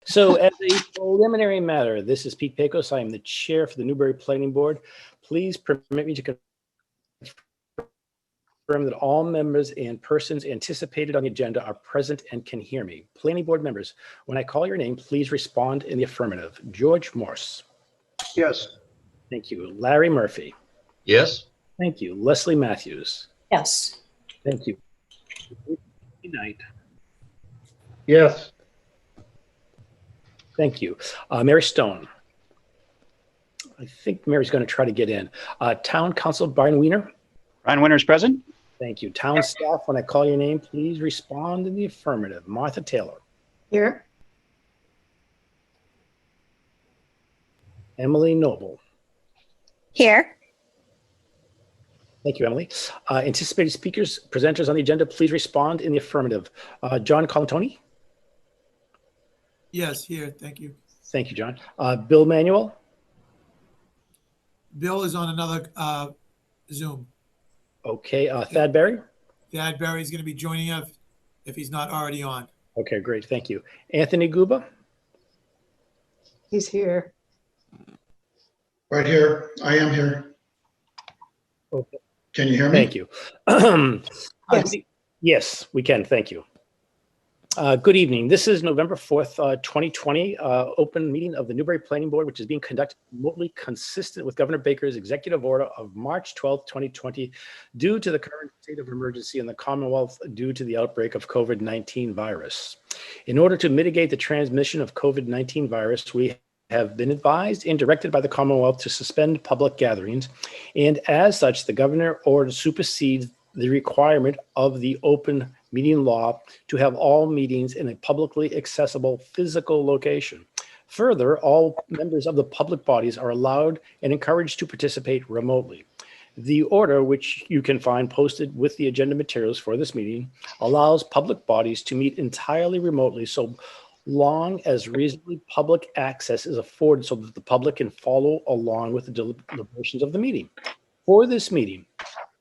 So as a preliminary matter, this is Pete Pecos. I am the chair for the Newbury Planning Board. Please permit me to confirm that all members and persons anticipated on the agenda are present and can hear me. Planning Board members, when I call your name, please respond in the affirmative. George Morse. Yes. Thank you. Larry Murphy. Yes. Thank you. Leslie Matthews. Yes. Thank you. Good night. Yes. Thank you. Mary Stone. I think Mary's going to try to get in. Town Council Brian Weiner. Brian Winter is present. Thank you. Town staff, when I call your name, please respond in the affirmative. Martha Taylor. Here. Emily Noble. Here. Thank you, Emily. Anticipated speakers, presenters on the agenda, please respond in the affirmative. John Colantoni. Yes, here. Thank you. Thank you, John. Bill Manuel. Bill is on another Zoom. Okay. Thad Berry. Thad Berry is going to be joining us if he's not already on. Okay, great. Thank you. Anthony Guba. He's here. Right here. I am here. Okay. Can you hear me? Thank you. Yes. Yes, we can. Thank you. Good evening. This is November 4th, 2020, open meeting of the Newbury Planning Board, which is being conducted remotely consistent with Governor Baker's executive order of March 12th, 2020, due to the current state of emergency in the Commonwealth due to the outbreak of COVID-19 virus. In order to mitigate the transmission of COVID-19 virus, we have been advised and directed by the Commonwealth to suspend public gatherings, and as such, the governor order supersedes the requirement of the open meeting law to have all meetings in a publicly accessible physical location. Further, all members of the public bodies are allowed and encouraged to participate remotely. The order, which you can find posted with the agenda materials for this meeting, allows public bodies to meet entirely remotely so long as reasonably public access is afforded so that the public can follow along with the deliberations of the meeting. For this meeting,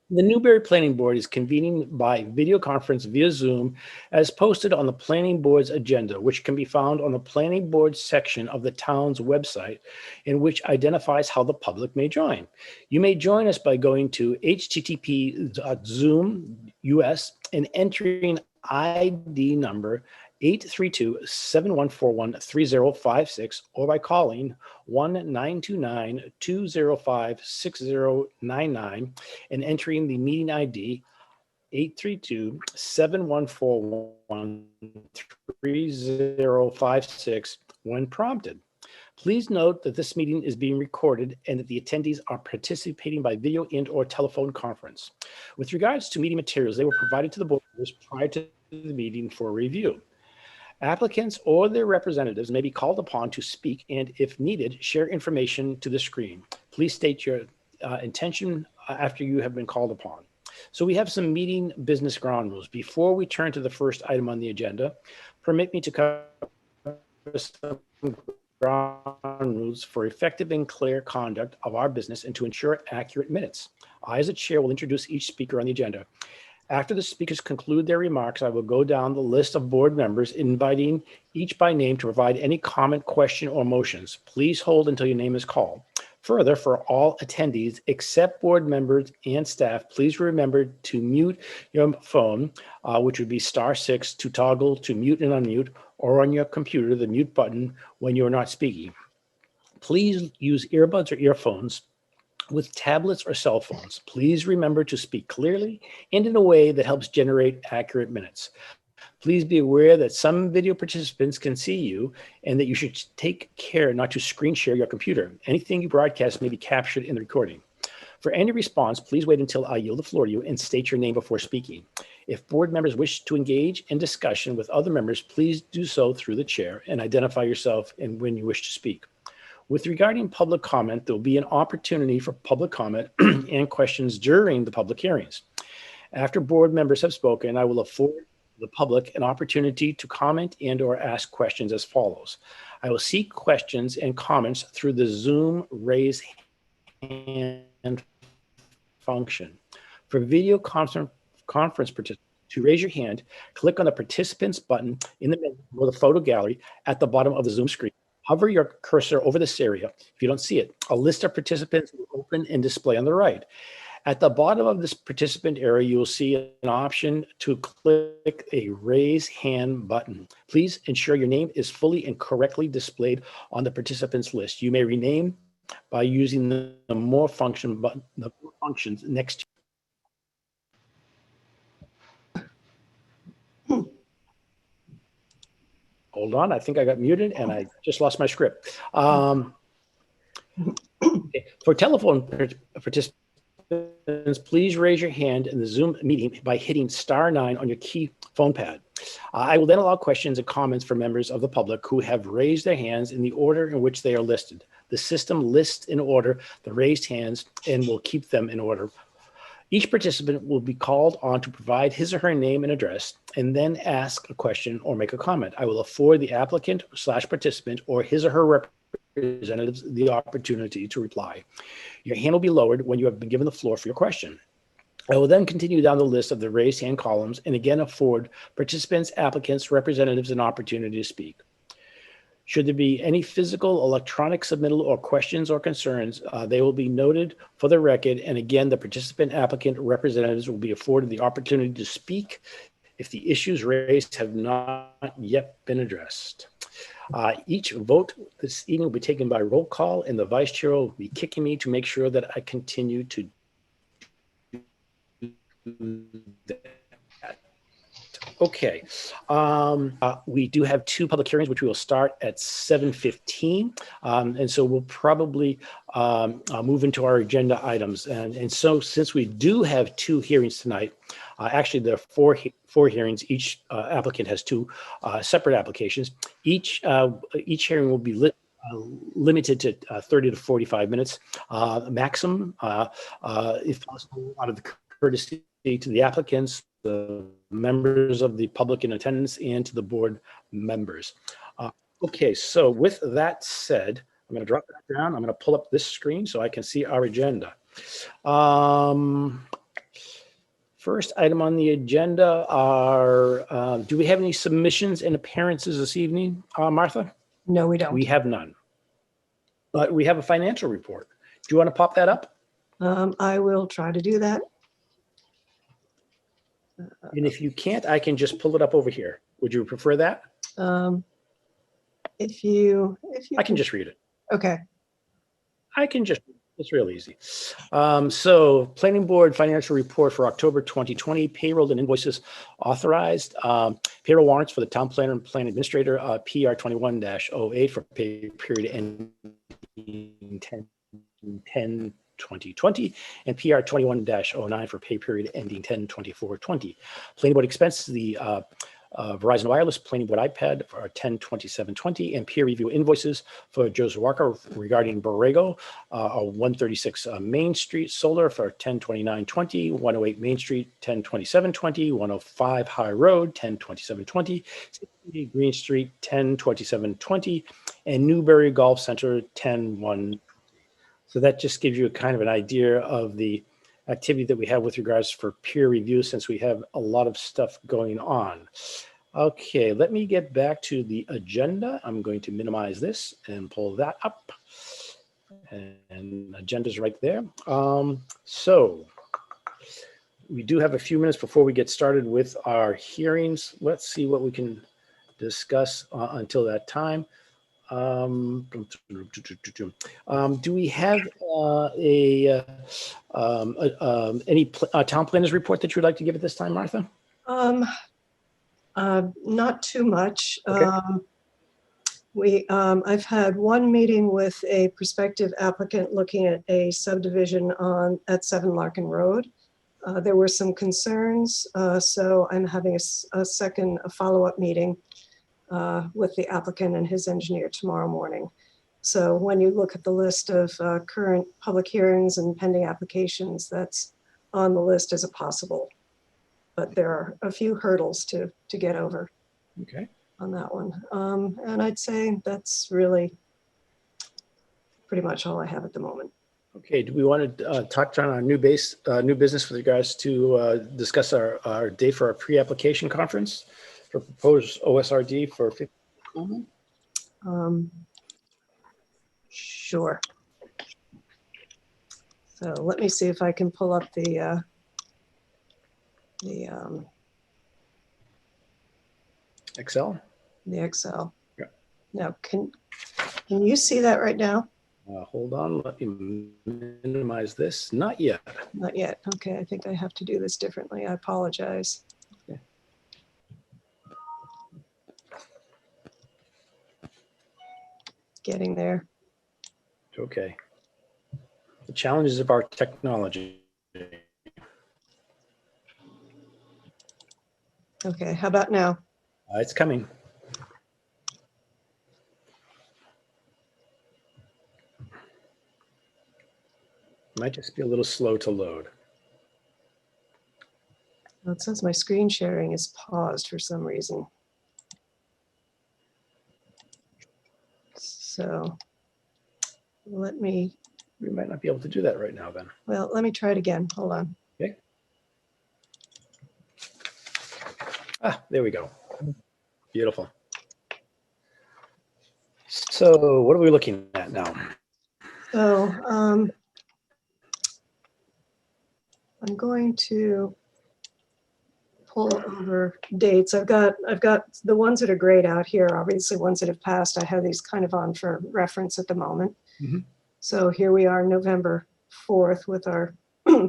the Newbury Planning Board is convening by video conference via Zoom as posted on the Planning Board's agenda, which can be found on the Planning Board section of the town's website, and which identifies how the public may join. You may join us by going to http://zoom.us and entering ID number 832-7141-3056 or by calling 1-929-205-6099 and entering the meeting ID 832-714-3056 when prompted. Please note that this meeting is being recorded and that the attendees are participating by video and/or telephone conference. With regards to meeting materials, they were provided to the board members prior to the meeting for review. Applicants or their representatives may be called upon to speak and, if needed, share information to the screen. Please state your intention after you have been called upon. So we have some meeting business ground rules. Before we turn to the first item on the agenda, permit me to cover some ground rules for effective and clear conduct of our business and to ensure accurate minutes. I, as a chair, will introduce each speaker on the agenda. After the speakers conclude their remarks, I will go down the list of board members, inviting each by name to provide any comment, question, or motions. Please hold until your name is called. Further, for all attendees except board members and staff, please remember to mute your phone, which would be *6 to toggle to mute and unmute, or on your computer, the mute button when you're not speaking. Please use earbuds or earphones with tablets or cell phones. Please remember to speak clearly and in a way that helps generate accurate minutes. Please be aware that some video participants can see you and that you should take care not to screen share your computer. Anything you broadcast may be captured in the recording. For any response, please wait until I yield the floor to you and state your name before speaking. If board members wish to engage in discussion with other members, please do so through the chair and identify yourself and when you wish to speak. With regarding public comment, there will be an opportunity for public comment and questions during the public hearings. After board members have spoken, I will afford the public an opportunity to comment and or ask questions as follows. I will seek questions and comments through the Zoom raise hand function. For video conference participants, To raise your hand, click on the participants button in the menu or the photo gallery at the bottom of the Zoom screen. Hover your cursor over this area. If you don't see it, a list of participants will open and display on the right. At the bottom of this participant area, you will see an option to click a raise hand button. Please ensure your name is fully and correctly displayed on the participants list. You may rename by using the more function button, the more functions next to. Hold on, I think I got muted and I just lost my script. Okay. For telephone participants, please raise your hand in the Zoom meeting by hitting *9 on your key phone pad. I will then allow questions and comments from members of the public who have raised their hands in the order in which they are listed. The system lists in order the raised hands and will keep them in order. Each participant will be called on to provide his or her name and address and then ask a question or make a comment. I will afford the applicant/participant or his or her representatives the opportunity to reply. Your hand will be lowered when you have been given the floor for your question. I will then continue down the list of the raised hand columns and again afford participants, applicants, representatives an opportunity to speak. Should there be any physical, electronic submittal or questions or concerns, they will be noted for the record. And again, the participant, applicant, representatives will be afforded the opportunity to speak if the issues raised have not yet been addressed. Each vote this evening will be taken by roll call, and the vice chair will be kicking me to make sure that I continue to do that. Okay. We do have two public hearings, which we will start at 7:15. And so we'll probably move into our agenda items. And so since we do have two hearings tonight, actually there are four hearings. Each applicant has two separate applications. Each hearing will be limited to 30 to 45 minutes maximum, if possible, out of the courtesy to the applicants, the members of the public in attendance, and to the board members. Okay, so with that said, I'm going to drop that down. I'm going to pull up this screen so I can see our agenda. First item on the agenda are, do we have any submissions and appearances this evening, Martha? No, we don't. We have none. But we have a financial report. Do you want to pop that up? I will try to do that. And if you can't, I can just pull it up over here. Would you prefer that? If you I can just read it. Okay. It's real easy. So Planning Board Financial Report for October 2020, payroll and invoices authorized. Payroll warrants for the town planner and plan administrator, PR 21-08 for pay period ending 10/2020, and PR 21-09 for pay period ending 10/24/20. Planning Board expenses, the Verizon Wireless Planning Board iPad for 10/27/20, and peer review invoices for Joseph Walker regarding Borrego, 136 Main Street Solar for 10/29/20, 108 Main Street 10/27/20, 105 High Road 10/27/20, 60 Green Street 10/27/20, and Newbury Golf Center 10/1. So that just gives you a kind of an idea of the activity that we have with regards for peer review, since we have a lot of stuff going on. Okay, let me get back to the agenda. I'm going to minimize this and pull that up. And agenda's right there. So we do have a few minutes before we get started with our hearings. Let's see what we can discuss until that time. Do we have any town planners report that you would like to give at this time, Martha? Not too much. Okay. I've had one meeting with a prospective applicant looking at a subdivision at 7 Larkin Road. There were some concerns, so I'm having a follow-up meeting with the applicant and his engineer tomorrow morning. So when you look at the list of current public hearings and pending applications, that's on the list as a possible. But there are a few hurdles to get over. Okay. On that one. And I'd say that's really pretty much all I have at the moment. Okay, do we want to touch on our new business with regards to discuss our date for our pre-application conference for proposed OSRD for 50? Sure. So let me see if I can pull up the Excel? the Excel. Yeah. Now, can you see that right now? Hold on, let me minimize this. Not yet. Not yet. Okay, I think I have to do this differently. I apologize. Okay. Getting there. Okay. The challenges of our technology. Okay, how about now? It's coming. Might just be a little slow to load. Well, it says my screen sharing is paused for some reason. So let me, We might not be able to do that right now then. well, let me try it again. Hold on. Okay. There we go. Beautiful. So what are we looking at now? So I'm going to pull over dates. I've got the ones that are grayed out here, obviously ones that have passed. I have these kind of on for reference at the moment. Mhm. So here we are, November 4th with our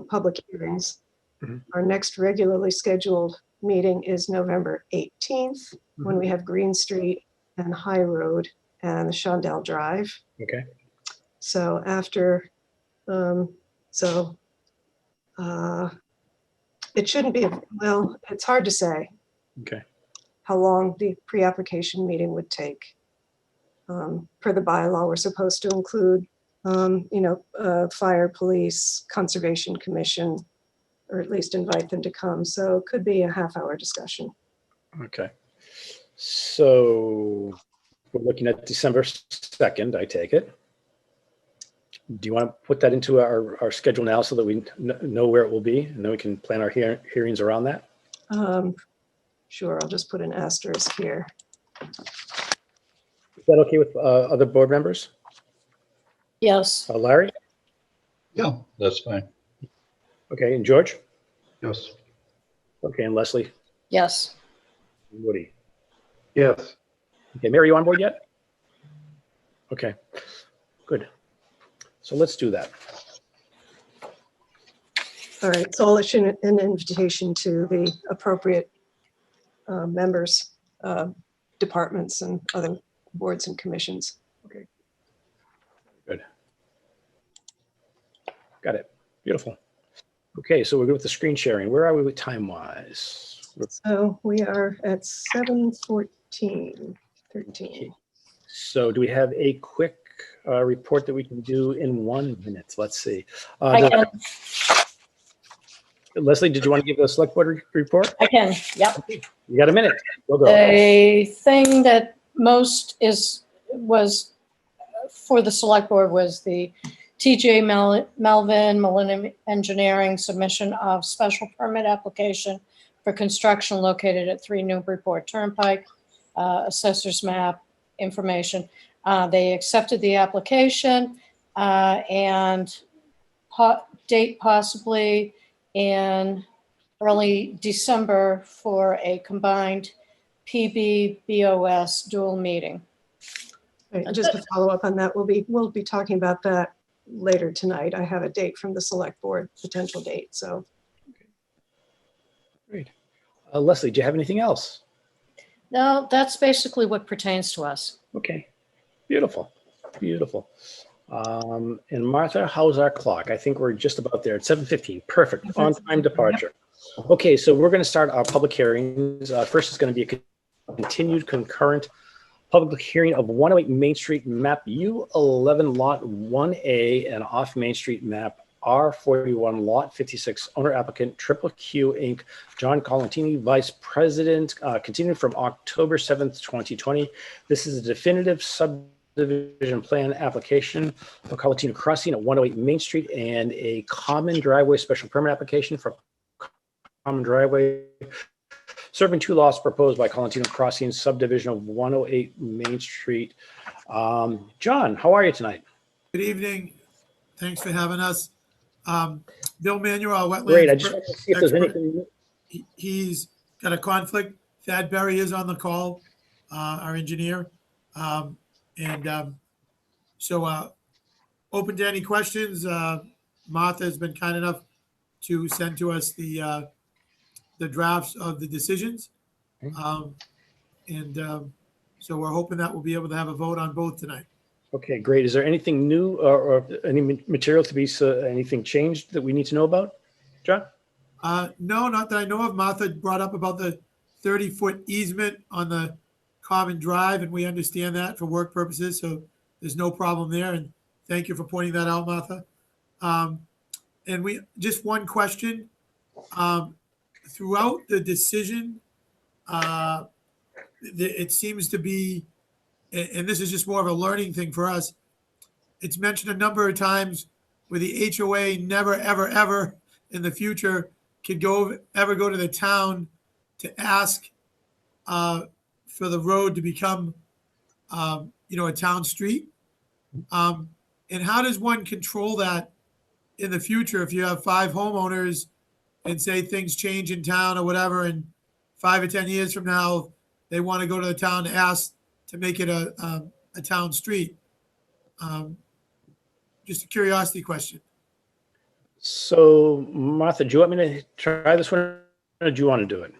public hearings. Mhm. Our next regularly scheduled meeting is November 18th, when we have Green Street and High Road and the Shondell Drive. Okay. So after, it shouldn't be, well, it's hard to say Okay. how long the pre-application meeting would take. Per the bylaw, we're supposed to include, fire, police, conservation commission, or at least invite them to come. So it could be a half-hour discussion. Okay. So we're looking at December 2nd, I take it. Do you want to put that into our schedule now so that we know where it will be, and then we can plan our hearings around that? Sure, I'll just put an asterisk here. Is that okay with other board members? Yes. Larry? Yeah, that's fine. Okay, and George? Yes. Okay, and Leslie? Yes. And Woody? Yes. Okay, Mary, you on board yet? Okay, good. So let's do that. All right, so I'll issue an invitation to the appropriate members, departments, and other boards and commissions. Okay. Good. Got it. Beautiful. Okay, so we're good with the screen sharing. Where are we time-wise? So we are at 7:13. So do we have a quick report that we can do in 1 minute? Let's see. I can. Leslie, did you want to give the select board report? I can. Yep. You got a minute. We'll go. The thing that most was for the select board was the TJ Melvin Millennium Engineering submission of special permit application for construction located at 3 Newburyport Turnpike, assessor's map information. They accepted the application and date possibly in early December for a combined PB-BOS dual meeting. Right, and just to follow up on that, we'll be talking about that later tonight. I have a date from the select board, potential date, so. Great. Leslie, do you have anything else? No, that's basically what pertains to us. Okay, beautiful, beautiful. And Martha, how's our clock? I think we're just about there at 7:15. Perfect, on time departure. Okay, so we're going to start our public hearings. First is going to be a continued concurrent public hearing of 108 Main Street map U11 lot 1A and off Main Street map R41 lot 56, owner applicant Triple Q Inc. John Colantini, Vice President, continued from October 7th, 2020. This is a definitive subdivision subdivision plan application for Colatino Crossing at 108 Main Street and a common driveway special permit application for common driveway serving two lots proposed by Colatino Crossing subdivision of 108 Main Street. John, how are you tonight? Good evening. Thanks for having us. Bill Manuel, our wetlands. Great. I just want to see if there's expert. anything. He's got a conflict. Thad Berry is on the call, our engineer. So open to any questions. Martha has been kind enough to send to us the drafts of the decisions. So we're hoping that we'll be able to have a vote on both tonight. Okay, great. Is there anything new or any material to be, anything changed that we need to know about, John? No, not that I know of. Martha brought up about the 30-foot easement on the common drive, and we understand that for work purposes, so there's no problem there. And thank you for pointing that out, Martha. And we just one question. Throughout the decision, it seems to be, and this is just more of a learning thing for us, it's mentioned a number of times where the HOA never, ever, ever in the future could ever go to the town to ask for the road to become, a town street. And how does one control that in the future if you have 5 homeowners and say things change in town or whatever, and 5 or 10 years from now, they want to go to the town to ask to make it a town street? Just a curiosity question. So, Martha, do you want me to try this one, or do you want to do it?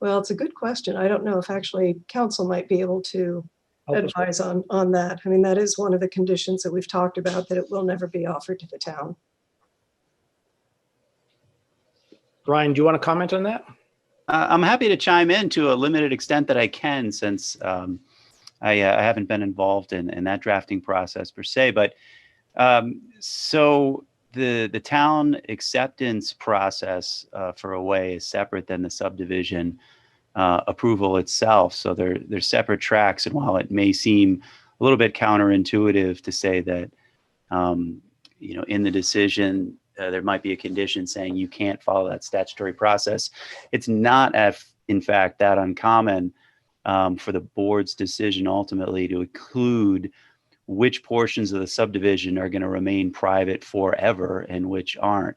Well, it's a good question. I don't know if actually council might be able to advise on that. I mean, that is one of the conditions that we've talked about, that it will never be offered to the town. Brian, do you want to comment on that? I'm happy to chime in to a limited extent that I can, since I haven't been involved in that drafting process per se. But so the town acceptance process for a way is separate than the subdivision approval itself. So they're separate tracks. And while it may seem a little bit counterintuitive to say that, in the decision, there might be a condition saying you can't follow that statutory process, it's not, in fact, that uncommon for the board's decision ultimately to include which portions of the subdivision are going to remain private forever and which aren't.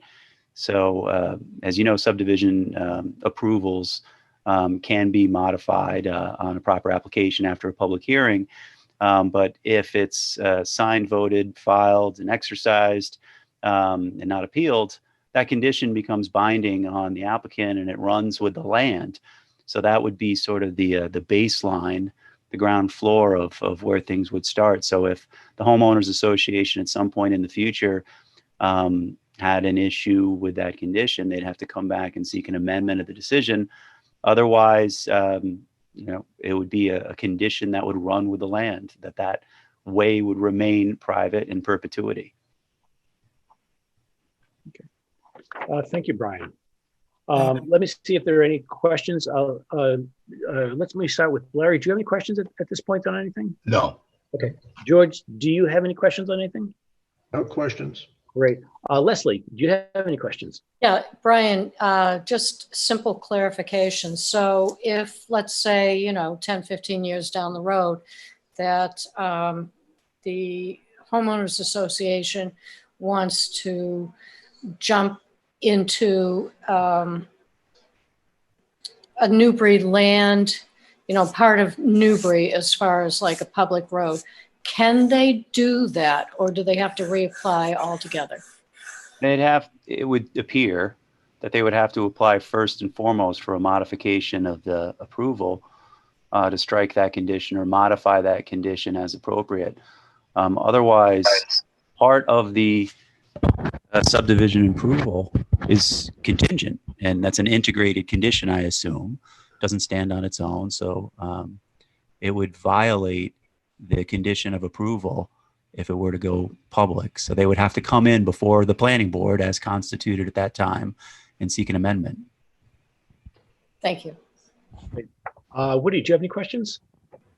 So as you know, subdivision approvals can be modified on a proper application after a public hearing. But if it's signed, voted, filed, and exercised, and not appealed, that condition becomes binding on the applicant, and it runs with the land. So that would be sort of the baseline, the ground floor of where things would start. So if the homeowners association at some point in the future had an issue with that condition, they'd have to come back and seek an amendment of the decision. Otherwise, it would be a condition that would run with the land, that way would remain private in perpetuity. Okay. Thank you, Brian. Let me see if there are any questions. Let me start with Larry. Do you have any questions at this point on anything? No. Okay. George, do you have any questions on anything? No questions. Great. Leslie, do you have any questions? Yeah, Brian, just simple clarification. So if, let's say, 10, 15 years down the road, that the homeowners association wants to jump into a Newbury land, part of Newbury as far as like a public road, can they do that, or do they have to reapply altogether? It would appear that they would have to apply first and foremost for a modification of the approval to strike that condition or modify that condition as appropriate. Otherwise, part of the subdivision approval is contingent, and that's an integrated condition, I assume. Doesn't stand on its own, so it would violate the condition of approval if it were to go public. So they would have to come in before the planning board as constituted at that time and seek an amendment. Thank you. Woody, do you have any questions?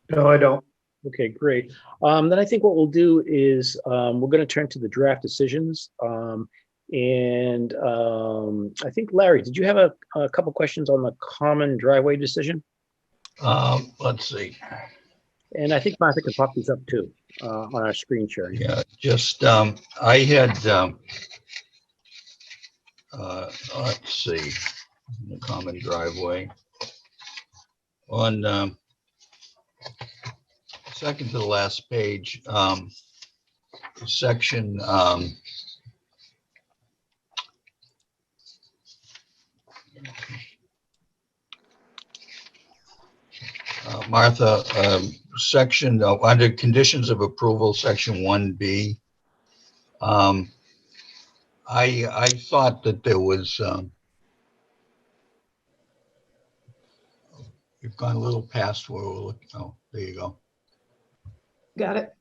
No, I don't. Okay, great. Then I think what we'll do is we're going to turn to the draft decisions. I think, Larry, did you have a couple questions on the common driveway decision? Let's see. And I think Martha can pop these up too on our screen sharing. Yeah, just, I had, let's see, the common driveway. On second to the last page, section, Martha, section, under conditions of approval, section 1B. I thought that there was, you've gone a little past where we're looking. Oh, there you go. Got it?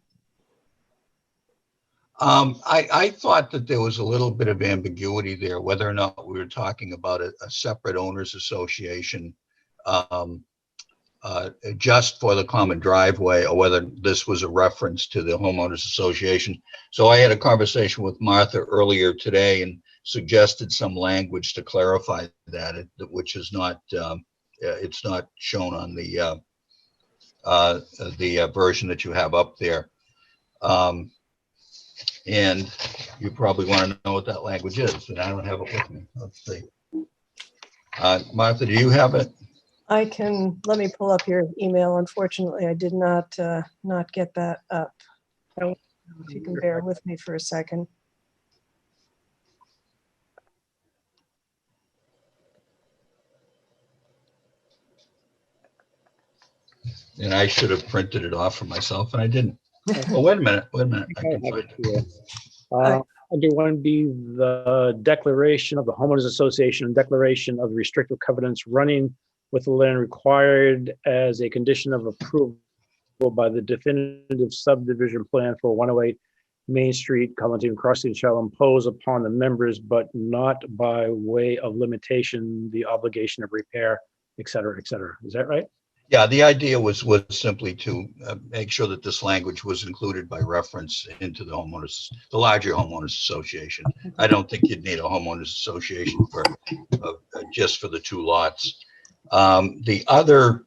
I thought that there was a little bit of ambiguity there, whether or not we were talking about a separate owners association just for the common driveway, or whether this was a reference to the homeowners association. So I had a conversation with Martha earlier today and suggested some language to clarify that, which is not, it's not shown on the version that you have up there. And you probably want to know what that language is, and I don't have it with me. Let's see. Martha, do you have it? I can, let me pull up your email. Unfortunately, I did not get that up. If you can bear with me for a second. And I should have printed it off for myself, and I didn't. Oh, wait a minute. I can find it. Under 1B, the declaration of the homeowners association and declaration of the restrictive covenants running with the land required as a condition of approval by the definitive subdivision plan for 108 Main Street, Covington Crossing shall impose upon the members, but not by way of limitation, the obligation of repair, et cetera, et cetera. Is that right? Yeah, the idea was simply to make sure that this language was included by reference into the larger homeowners association. I don't think you'd need a homeowners association for just for the two lots. The other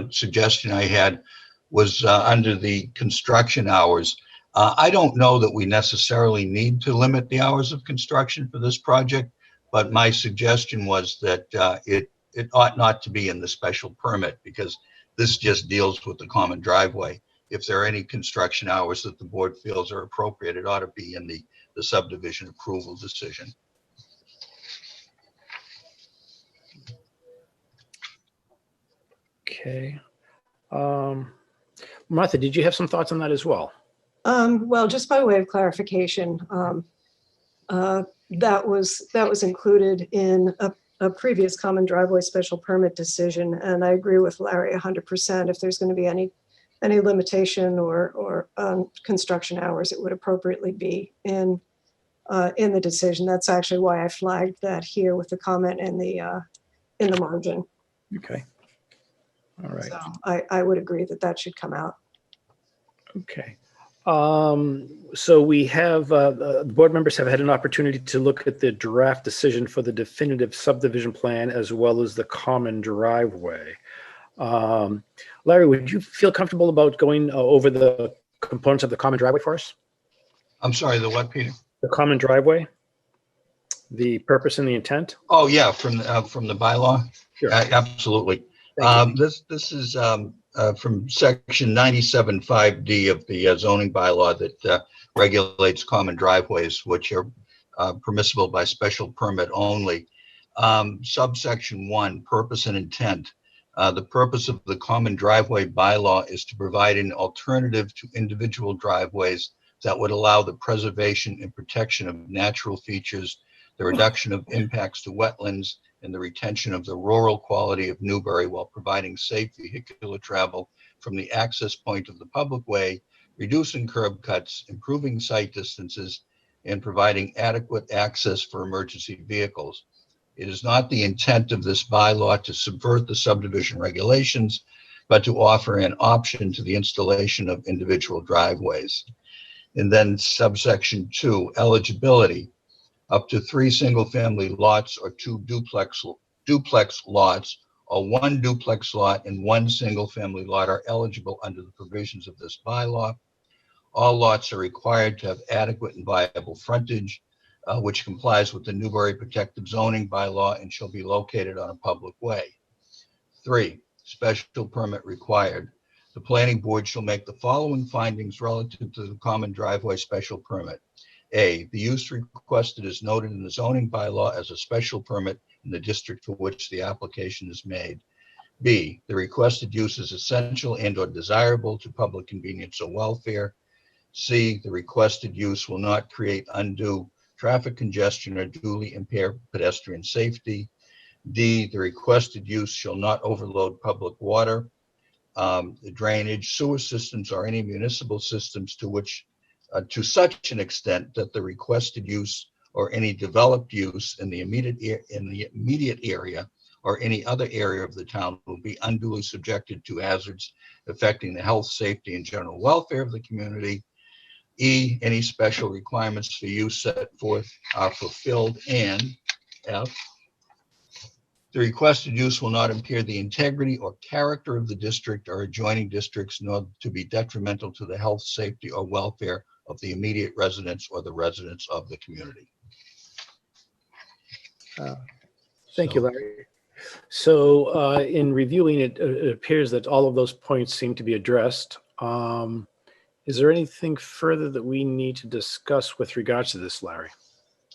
suggestion I had was under the construction hours. I don't know that we necessarily need to limit the hours of construction for this project, but my suggestion was that it ought not to be in the special permit, because this just deals with the common driveway. If there are any construction hours that the board feels are appropriate, it ought to be in the subdivision approval decision. Okay. Martha, did you have some thoughts on that as well? Well, just by way of clarification, that was included in a previous common driveway special permit decision, and I agree with Larry 100%. If there's going to be any limitation or construction hours, it would appropriately be in the decision. That's actually why I flagged that here with the comment in the margin. Okay. All right. So I would agree that should come out. Okay. So we have, the board members have had an opportunity to look at the draft decision for the definitive subdivision plan as well as the common driveway. Larry, would you feel comfortable about going over the components of the common driveway for us? I'm sorry, the what, Peter? The common driveway, the purpose and the intent? Oh, yeah, from the bylaw? Sure. Absolutely. This is from section 97.5D of the zoning bylaw that regulates common driveways, which are permissible by special permit only. Subsection 1, purpose and intent. The purpose of the common driveway bylaw is to provide an alternative to individual driveways that would allow the preservation and protection of natural features, the reduction of impacts to wetlands, and the retention of the rural quality of Newbury while providing safe vehicular travel from the access point of the public way, reducing curb cuts, improving sight distances, and providing adequate access for emergency vehicles. It is not the intent of this bylaw to subvert the subdivision regulations, but to offer an option to the installation of individual driveways. And then subsection 2, eligibility. Up to 3 single-family lots or 2 duplex lots or 1 duplex lot and 1 single-family lot are eligible under the provisions of this bylaw. All lots are required to have adequate and viable frontage, which complies with the Newbury Protective Zoning Bylaw and shall be located on a public way. 3, special permit required. The planning board shall make the following findings relative to the common driveway special permit. A, the use requested is noted in the zoning bylaw as a special permit in the district for which the application is made. B, the requested use is essential and or desirable to public convenience or welfare. C, the requested use will not create undue traffic congestion or duly impair pedestrian safety. D, the requested use shall not overload public water, the drainage, sewer systems, or any municipal systems to which, to such an extent that the requested use or any developed use in the immediate area or any other area of the town will be unduly subjected to hazards affecting the health, safety, and general welfare of the community. E, any special requirements for use set forth are fulfilled. And F, the requested use will not impair the integrity or character of the district or adjoining districts, nor to be detrimental to the health, safety, or welfare of the immediate residents or the residents of the community. Thank you, Larry. So in reviewing it, it appears that all of those points seem to be addressed. Is there anything further that we need to discuss with regards to this, Larry?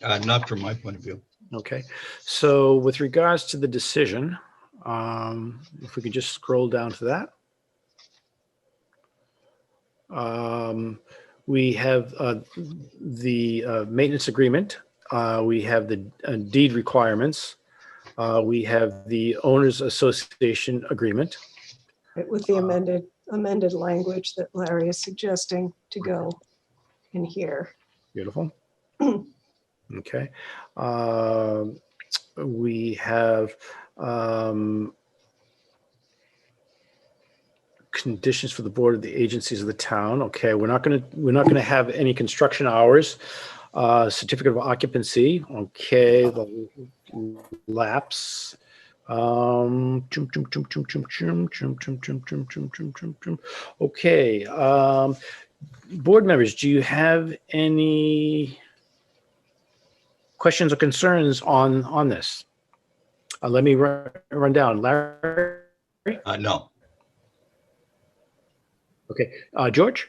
Not from my point of view. Okay, so with regards to the decision, if we could just scroll down to that. We have the maintenance agreement. We have the deed requirements. We have the owners association agreement. With the amended language that Larry is suggesting to go in here. Beautiful. Okay. We have conditions for the board of the agencies of the town. Okay, we're not gonna have any construction hours. Certificate of occupancy. Okay, the lapse. Okay. Board members, do you have any questions or concerns on this? Let me run down. Larry? No. Okay. George?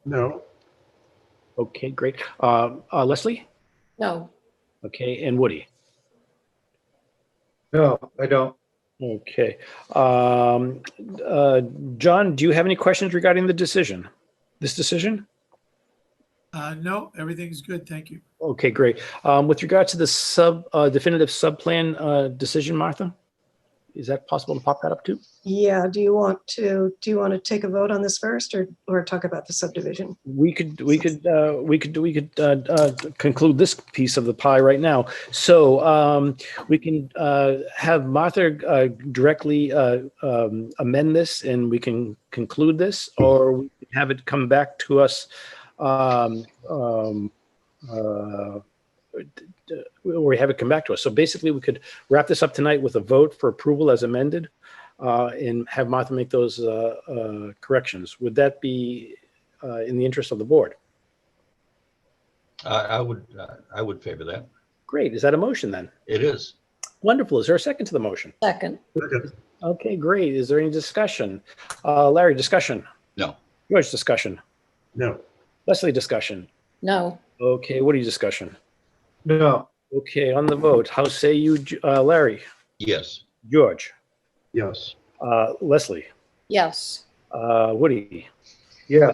No. Okay, great. Leslie? No. Okay, and Woody? No, I don't. Okay. John, do you have any questions regarding the decision? This decision? No, everything's good. Thank you. Okay, great. With regard to the definitive subplan decision, Martha, is that possible to pop that up too? Yeah, do you want to take a vote on this first or talk about the subdivision? We could conclude this piece of the pie right now. So we can have Martha directly amend this, and we can conclude this, or we can have it come back to us. Or have it come back to us. So basically, we could wrap this up tonight with a vote for approval as amended, and have Martha make those corrections. Would that be in the interest of the board? I would favor that. Great. Is that a motion then? It is. Wonderful. Is there a second to the motion? Second. Okay, great. Is there any discussion? Larry, discussion? No. George, discussion? No. Leslie, discussion? No. Okay, Woody, discussion? No. Okay, on the vote, how say you, Larry? Yes. George? Yes. Leslie? Yes. Woody? Yeah.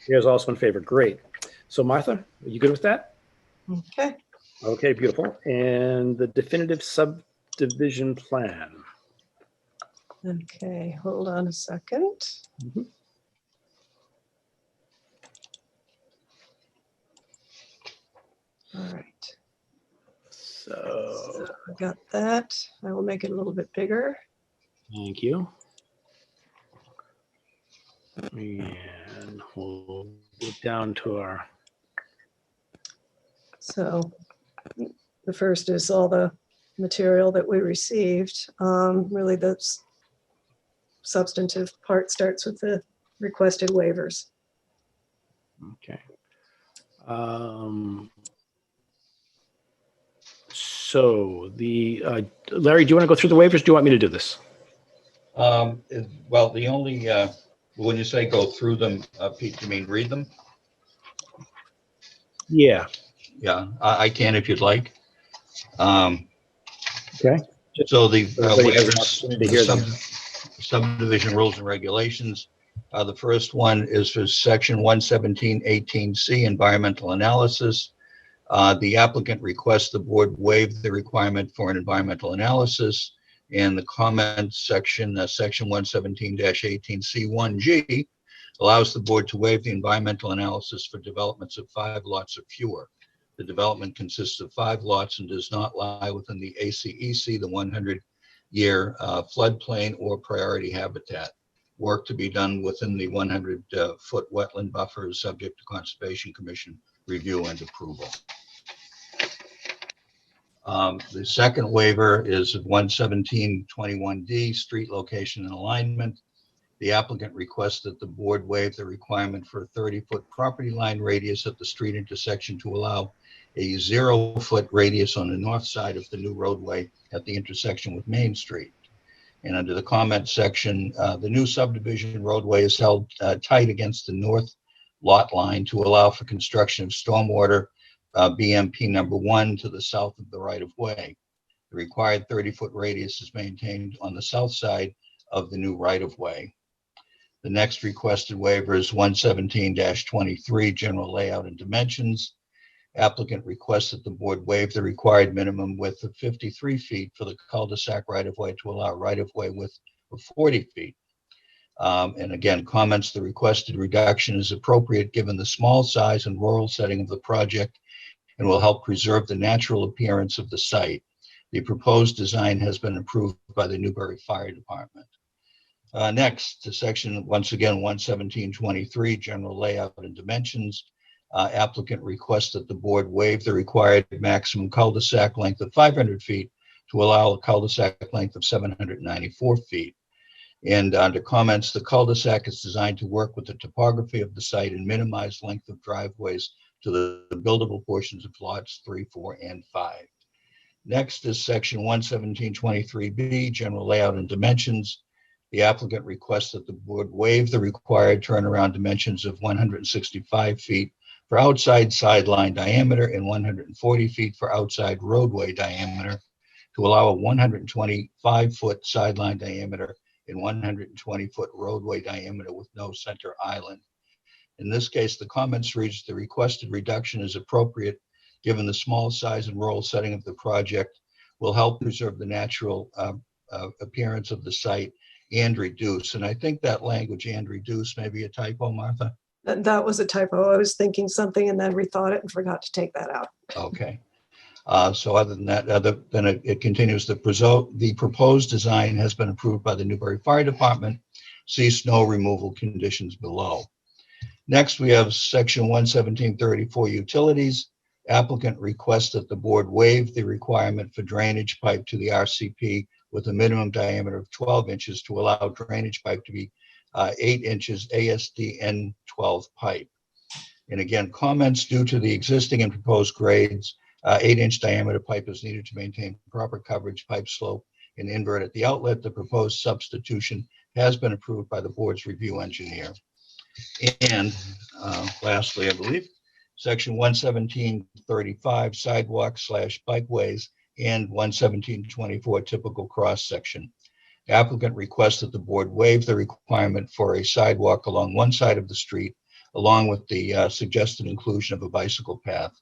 Here's also in favor. Great. So Martha, are you good with that? Okay. Okay, beautiful. And the definitive subdivision plan. Okay, hold on a second. Mhm. All right. So, I got that. I will make it a little bit bigger. thank you. And we'll get down to our, So the first is all the material that we received. Really, the substantive part starts with the requested waivers. okay. So Larry, do you want to go through the waivers? Do you want me to do this? Well, the only, when you say go through them, Pete, you mean read them? Yeah. Yeah, I can if you'd like. Okay. So the Everybody has an waivers, opportunity to hear them. subdivision rules and regulations. The first one is for section 117.18C, environmental analysis. The applicant requests the board waive the requirement for an environmental analysis. And the comment section, section 117-18C1G, allows the board to waive the environmental analysis for developments of 5 lots or fewer. The development consists of 5 lots and does not lie within the ACEC, the 100-year floodplain or priority habitat. Work to be done within the 100-foot wetland buffer is subject to Conservation Commission review and approval. The second waiver is 117.21D, street location and alignment. The applicant requests that the board waive the requirement for a 30-foot property line radius at the street intersection to allow a 0-foot radius on the north side of the new roadway at the intersection with Main Street. And under the comment section, the new subdivision roadway is held tight against the north lot line to allow for construction of stormwater BMP number 1 to the south of the right-of-way. The required 30-foot radius is maintained on the south side of the new right-of-way. The next requested waiver is 117-23, general layout and dimensions. Applicant requests that the board waive the required minimum width of 53 feet for the cul-de-sac right-of-way to allow right-of-way width of 40 feet. And again, comments the requested reduction is appropriate given the small size and rural setting of the project and will help preserve the natural appearance of the site. The proposed design has been approved by the Newbury Fire Department. Next, to section, once again, 117.23, general layout and dimensions. Applicant requests that the board waive the required maximum cul-de-sac length of 500 feet to allow a cul-de-sac length of 794 feet. And under comments, the cul-de-sac is designed to work with the topography of the site and minimize length of driveways to the buildable portions of lots 3, 4, and 5. Next is section 117.23B, general layout and dimensions. The applicant requests that the board waive the required turnaround dimensions of 165 feet for outside sideline diameter and 140 feet for outside roadway diameter to allow a 125-foot sideline diameter and 120-foot roadway diameter with no center island. In this case, the comments reads the requested reduction is appropriate given the small size and rural setting of the project will help preserve the natural appearance of the site and reduce. And I think that language and reduce may be a typo, Martha. That was a typo. I was thinking something and then rethought it and forgot to take that out. Okay. So other than that, it continues. The proposed design has been approved by the Newbury Fire Department. See snow removal conditions below. Next, we have section 117.34 utilities. Applicant requests that the board waive the requirement for drainage pipe to the RCP with a minimum diameter of 12 inches to allow drainage pipe to be 8 inches ASDN 12 pipe. And again, comments due to the existing and proposed grades, 8-inch diameter pipe is needed to maintain proper coverage, pipe slope, and invert at the outlet. The proposed substitution has been approved by the board's review engineer. And lastly, I believe, section 117.35 sidewalks / bikeways and 117.24 typical cross section. Applicant requests that the board waive the requirement for a sidewalk along one side of the street, along with the suggested inclusion of a bicycle path.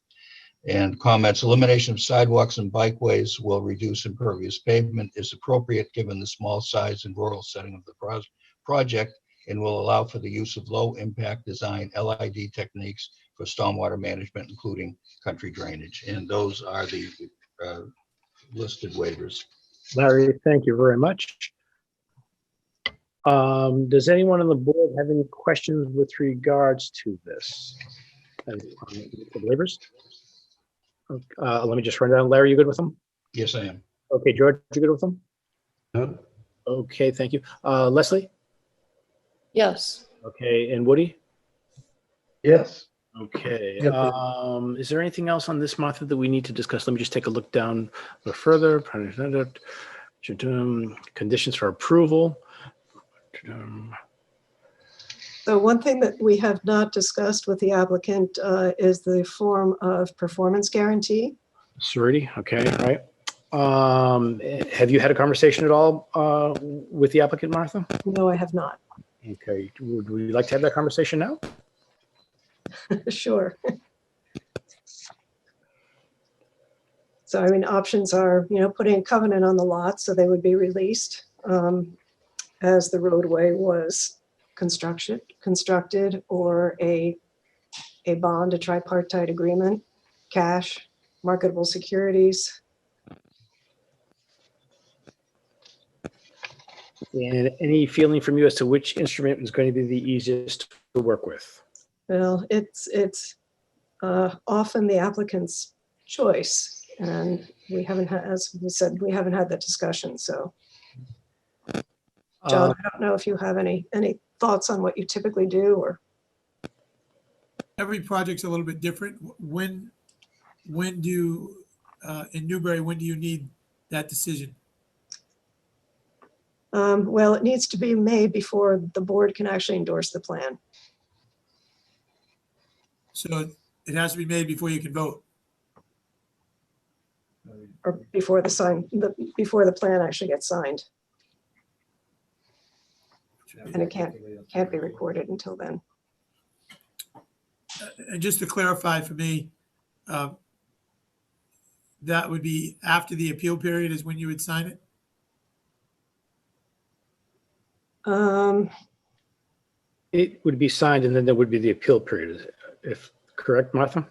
And comments, elimination of sidewalks and bikeways will reduce impervious pavement is appropriate given the small size and rural setting of the project and will allow for the use of low impact design LID techniques for stormwater management, including country drainage. And those are the listed waivers. Larry, thank you very much. Does anyone on the board have any questions with regards to this? The waivers? Let me just run down. Larry, you good with them? Yes, I am. Okay, George, you good with them? Good. Okay, thank you. Leslie? Yes. Okay, and Woody? Yes. Okay. Yep. Is there anything else on this, Martha, that we need to discuss? Let me just take a look down a little further. Conditions for approval. So one thing that we have not discussed with the applicant is the form of performance guarantee. Surety, okay, all right. Have you had a conversation at all with the applicant, Martha? No, I have not. Okay, would we like to have that conversation now? Sure. So, I mean, options are, putting a covenant on the lot so they would be released as the roadway was constructed, or a bond, a tripartite agreement, cash, marketable securities. And any feeling from you as to which instrument is going to be the easiest to work with? Well, it's often the applicant's choice, and we haven't had, as we said, we haven't had that discussion. So, John, I don't know if you have any thoughts on what you typically do, or Every project's a little bit different. When do, in Newbury, when do you need that decision? well, it needs to be made before the board can actually endorse the plan, So it has to be made before you can vote. or before the plan actually gets signed, and it can't be recorded until then. And just to clarify for me, that would be after the appeal period is when you would sign it? It would be signed and then there would be the appeal period, if correct, Martha?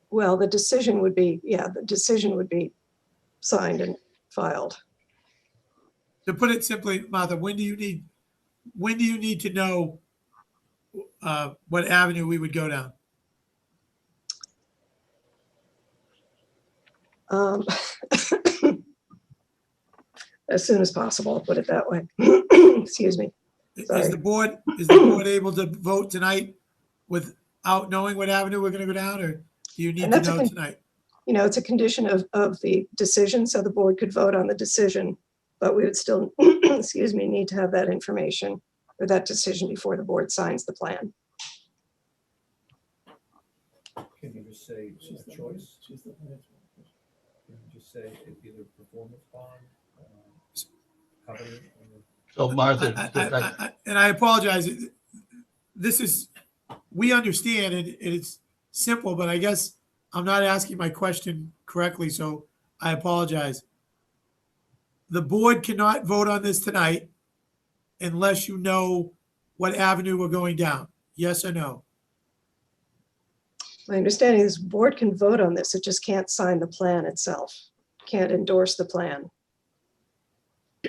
Well, the decision would be signed and filed. To put it simply, Martha, when do you need to know what avenue we would go down? As soon as possible, put it that way. Excuse me. Is Sorry. the board able to vote tonight without knowing what avenue we're going to go down, or do you need And to that's know tonight? It's a condition of the decision, so the board could vote on the decision, but we would still, excuse me, need to have that information or that decision before the board signs the plan. Can you just say choice? Can you just say either performance bond, covenant? So Martha, And I apologize. We understand it. It's simple, but I guess I'm not asking my question correctly, so I apologize. The board cannot vote on this tonight unless you know what avenue we're going down. Yes or no? My understanding is the board can vote on this, it just can't sign the plan itself, can't endorse the plan.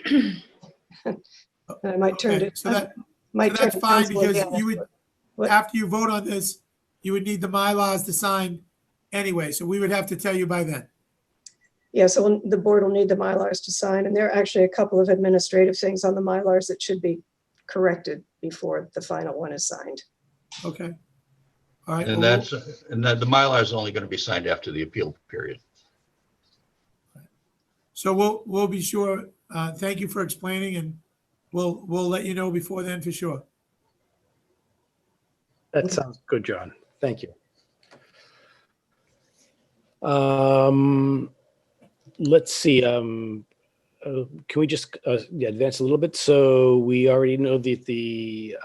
And I might turn Okay, to, so that's to fine, counsel because again. you would, What? after you vote on this, you would need the MyLars to sign anyway, so we would have to tell you by then. Yeah, so the board will need the Mylars to sign, and there are actually a couple of administrative things on the Mylars that should be corrected before the final one is signed. Okay. All right. and well, the Mylar is only going to be signed after the appeal period. So we'll be sure. Thank you for explaining, and we'll let you know before then for sure. That sounds good, John. Thank you. Let's see. Can we just advance a little bit? So we already know that the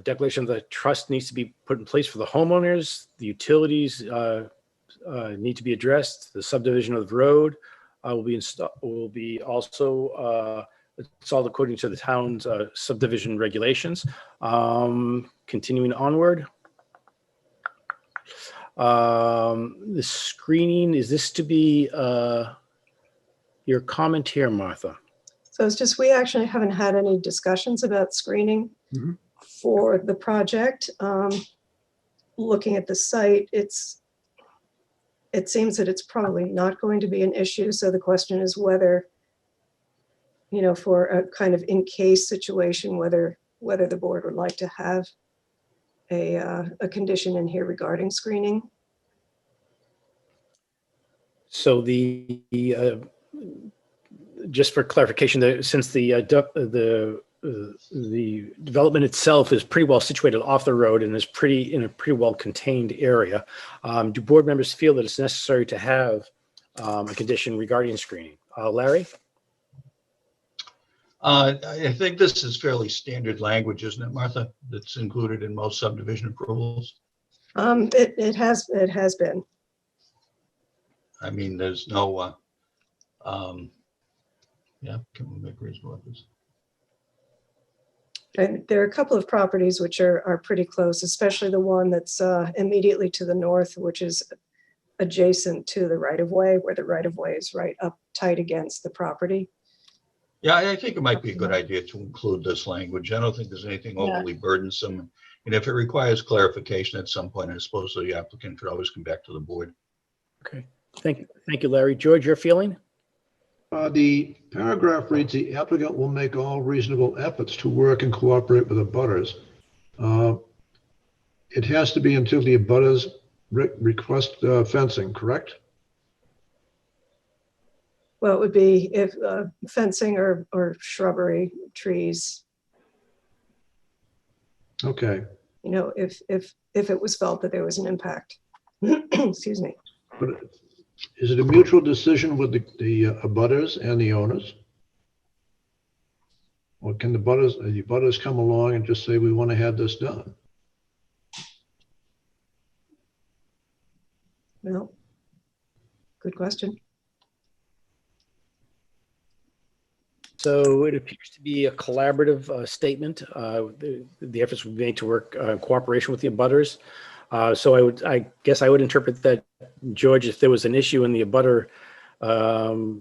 declaration of the trust needs to be put in place for the homeowners. The utilities need to be addressed. The subdivision of the road will be also installed according to the town's subdivision regulations. Continuing onward. The screening, is this to be your comment here, Martha? So it's just, we actually haven't had any discussions about screening Mhm. for the project. Looking at the site, it seems that it's probably not going to be an issue. So the question is whether, for a kind of in case situation, whether the board would like to have a condition in here regarding screening. So just for clarification, since the development itself is pretty well situated off the road and is in a pretty well contained area, do board members feel that it's necessary to have a condition regarding screening? Larry? I think this is fairly standard language, isn't it, Martha? That's included in most subdivision approvals. It has been. I mean, there's no, yeah, can we make reasonable efforts? And there are a couple of properties which are pretty close, especially the one that's immediately to the north, which is adjacent to the right-of-way, where the right-of-way is right up tight against the property. Yeah, I think it might be a good idea to include this language. I don't think there's anything overly burdensome. And if it requires clarification at some point, I suppose the applicant could always come back to the board. Okay, thank you, Larry. George, your feeling? The paragraph reads, the applicant will make all reasonable efforts to work and cooperate with the abutters. It has to be until the abutters request fencing, correct? Well, it would be if fencing or shrubbery, trees, Okay, if it was felt that there was an impact. Excuse me. but is it a mutual decision with the abutters and the owners? Or can the abutters come along and just say, we want to have this done? Well, good question. So it appears to be a collaborative statement. The efforts were made to work in cooperation with the abutters. So I guess I would interpret that, George, if there was an issue and the abutter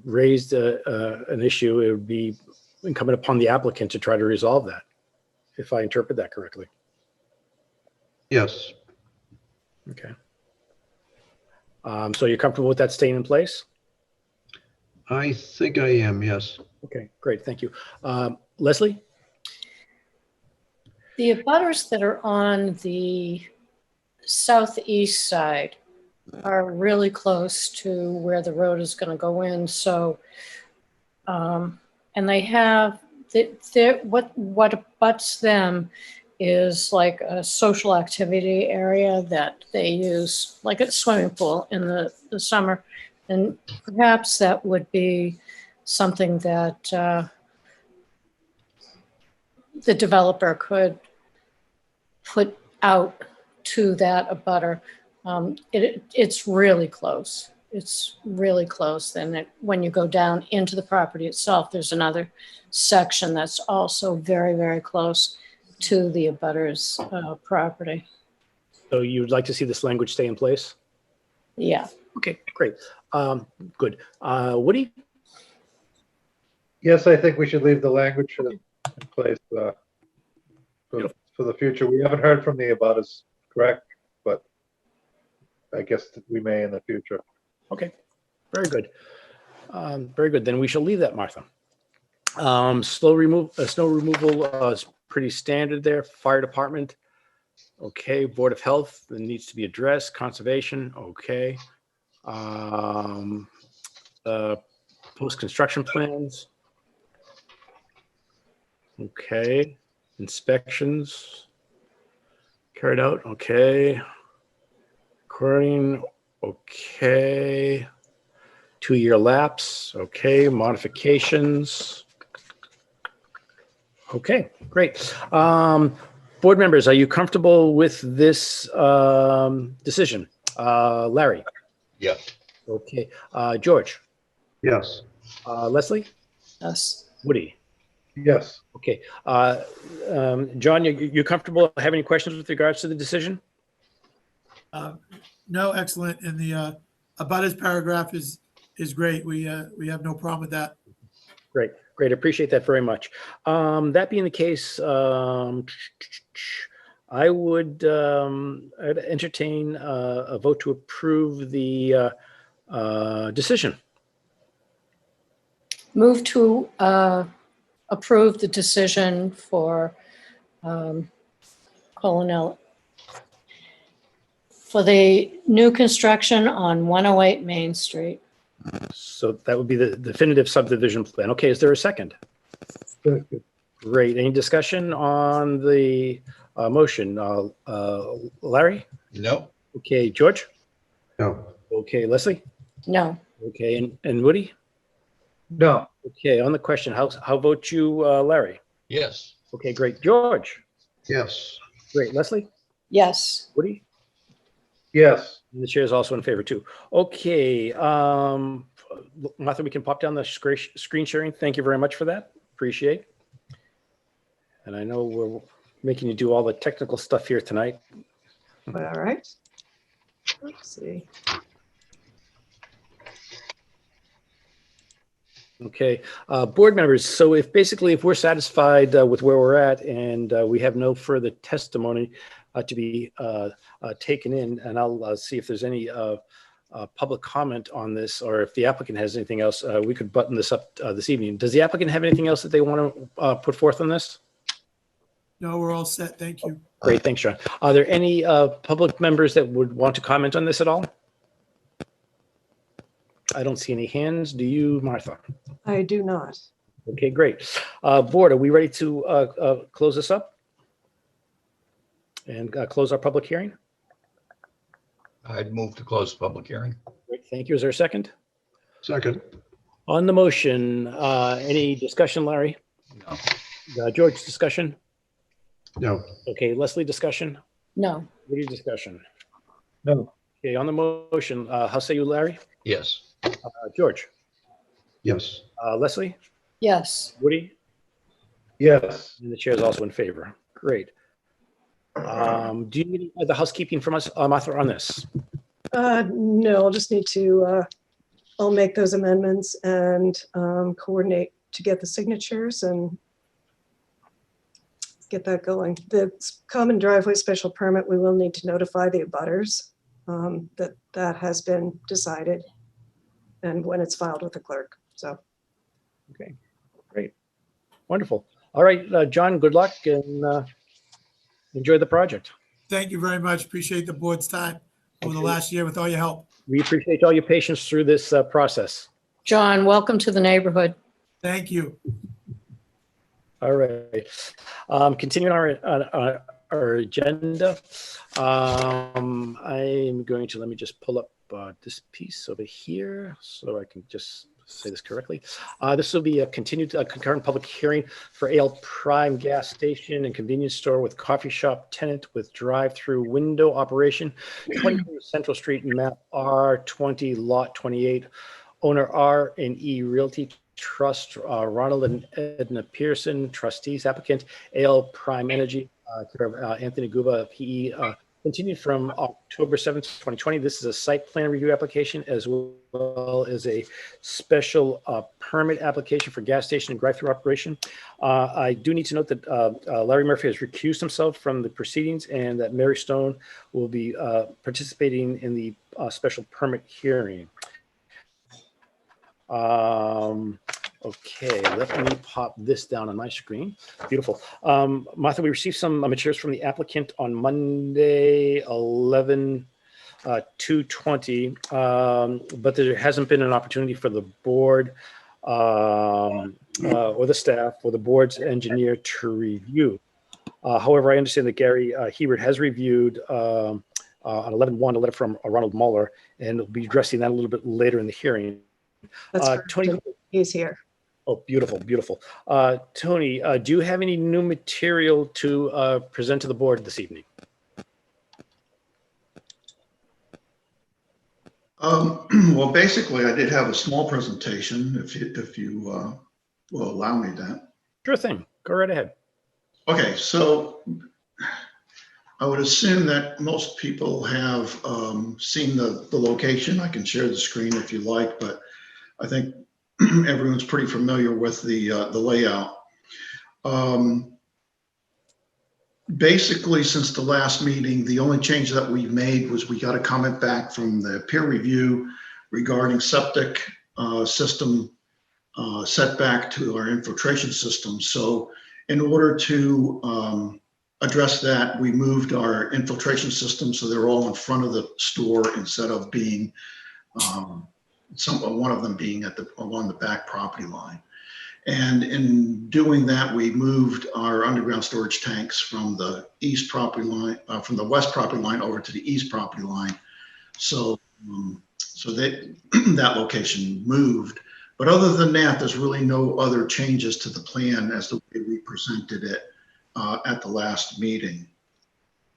raised an issue, it would be incumbent upon the applicant to try to resolve that, if I interpret that correctly. Yes. Okay. So you're comfortable with that staying in place? I think I am, yes. Okay, great, thank you. Leslie? The abutters that are on the southeast side are really close to where the road is going to go in. So, and they have what abuts them is like a social activity area that they use, like a swimming pool in the summer. And perhaps that would be something that the developer could put out to that abutter. It's really close. It's really close. And when you go down into the property itself, there's another section that's also very, very close to the abutter's property. So you would like to see this language stay in place? Yeah. Okay, great. Good. Woody? Yes, I think we should leave the language in place for the future. We haven't heard from the abutters, correct? But I guess we may in the future. Okay, very good. Very good. Then we shall leave that, Martha. Snow removal is pretty standard there. Fire department. Okay. Board of Health that needs to be addressed. Conservation. Okay. Post-construction plans. Okay. Inspections carried out. Okay. Recording. Okay. 2-year lapse. Okay. Modifications. Okay, great. Board members, are you comfortable with this decision? Larry? Yes. Okay. George? Yes. Leslie? Yes. Woody? Yes. Okay. John, you comfortable? Have any questions with regards to the decision? No, excellent. And the abutters paragraph is great. We have no problem with that. Great, great. Appreciate that very much. That being the case, I would I'd entertain a vote to approve the decision. Move to approve the decision for Colonel for the new construction on 108 Main Street. So that would be the definitive subdivision plan. Okay, is there a second? Second. Great. Any discussion on the motion? Larry? No. Okay, George? No. Okay, Leslie? No. Okay, and Woody? No. Okay, on the question, how vote you, Larry? Yes. Okay, great. George? Yes. Great. Leslie? Yes. Woody? Yes. And the chair is also in favor too. Okay, Martha, we can pop down the screen sharing. Thank you very much for that. Appreciate. And I know we're making you do all the technical stuff here tonight. All right. Let's see. Okay, board members. So if we're satisfied with where we're at and we have no further testimony to be taken in, and I'll see if there's any public comment on this, or if the applicant has anything else, we could button this up this evening. Does the applicant have anything else that they want to put forth on this? No, we're all set. Thank you. Great, thanks, John. Are there any public members that would want to comment on this at all? I don't see any hands. Do you, Martha? I do not. Okay, great. Board, are we ready to close this up and close our public hearing? I'd move to close the public hearing. Great, thank you. Is there a second? Second. On the motion, any discussion, Larry? No. George, discussion? No. Okay, Leslie, discussion? No. Woody, discussion? No. Okay, on the motion, how say you, Larry? Yes. George? Yes. Leslie? Yes. Woody? Yes. And the chair is also in favor. Great. Do you need the housekeeping from us, Martha, on this? No, I'll just need to, I'll make those amendments and coordinate to get the signatures and get that going. The common driveway special permit, we will need to notify the abutters that has been decided and when it's filed with the clerk, so. Okay, great. Wonderful. All right, John, good luck and enjoy the project. Thank you very much. Appreciate the board's time over the last year with all your help. We appreciate all your patience through this process. John, welcome to the neighborhood. Thank you. All right. Continuing our agenda, I'm going to, let me just pull up this piece over here so I can just say this correctly. This will be a continued concurrent public hearing for Ale Prime gas station and convenience store with coffee shop tenant with drive-through window operation, 20 Central Street, map R20, lot 28, owner R&E Realty Trust, Ronald and Edna Pearson, trustees, applicant, Ale Prime Energy, Anthony Guba, PE, continued from October 7th, 2020. This is a site plan review application as well as a special permit application for gas station and drive-through operation. I do need to note that Larry Murphy has recused himself from the proceedings and that Mary Stone will be participating in the special permit hearing. Okay, let me pop this down on my screen. Beautiful. Martha, we received some materials from the applicant on Monday, 11/2/20, but there hasn't been an opportunity for the board or the staff or the board's engineer to review. However, I understand that Gary Hebert has reviewed on 11/1 a letter from Ronald Mueller, and we'll be addressing that a little bit later in the hearing. That's correct. Tony, He's here. oh, beautiful, beautiful. Tony, do you have any new material to present to the board this evening? Well, basically, I did have a small presentation, if you will allow me that. Sure thing. Go right ahead. Okay, so I would assume that most people have seen the location. I can share the screen if you like, but I think everyone's pretty familiar with the layout. Basically, since the last meeting, the only change that we made was we got a comment back from the peer review regarding septic system setback to our infiltration system. So in order to address that, we moved our infiltration system so they're all in front of the store instead of being one of them being along the back property line. And in doing that, we moved our underground storage tanks from the east property line, from the west property line over to the east property line. So that that location moved. But other than that, there's really no other changes to the plan as the way we presented it at the last meeting.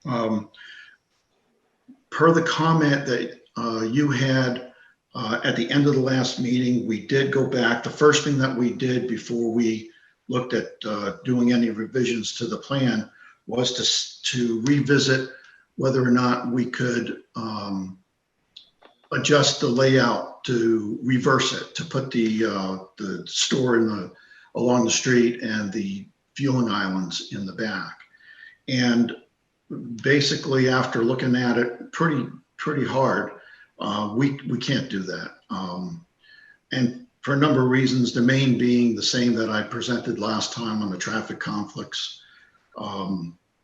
Per the comment that you had at the end of the last meeting, we did go back. The first thing that we did before we looked at doing any revisions to the plan was to revisit whether or not we could adjust the layout to reverse it, to put the store along the street and the fueling islands in the back. And basically, after looking at it pretty hard, we can't do that. And for a number of reasons, the main being the same that I presented last time on the traffic conflicts,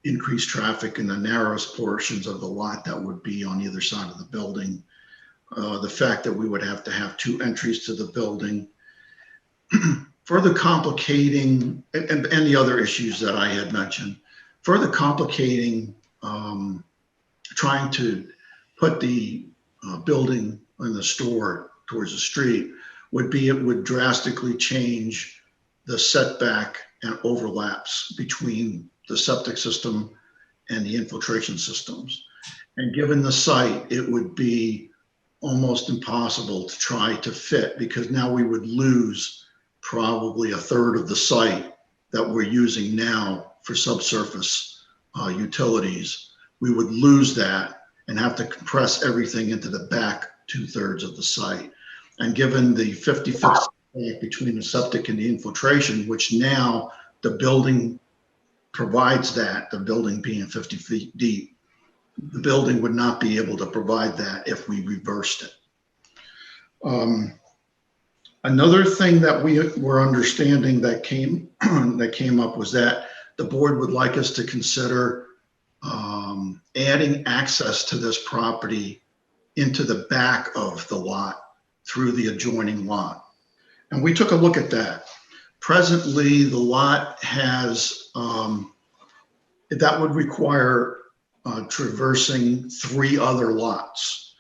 increased traffic in the narrowest portions of the lot that would be on either side of the building. The fact that we would have to have 2 entries to the building, further complicating, and the other issues that I had mentioned, further complicating trying to put the building and the store towards the street would be, it would drastically change the setback and overlaps between the septic system and the infiltration systems. And given the site, it would be almost impossible to try to fit, because now we would lose probably 1/3 of the site that we're using now for subsurface utilities. We would lose that and have to compress everything into the back 2/3 of the site. And given the 50-foot setback between the septic and the infiltration, which now the building provides that, the building being 50 feet deep, the building would not be able to provide that if we reversed it. Another thing that we were understanding that came up was that the board would like us to consider adding access to this property into the back of the lot through the adjoining lot. And we took a look at that. Presently, the lot has, that would require traversing 3 other lots.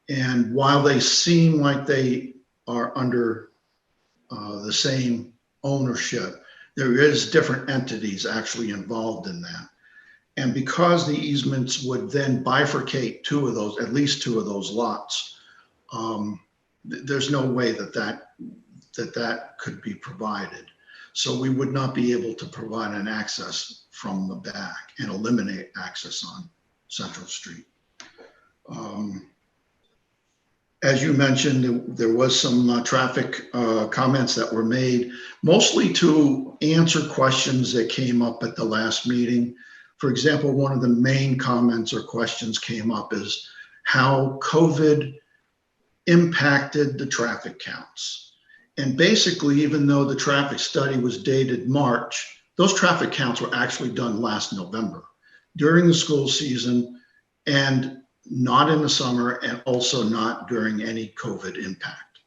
And while they seem like they are under the same ownership, there is different entities actually involved in that. And because the easements would then bifurcate 2 of those, at least 2 of those lots, there's no way that could be provided. So we would not be able to provide an access from the back and eliminate access on Central Street. As you mentioned, there was some traffic comments that were made, mostly to answer questions that came up at the last meeting. For example, one of the main comments or questions came up is how COVID impacted the traffic counts. And basically, even though the traffic study was dated March, those traffic counts were actually done last November during the school season, and not in the summer, and also not during any COVID impact.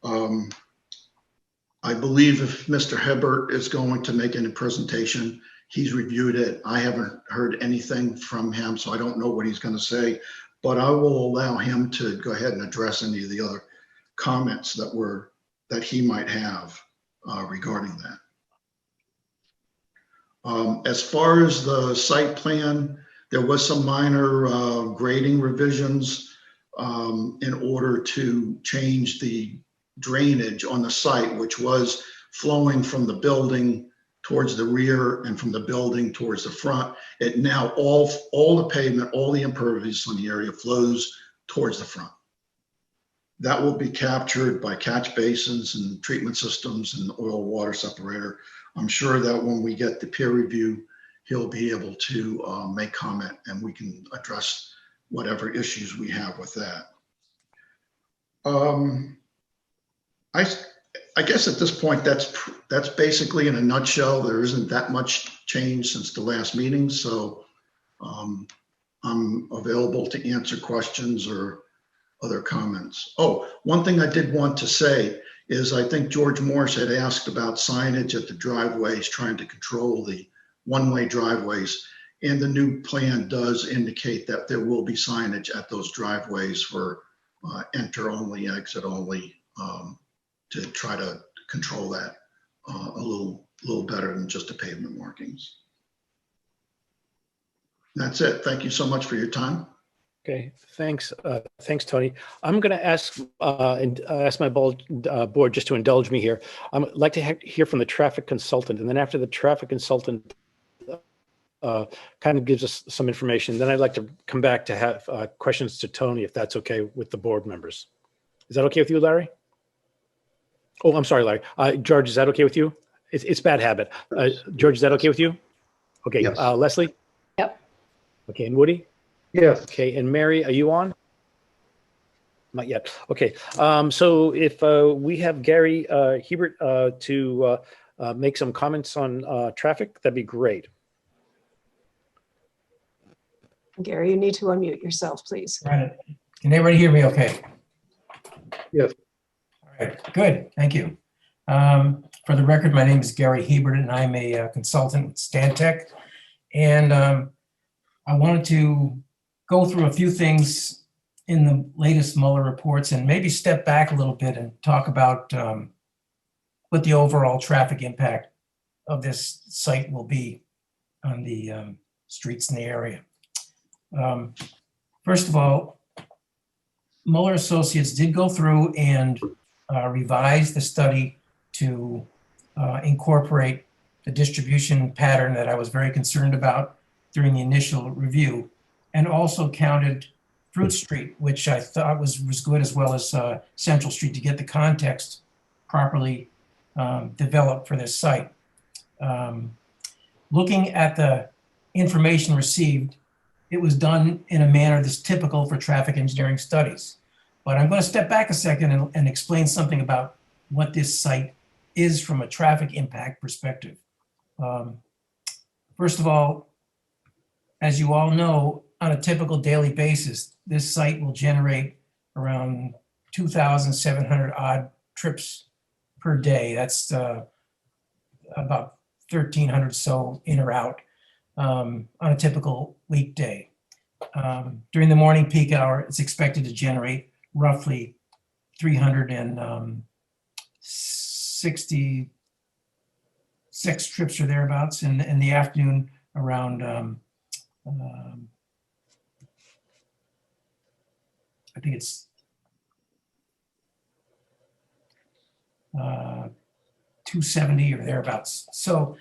I believe if Mr. Hibbert is going to make any presentation, he's reviewed it. I haven't heard anything from him, so I don't know what he's going to say, but I will allow him to go ahead and address any of the other comments that he might have regarding that. As far as the site plan, there was some minor grading revisions in order to change the drainage on the site, which was flowing from the building towards the rear and from the building towards the front. It now all the pavement, all the impervious on the area flows towards the front. That will be captured by catch basins and treatment systems and oil water separator. I'm sure that when we get the peer review, he'll be able to make comment and we can address whatever issues we have with that. I guess at this point, that's basically in a nutshell. There isn't that much change since the last meeting, so I'm available to answer questions or other comments. Oh, one thing I did want to say is I think George Morse had asked about signage at the driveways, trying to control the one-way driveways. And the new plan does indicate that there will be signage at those driveways for enter only, exit only, to try to control that a little better than just the pavement markings. That's it. Thank you so much for your time. Okay, thanks. Thanks, Tony. I'm going to ask my board just to indulge me here. I'd like to hear from the traffic consultant, and then after the traffic consultant kind of gives us some information, then I'd like to come back to have questions to Tony, if that's okay with the board members. Is that okay with you, Larry? Oh, I'm sorry, Larry. George, is that okay with you? It's bad habit. George, is that okay with you? Okay, Yes. Leslie? Yep. Okay, and Woody? Yes. Okay, and Mary, are you on? Not yet. Okay, so if we have Gary Hebert to make some comments on traffic, that'd be great. Gary, you need to unmute yourself, please. Right. Can everybody hear me okay? Yes. All right, good, thank you. For the record, my name is Gary Hebert and I'm a consultant with Stantec. And I wanted to go through a few things in the latest Mueller reports and maybe step back a little bit and talk about what the overall traffic impact of this site will be on the streets in the area. First of all, Mueller Associates did go through and revise the study to incorporate the distribution pattern that I was very concerned about during the initial review, and also counted Fruit Street, which I thought was good, as well as Central Street, to get the context properly developed for this site. Looking at the information received, it was done in a manner that's typical for traffic engineering studies. But I'm going to step back a second and explain something about what this site is from a traffic impact perspective. First of all, as you all know, on a typical daily basis, this site will generate around 2,700 odd trips per day. That's about 1,300 so in or out on a typical weekday. During the morning peak hour, it's expected to generate roughly 366 trips or thereabouts. In the afternoon, around I think it's 270 or thereabouts. So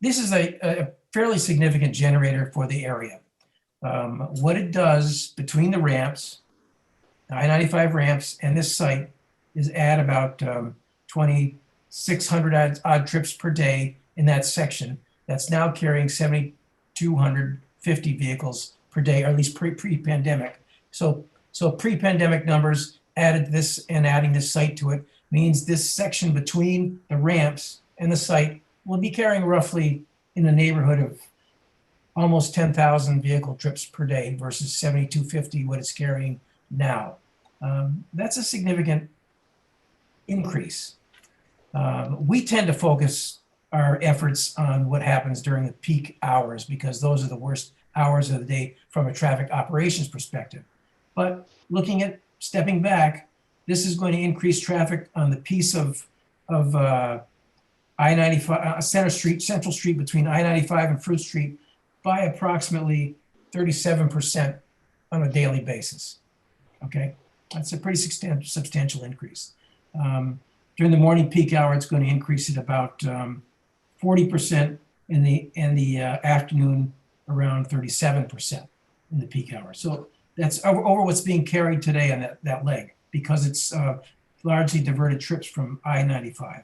this is a fairly significant generator for the area. What it does between the ramps, the I-95 ramps, and this site is add about 2,600 odd trips per day in that section. That's now carrying 7,250 vehicles per day, or at least pre-pandemic. So pre-pandemic numbers added this, and adding this site to it means this section between the ramps and the site will be carrying roughly in the neighborhood of almost 10,000 vehicle trips per day versus 7,250 what it's carrying now. That's a significant increase. We tend to focus our efforts on what happens during the peak hours, because those are the worst hours of the day from a traffic operations perspective. But looking at stepping back, this is going to increase traffic on the piece of I-95, Central Street between I-95 and Fruit Street by approximately 37% on a daily basis. Okay, that's a pretty substantial increase. During the morning peak hour, it's going to increase at about 40% in the afternoon, around 37% in the peak hour. So that's over what's being carried today on that leg, because it's largely diverted trips from I-95.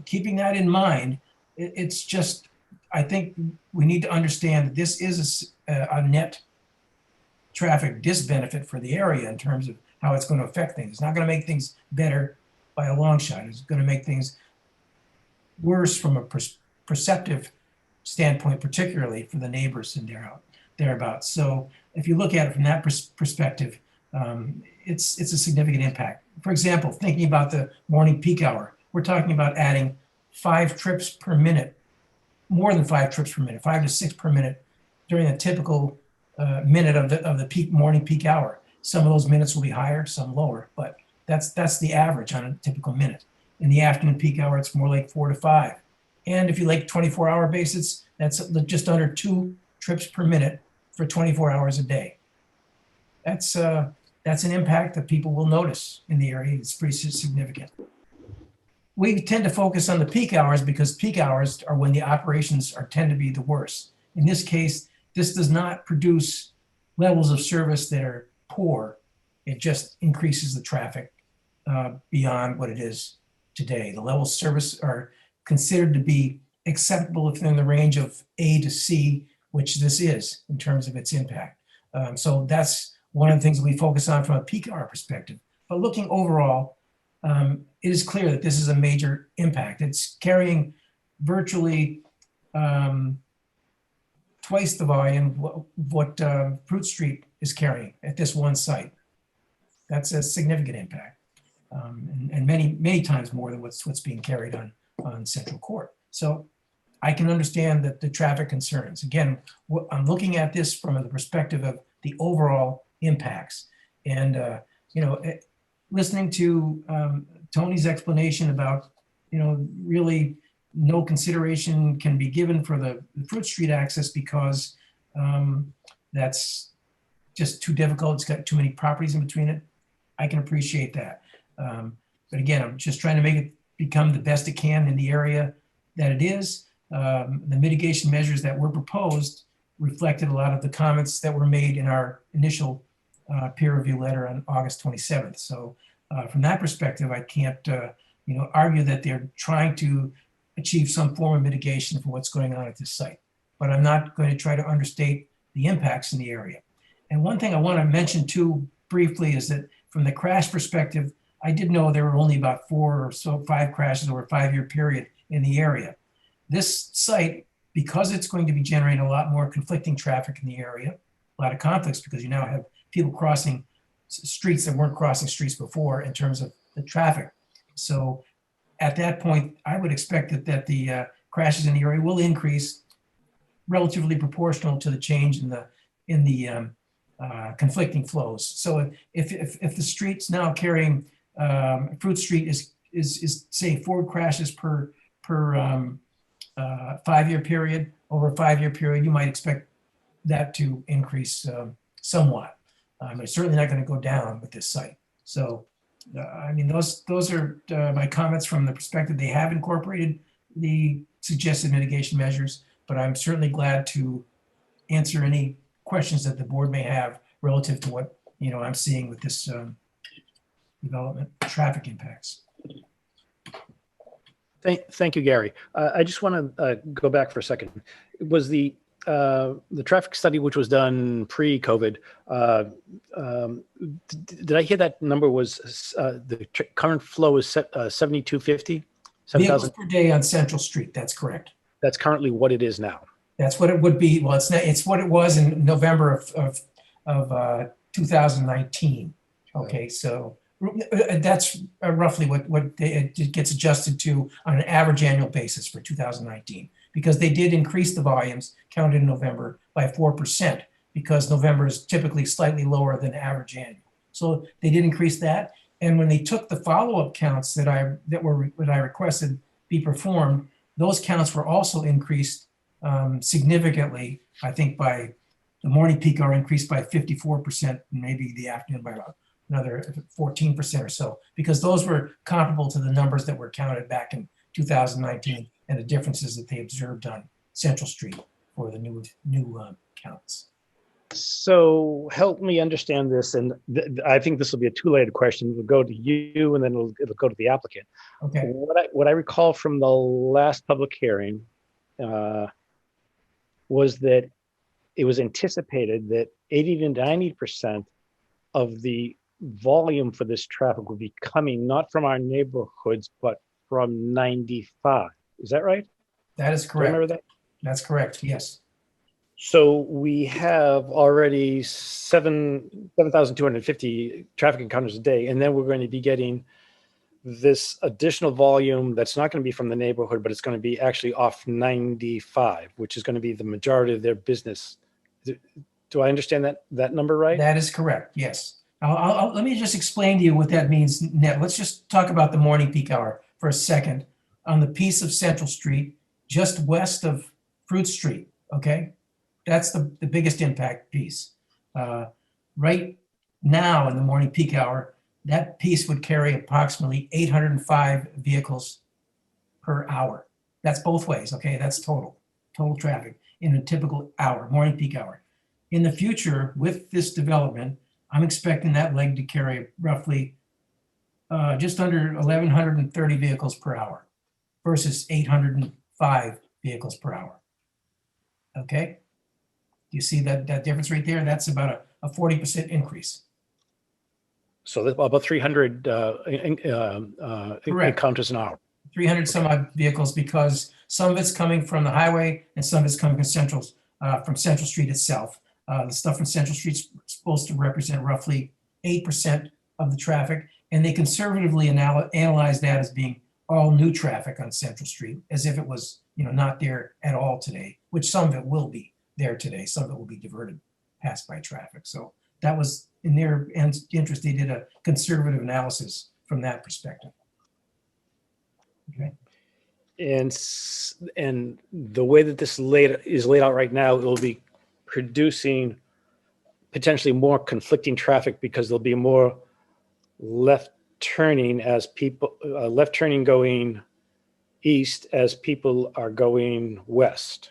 Keeping that in mind, it's just, I think we need to understand that this is a net traffic disbenefit for the area in terms of how it's going to affect things. It's not going to make things better by a long shot. It's going to make things worse from a perceptive standpoint, particularly for the neighbors and thereabouts. So if you look at it from that perspective, it's a significant impact. For example, thinking about the morning peak hour, we're talking about adding 5 trips per minute, more than 5 trips per minute, 5 to 6 per minute during a typical minute of the morning peak hour. Some of those minutes will be higher, some lower, but that's the average on a typical minute. In the afternoon peak hour, it's more like 4 to 5. And if you like 24-hour basis, that's just under 2 trips per minute for 24 hours a day. That's an impact that people will notice in the area. It's pretty significant. We tend to focus on the peak hours because peak hours are when the operations tend to be the worst. In this case, this does not produce levels of service that are poor. It just increases the traffic beyond what it is today. The levels of service are considered to be acceptable if they're in the range of A to C, which this is in terms of its impact. So that's one of the things we focus on from a peak hour perspective. But looking overall, it is clear that this is a major impact. It's carrying virtually twice the volume what Fruit Street is carrying at this one site. That's a significant impact, and many times more than what's being carried on Central Court. So I can understand that the traffic concerns. Again, I'm looking at this from the perspective of the overall impacts, and listening to Tony's explanation about really no consideration can be given for the Fruit Street access because that's just too difficult. It's got too many properties in between it. I can appreciate that. But again, I'm just trying to make it become the best it can in the area that it is. The mitigation measures that were proposed reflected a lot of the comments that were made in our initial peer review letter on August 27th. So from that perspective, I can't argue that they're trying to achieve some form of mitigation for what's going on at this site. But I'm not going to try to understate the impacts in the area. And one thing I want to mention too briefly is that from the crash perspective, I did know there were only about 4 or so 5 crashes over a 5-year period in the area. This site, because it's going to be generating a lot more conflicting traffic in the area, a lot of conflicts because you now have people crossing streets that weren't crossing streets before in terms of the traffic. So at that point, I would expect that the crashes in the area will increase relatively proportional to the change in the conflicting flows. So if the streets now carrying Fruit Street is say 4 crashes per 5-year period, over a 5-year period, you might expect that to increase somewhat. It's certainly not going to go down with this site. So, I mean, those are my comments from the perspective they have incorporated the suggested mitigation measures, but I'm certainly glad to answer any questions that the board may have relative to what I'm seeing with this development traffic impacts. Thank you, Gary. I just want to go back for a second. Was the traffic study, which was done pre-COVID, did I hear that number was the current flow is 7,250? Vehicles per day on Central Street. That's correct. That's currently what it is now. That's what it would be. Well, it's what it was in November of 2019. Okay, so that's roughly what it gets adjusted to on an average annual basis for 2019, because they did increase the volumes counted in November by 4%, because November is typically slightly lower than average annual. So they did increase that. And when they took the follow-up counts that I requested be performed, those counts were also increased significantly. I think by the morning peak hour increased by 54%, and maybe the afternoon by about another 14% or so, because those were comparable to the numbers that were counted back in 2019 and the differences that they observed on Central Street for the new counts. So help me understand this, and I think this will be a two-layered question. It'll go to you, and then it'll go to the applicant. Okay. What I recall from the last public hearing was that it was anticipated that 80 to 90% of the volume for this traffic would be coming not from our neighborhoods, but from 95. Is that right? That is Do you correct. remember that? That's correct, yes. So we have already 7,250 traffic encounters a day, and then we're going to be getting this additional volume that's not going to be from the neighborhood, but it's going to be actually off 95, which is going to be the majority of their business. Do I understand that number right? That is correct, yes. Let me just explain to you what that means, Ned. Let's just talk about the morning peak hour for a second on the piece of Central Street, just west of Fruit Street, okay? That's the biggest impact piece. Right now in the morning peak hour, that piece would carry approximately 805 vehicles per hour. That's both ways, okay? That's total traffic in a typical hour, morning peak hour. In the future, with this development, I'm expecting that leg to carry roughly just under 1,130 vehicles per hour versus 805 vehicles per hour, okay? You see that difference right there? That's about a 40% increase. So that's about 300 Correct. encounters an hour. 300 some odd vehicles, because some of it's coming from the highway and some of it's coming from Central Street itself. The stuff from Central Street's supposed to represent roughly 8% of the traffic, and they conservatively analyze that as being all new traffic on Central Street, as if it was, not there at all today, which some of it will be there today. Some of it will be diverted past by traffic. So that was in their interest. They did a conservative analysis from that perspective. Okay. And the way that this is laid out right now, it will be producing potentially more conflicting traffic because there'll be more left turning going east as people are going west.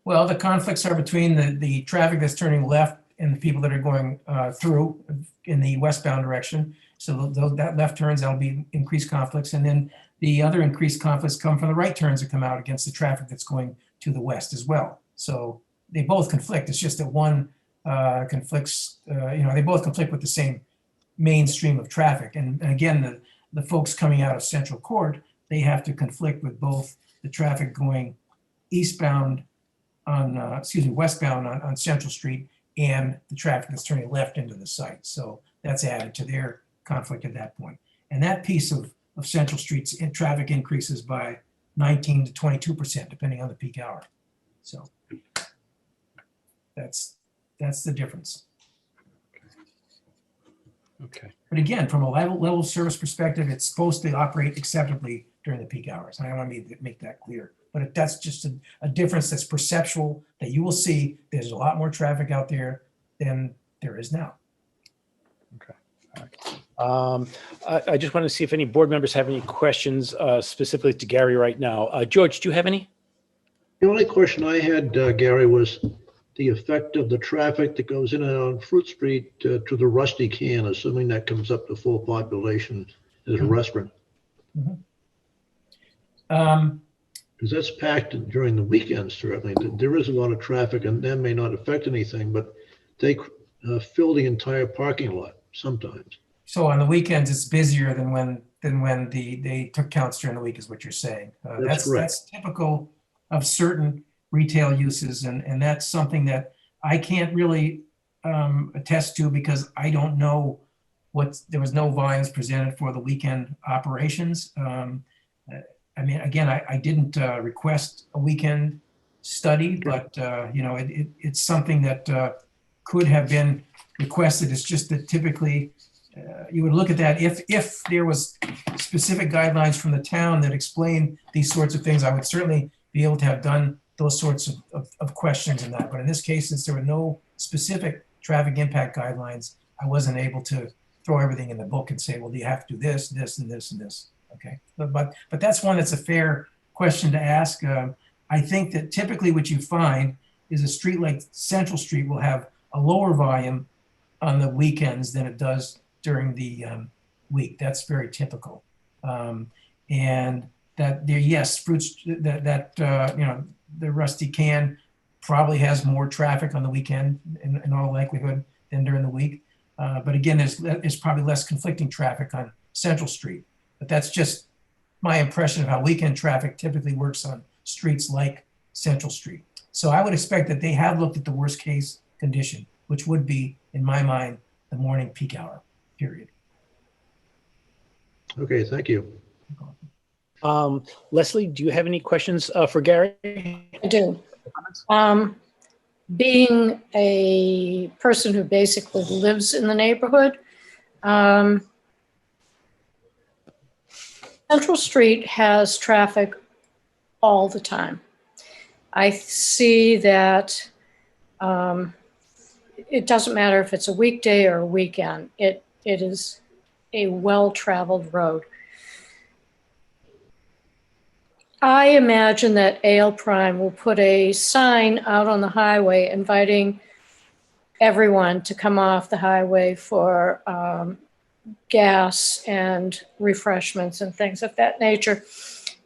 Well, the conflicts are between the traffic that's turning left and the people that are going through in the westbound direction. So that left turns, that'll be increased conflicts. And then the other increased conflicts come from the right turns that come out against the traffic that's going to the west as well. So they both conflict. It's just that one conflicts, they both conflict with the same mainstream of traffic. And again, the folks coming out of Central Court, they have to conflict with both the traffic going westbound on Central Street and the traffic that's turning left into the site. So that's added to their conflict at that point. And that piece of Central Street's traffic increases by 19 to 22%, depending on the peak hour. So that's the difference. Okay. But again, from a level of service perspective, it's supposed to operate acceptably during the peak hours. And I want to make that clear. But that's just a difference that's perceptual, that you will see. There's a lot more traffic out there than there is now. Okay. All right. I just want to see if any board members have any questions specifically to Gary right now. George, do you have any? The only question I had, Gary, was the effect of the traffic that goes in and out on Fruit Street to the Rusty Can, assuming that comes up to full population as a restaurant. Mm-hmm. Because that's packed during the weekends, certainly. There is a lot of traffic, and that may not affect anything, but they fill the entire parking lot sometimes. So on the weekends, it's busier than when they took counts during the week, is what you're saying. That's typical of certain retail uses, and that's something that I can't really attest to because I don't know there was no volumes presented for the weekend operations. I mean, again, I didn't request a weekend study, but it's something that could have been requested. It's just that typically you would look at that if there was specific guidelines from the town that explain these sorts of things. I would certainly be able to have done those sorts of questions in that. But in this case, since there were no specific traffic impact guidelines, I wasn't able to throw everything in the book and say, well, do you have to do this, this, and this, and this? Okay, but that's one that's a fair question to ask. I think that typically what you find is a street like Central Street will have a lower volume on the weekends than it does during the week. That's very typical. And that there, yes, fruits that you know, the Rusty Can probably has more traffic on the weekend in all likelihood than during the week. But again, there's probably less conflicting traffic on Central Street. But that's just my impression of how weekend traffic typically works on streets like Central Street. So I would expect that they have looked at the worst case condition, which would be, in my mind, the morning peak hour period. Okay, thank you. Leslie, do you have any questions for Gary? I do. Being a person who basically lives in the neighborhood, Central Street has traffic all the time. I see that it doesn't matter if it's a weekday or a weekend. It is a well-traveled road. I imagine that AL Prime will put a sign out on the highway inviting everyone to come off the highway for gas and refreshments and things of that nature.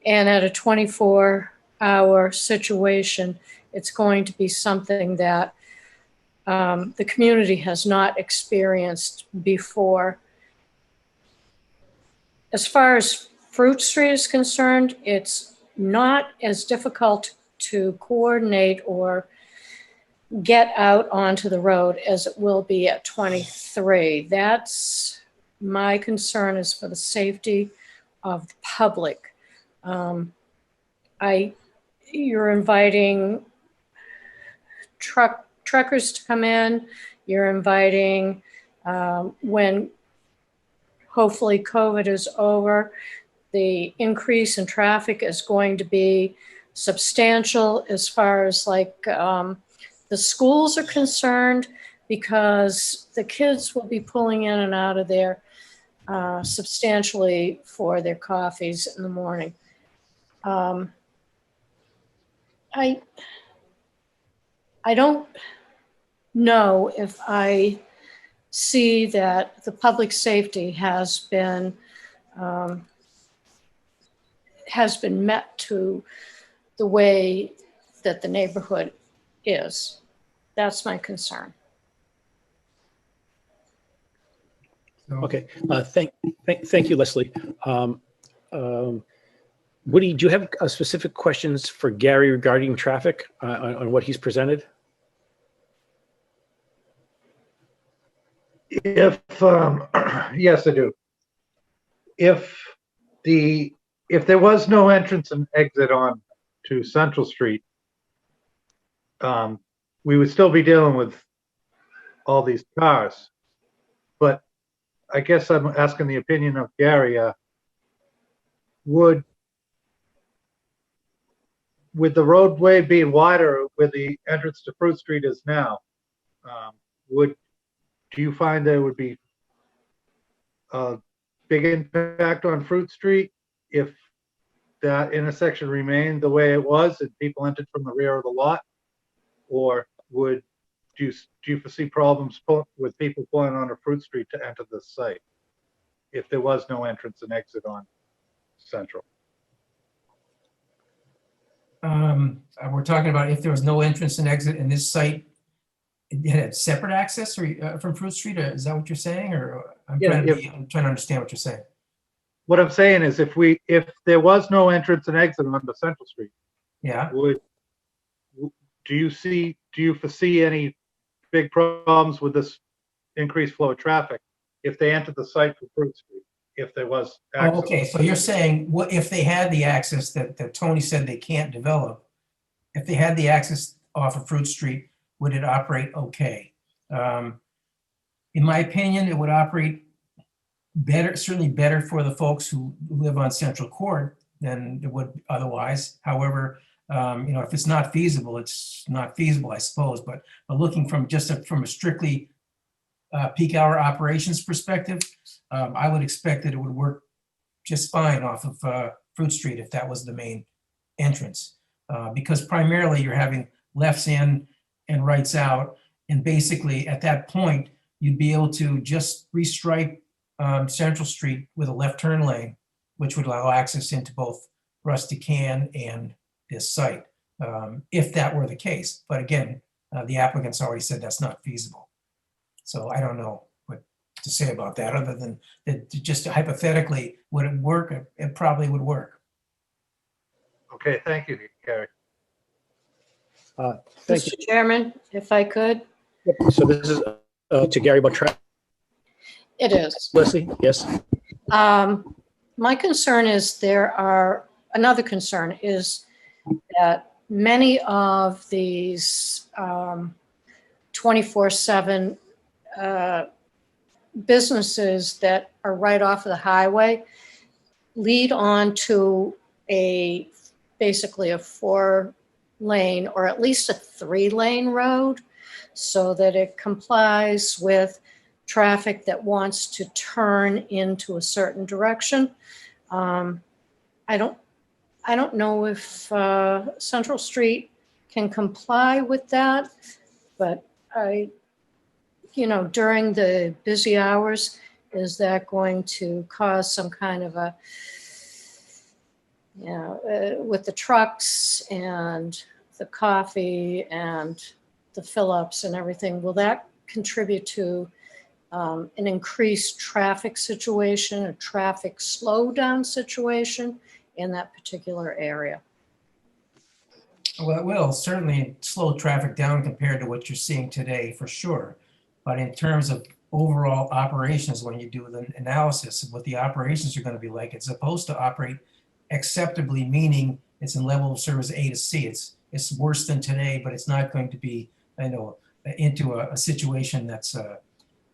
And at a 24-hour situation, it's going to be something that the community has not experienced before. As far as Fruit Street is concerned, it's not as difficult to coordinate or get out onto the road as it will be at 23. That's my concern, is for the safety of the public. You're inviting truckers to come in. You're inviting, when hopefully COVID is over, the increase in traffic is going to be substantial as far as like the schools are concerned, because the kids will be pulling in and out of there substantially for their coffees in the morning. I don't know if I see that the public safety has been met to the way that the neighborhood is. That's my concern. Okay, thank you, Leslie. Woody, do you have specific questions for Gary regarding traffic on what he's presented? If yes, I do. If there was no entrance and exit on to Central Street, we would still be dealing with all these cars. But I guess I'm asking the opinion of Gary. With the roadway being wider where the entrance to Fruit Street is now, do you find there would be a big impact on Fruit Street if that intersection remained the way it was and people entered from the rear of the lot? Or do you foresee problems with people pulling onto Fruit Street to enter the site if there was no entrance and exit on Central? We're talking about if there was no entrance and exit in this site, it had separate access or from Fruit Street. Is that what you're saying? Or I'm trying to understand what you're saying. What I'm saying is, if there was no entrance and exit onto Central Street, yeah, do you foresee any big problems with this increased flow of traffic if they entered the site from Fruit Street? If there was access. Oh, okay, so you're saying, what if they had the access that Tony said they can't develop? If they had the access off of Fruit Street, would it operate okay? In my opinion, it would operate better, certainly better for the folks who live on Central Court than it would otherwise. However, if it's not feasible, it's not feasible, I suppose. But looking from from a strictly peak hour operations perspective, I would expect that it would work just fine off of Fruit Street if that was the main entrance. Because primarily you're having lefts in and rights out. And basically at that point, you'd be able to just restripe Central Street with a left turn lane, which would allow access into both Rusty Can and this site, if that were the case. But again, the applicant's already said that's not feasible. So I don't know what to say about that, other than that just hypothetically, would it work? It probably would work. Okay, thank you, Gary. Thank you. Mr. Chairman, if I could, Yep. So this is to Gary Buttrell. it is. Leslie, yes. My concern is another concern is that many of these 24/7 businesses that are right off of the highway lead on to basically a 4-lane or at least a 3-lane road, so that it complies with traffic that wants to turn into a certain direction. I don't know if Central Street can comply with that, but during the busy hours, is that going to cause some kind of a, with the trucks and the coffee and the fill-ups and everything, will that contribute to an increased traffic situation, a traffic slowdown situation in that particular area? Well, it will certainly slow traffic down compared to what you're seeing today, for sure. But in terms of overall operations, when you do the analysis of what the operations are going to be like, it's supposed to operate acceptably, meaning it's in level of service A to C. It's worse than today, but it's not going to be, into a situation that's,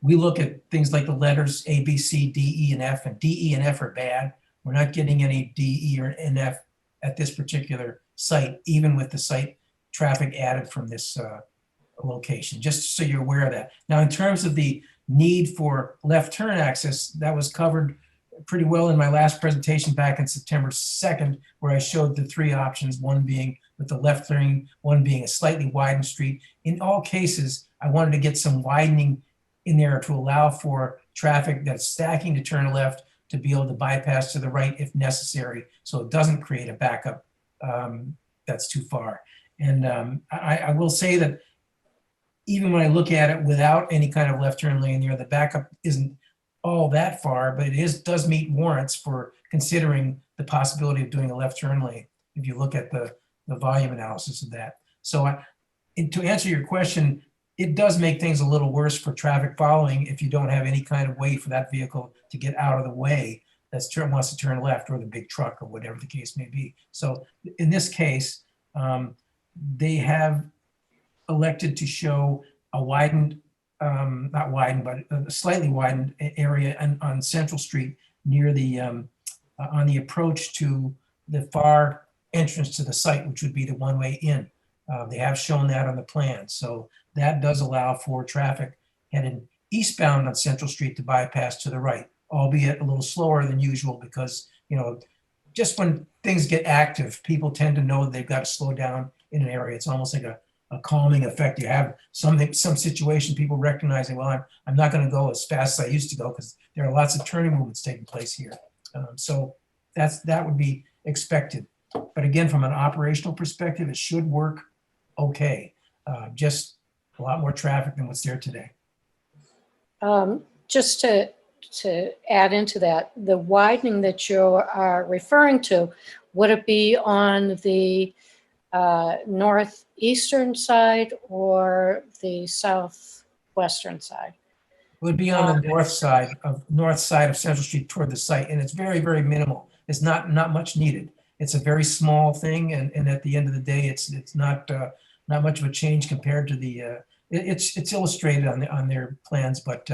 we look at things like the letters A, B, C, D, E, and F, and D, E, and F are bad. We're not getting any D, E, or F at this particular site, even with the site traffic added from this location, just so you're aware of that. Now, in terms of the need for left turn access, that was covered pretty well in my last presentation back in September 2nd, where I showed the 3 options, one being with the left turning, one being a slightly widened street. In all cases, I wanted to get some widening in there to allow for traffic that's stacking to turn left to be able to bypass to the right if necessary, so it doesn't create a backup that's too far. And I will say that even when I look at it without any kind of left turn lane there, the backup isn't all that far, but it does meet warrants for considering the possibility of doing a left turn lane if you look at the volume analysis of that. So to answer your question, it does make things a little worse for traffic following if you don't have any kind of way for that vehicle to get out of the way that wants to turn left, or the big truck, or whatever the case may be. So in this case, they have elected to show a widened, not widened, but a slightly widened area on Central Street near the, on the approach to the far entrance to the site, which would be the one-way in. They have shown that on the plan. So that does allow for traffic headed eastbound on Central Street to bypass to the right, albeit a little slower than usual because, just when things get active, people tend to know they've got to slow down in an area. It's almost like a calming effect. You have some situation, people recognizing, well, I'm not going to go as fast as I used to go because there are lots of turning movements taking place here. So that would be expected. But again, from an operational perspective, it should work okay. Just a lot more traffic than what's there today. Just to add into that, the widening that you are referring to, would it be on the northeastern side or the southwestern side? It would be on the north side of Central Street toward the site, and it's very, very minimal. It's not much needed. It's a very small thing, and at the end of the day, it's not much of a change compared to the. It's illustrated on their plans, but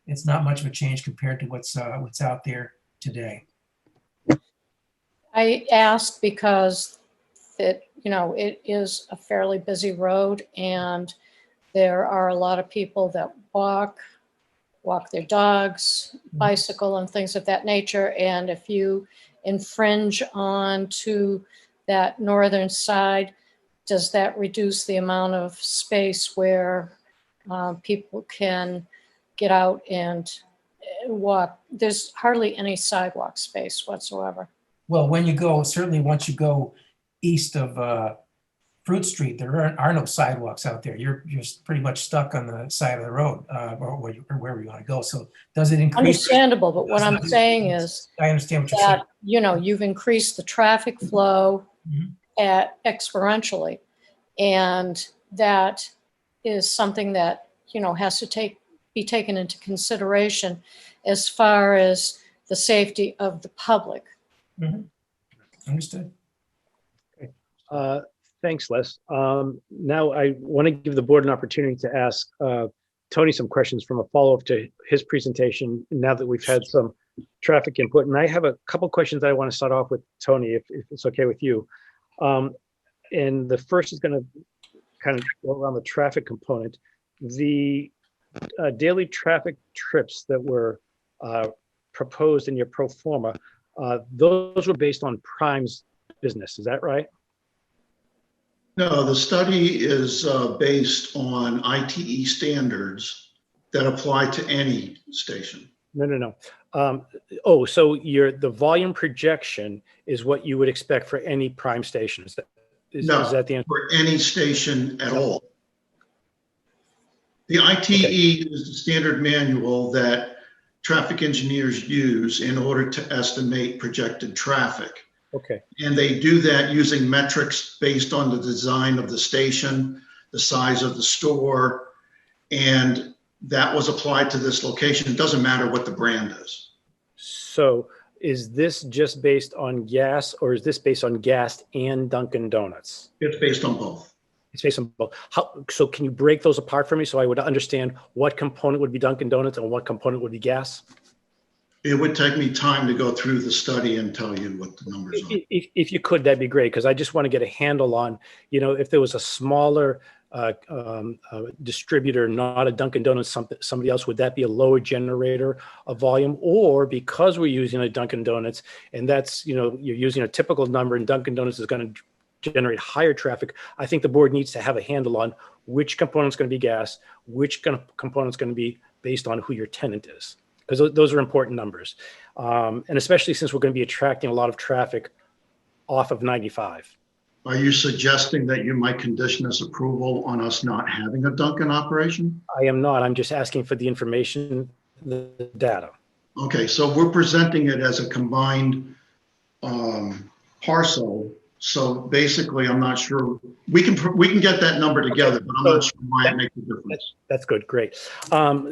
it's not much of a change compared to what's out there today. I ask because it is a fairly busy road, and there are a lot of people that walk their dogs, bicycle, and things of that nature. And if you infringe on to that northern side, does that reduce the amount of space where people can get out and walk? There's hardly any sidewalk space whatsoever. Well, when you go, certainly once you go east of Fruit Street, there are no sidewalks out there. You're pretty much stuck on the side of the road, or wherever you want to go. So does it increase? Understandable, but what I'm saying is I understand what you're saying. that, you know, you've increased the traffic flow Mhm. exponentially. And that is something that, you know, has to be taken into consideration as far as the safety of the public. Mhm. Understood. Thanks, Les. Now I want to give the board an opportunity to ask Tony some questions from a follow-up to his presentation now that we've had some traffic input. And I have a couple questions that I want to start off with, Tony, if it's okay with you. And the first is going to kind of go around the traffic component. The daily traffic trips that were proposed in your pro forma, those were based on Prime's business. Is that right? No, the study is based on ITE standards that apply to any station. No. So the volume projection is what you would expect for any Prime station. Is that the answer? For any station at all. The ITE is the standard manual that traffic engineers use in order to estimate projected traffic. Okay. And they do that using metrics based on the design of the station, the size of the store, and that was applied to this location. It doesn't matter what the brand is. So is this just based on gas, or is this based on gas and Dunkin' Donuts? It's based on both. It's based on both. So can you break those apart for me so I would understand what component would be Dunkin' Donuts and what component would be gas? It would take me time to go through the study and tell you what the numbers are. If you could, that'd be great, because I just want to get a handle on, you know, if there was a smaller distributor, not a Dunkin' Donuts, somebody else, would that be a lower generator of volume? Or because we're using a Dunkin' Donuts, and that's, you know, you're using a typical number, and Dunkin' Donuts is going to generate higher traffic, I think the board needs to have a handle on which component's going to be gas, which component's going to be based on who your tenant is, because those are important numbers. And especially since we're going to be attracting a lot of traffic off of 95. Are you suggesting that you might condition this approval on us not having a Dunkin' operation? I am not. I'm just asking for the information, the data. Okay, so we're presenting it as a combined parcel. So basically, I'm not sure, we can get that number together, okay, but I'm not sure why it makes a difference. That's good, great.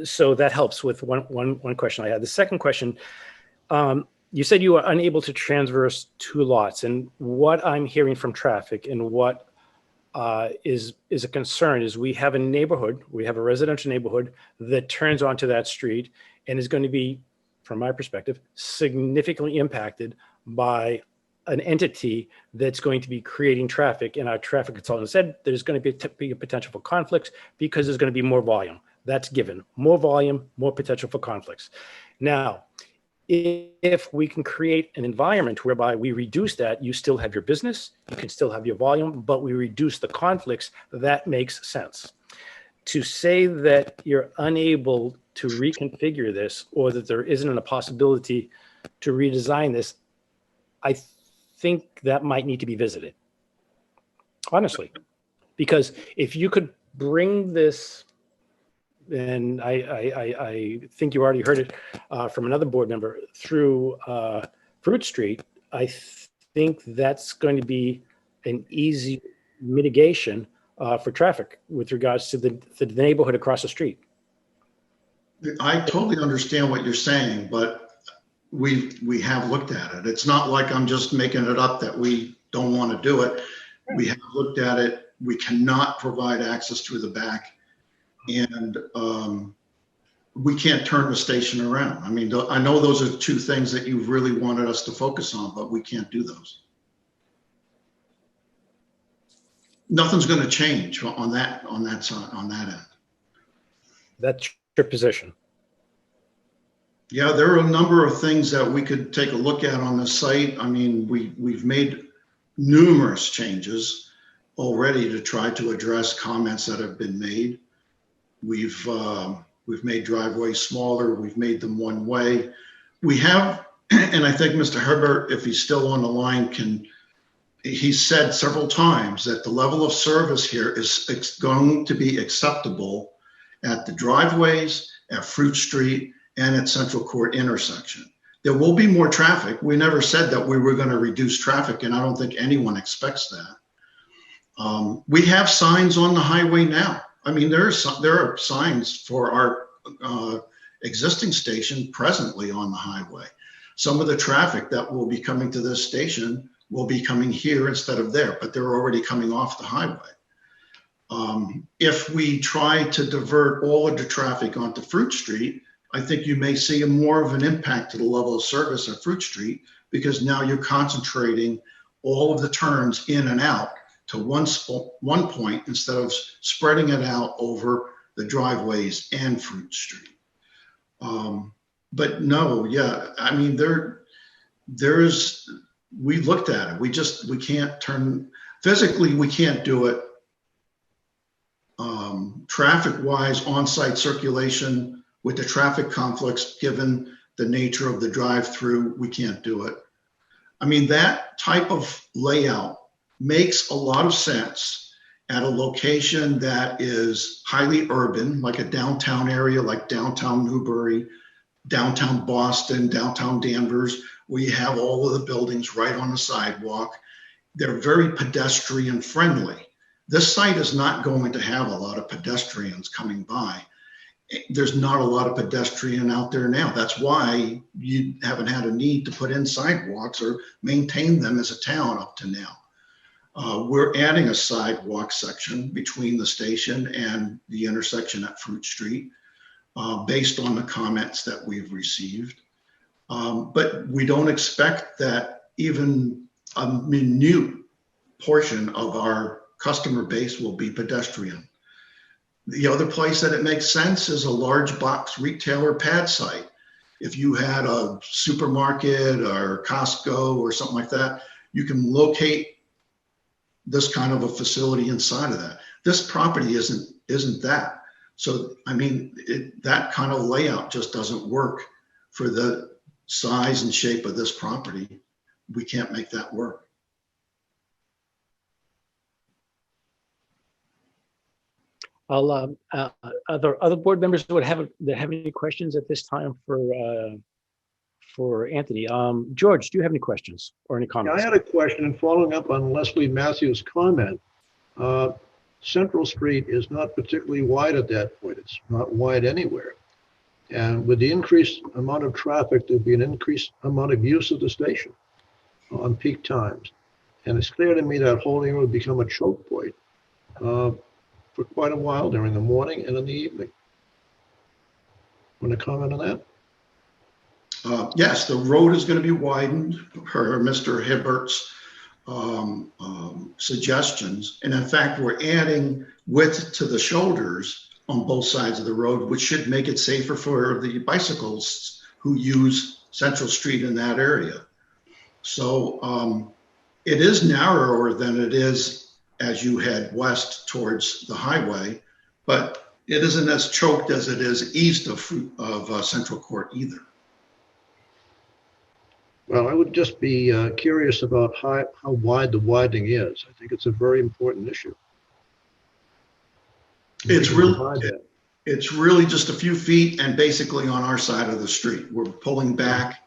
So that helps with one question I had. The second question, you said you were unable to transverse two lots, and what I'm hearing from traffic and what is a concern is we have a residential neighborhood that turns onto that street and is going to be, from my perspective, significantly impacted by an entity that's going to be creating traffic. And our traffic consultant said there's going to be a potential for conflicts because there's going to be more volume. That's given. More volume, more potential for conflicts. Now, if we can create an environment whereby we reduce that, you still have your business, you can still have your volume, but we reduce the conflicts, that makes sense. To say that you're unable to reconfigure this, or that there isn't a possibility to redesign this, I think that might need to be visited, honestly, because if you could bring this, and I think you already heard it from another board member, through Fruit Street, I think that's going to be an easy mitigation for traffic with regards to the neighborhood across the street. I totally understand what you're saying, but we have looked at it. It's not like I'm just making it up that we don't want to do it. We have looked at it. We cannot provide access through the back, and we can't turn the station around. I mean, I know those are two things that you've really wanted us to focus on, but we can't do those. Nothing's going to change on that side, on that end. That's your position. Yeah, there are a number of things that we could take a look at on the site. I mean, we've made numerous changes already to try to address comments that have been made. We've made driveways smaller. We've made them one way. We have, and I think Mr. Herbert, if he's still on the line, he's said several times that the level of service here is going to be acceptable at the driveways, at Fruit Street, and at Central Court intersection. There will be more traffic. We never said that we were going to reduce traffic, and I don't think anyone expects that. We have signs on the highway now. I mean, there are signs for our existing station presently on the highway. Some of the traffic that will be coming to this station will be coming here instead of there, but they're already coming off the highway. If we try to divert all of the traffic onto Fruit Street, I think you may see more of an impact to the level of service at Fruit Street, because now you're concentrating all of the turns in and out to one point instead of spreading it out over the driveways and Fruit Street. But no, yeah, I mean, we looked at it. We can't turn, physically, we can't do it. Traffic-wise, on-site circulation with the traffic conflicts, given the nature of the drive-through, we can't do it. I mean, that type of layout makes a lot of sense at a location that is highly urban, like a downtown area, like downtown Newbury, downtown Boston, downtown Danvers, where you have all of the buildings right on the sidewalk. They're very pedestrian friendly. This site is not going to have a lot of pedestrians coming by. There's not a lot of pedestrian out there now. That's why you haven't had a need to put in sidewalks or maintain them as a town up to now. We're adding a sidewalk section between the station and the intersection at Fruit Street, based on the comments that we've received. But we don't expect that even a minute portion of our customer base will be pedestrian. The other place that it makes sense is a large box retailer pad site. If you had a supermarket or Costco or something like that, you can locate this kind of a facility inside of that. This property isn't that. So, I mean, that kind of layout just doesn't work for the size and shape of this property. We can't make that work. I'll, other board members that have any questions at this time for Anthony? George, do you have any questions or any comments? I had a question, and following up on Leslie Matthews' comment. Central Street is not particularly wide at that point. It's not wide anywhere. And with the increased amount of traffic, there'll be an increased amount of use of the station on peak times. And it's clear to me that whole area will become a choke point for quite a while during the morning and in the evening. Want to comment on that? Yes, the road is going to be widened per Mr. Hibbert's suggestions. And in fact, we're adding width to the shoulders on both sides of the road, which should make it safer for the bicycles who use Central Street in that area. So it is narrower than it is as you head west towards the highway, but it isn't as choked as it is east of Central Court either. Well, I would just be curious about how wide the widening is. I think it's a very important issue. It's really just a few feet and basically on our side of the street. We're pulling back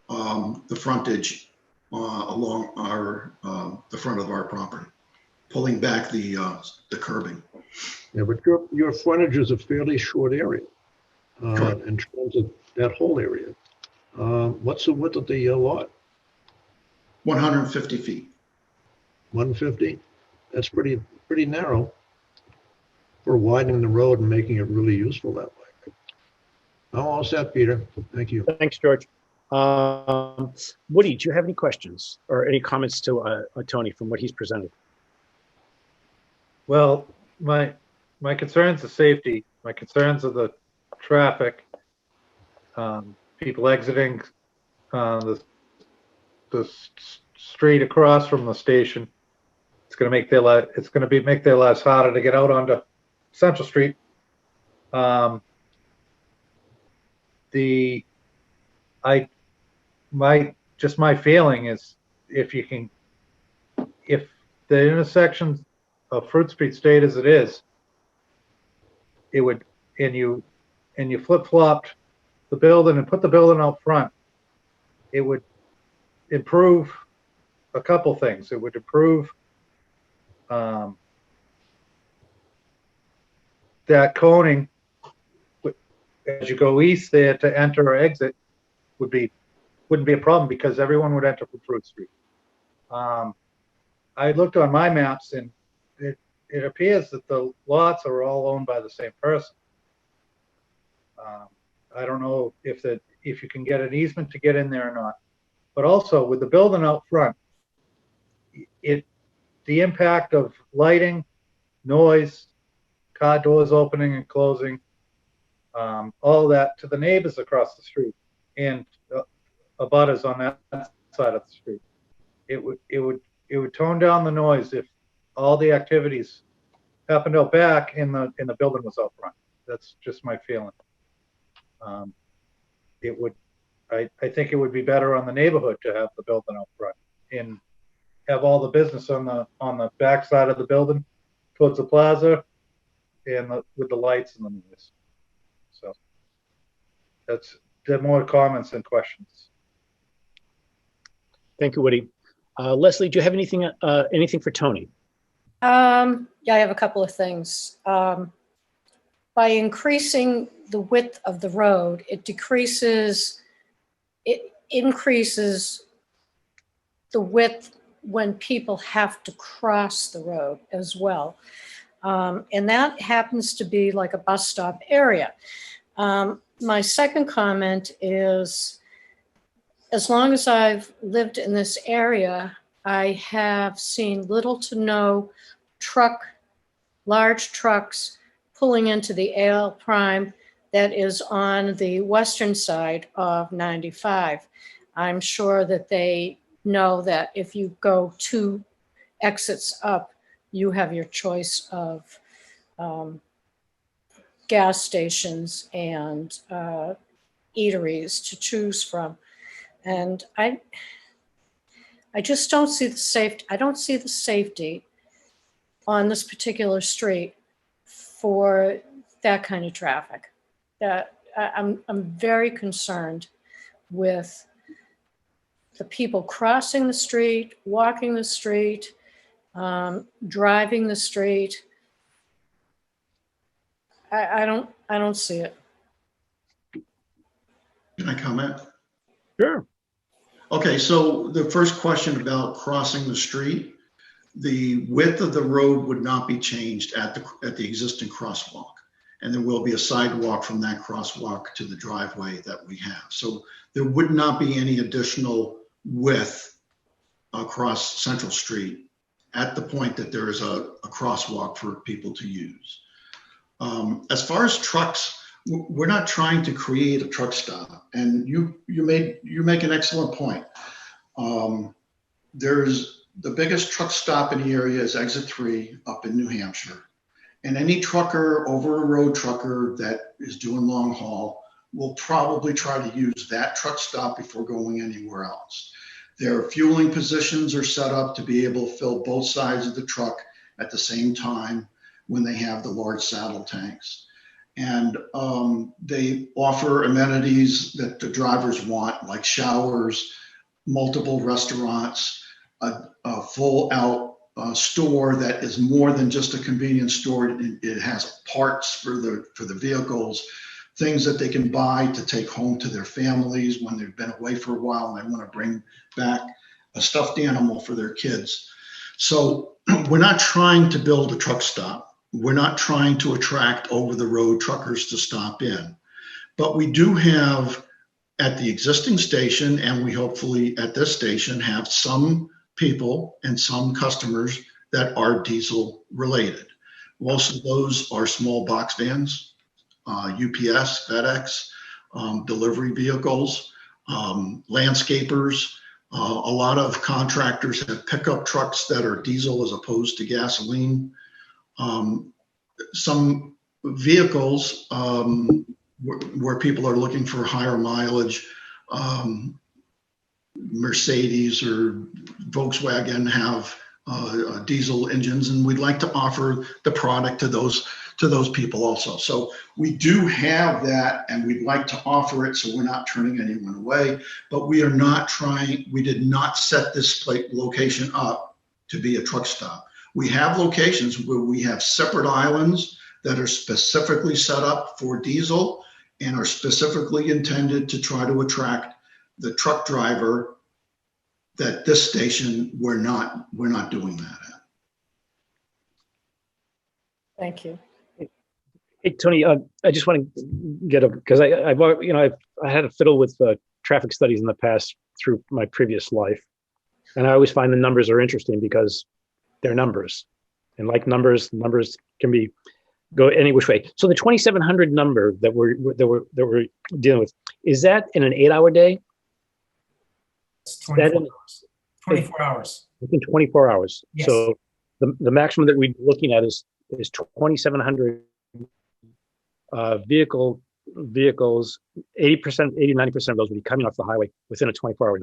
the frontage along the front of our property, pulling back the curbing. Yeah, but your frontage is a fairly short area in terms of that whole area. What's the width of the lot? 150 feet. 150? That's pretty narrow for widening the road and making it really useful that way. I'm all set, Peter. Thank you. Thanks, George. Woody, do you have any questions or any comments to Tony from what he's presented? Well, my concerns are safety. My concerns are the traffic, people exiting the street across from the station. It's going to make make their lives harder to get out onto Central Street. My feeling is if the intersection of Fruit Street stayed as it is, it would, and you flip-flopped the building and put the building out front, it would improve a couple things. It would improve that coning as you go east there to enter or exit wouldn't be a problem because everyone would enter from Fruit Street. I looked on my maps and it appears that the lots are all owned by the same person. I don't know if you can get an easement to get in there or not, but also with the building out front, the impact of lighting, noise, car doors opening and closing, all that to the neighbors across the street and abutters on that side of the street. It would tone down the noise if all the activities happened out back and the building was out front. That's just my feeling. I think it would be better on the neighborhood to have the building out front and have all the business on the back side of the building towards the plaza and with the lights and the noise. So they're more comments than questions. Thank you, Woody. Leslie, do you have anything for Tony? Yeah, I have a couple of things. By increasing the width of the road, it increases the width when people have to cross the road as well. And that happens to be like a bus stop area. My second comment is, as long as I've lived in this area, I have seen little to no large trucks pulling into the AL Prime that is on the western side of 95. I'm sure that they know that if you go 2 exits up, you have your choice of gas stations and eateries to choose from. And I just don't see the safety. I don't see the safety on this particular street for that kind of traffic. That I'm very concerned with the people crossing the street, walking the street, driving the street. I don't see it. Can I comment? Sure. Okay, so the first question about crossing the street, the width of the road would not be changed at the existing crosswalk. And there will be a sidewalk from that crosswalk to the driveway that we have. So there would not be any additional width across Central Street at the point that there is a crosswalk for people to use. As far as trucks, we're not trying to create a truck stop. And you make an excellent point. There's the biggest truck stop in the area is Exit 3 up in New Hampshire. And any trucker, over a road trucker that is doing long haul will probably try to use that truck stop before going anywhere else. Their fueling positions are set up to be able to fill both sides of the truck at the same time when they have the large saddle tanks. And they offer amenities that the drivers want, like showers, multiple restaurants, a full out store that is more than just a convenience store. It has parts for the vehicles, things that they can buy to take home to their families when they've been away for a while and they want to bring back a stuffed animal for their kids. So we're not trying to build a truck stop. We're not trying to attract over-the-road truckers to stop in. But we do have at the existing station, and we hopefully at this station have some people and some customers that are diesel related. Most of those are small box vans, UPS, FedEx, delivery vehicles, landscapers, A lot of contractors have pickup trucks that are diesel as opposed to gasoline. Some vehicles where people are looking for higher mileage, Mercedes or Volkswagen have diesel engines, and we'd like to offer the product to those people also. So we do have that, and we'd like to offer it, so we're not turning anyone away. But we did not set this location up to be a truck stop. We have locations where we have separate islands that are specifically set up for diesel and are specifically intended to try to attract the truck driver. That this station, we're not doing that at. Thank you. Hey, Tony, I just want to get because I've had a fiddle with traffic studies in the past through my previous life, and I always find the numbers are interesting because they're numbers, and like numbers can go any which way. So the 2,700 number that we're dealing with, is that in an 8-hour day? It's 24 hours. 24 hours. Within 24 hours. Yes. So the maximum that we're looking at is 2,700 vehicles. 80%, 90% of those will be coming off the highway within a 24-hour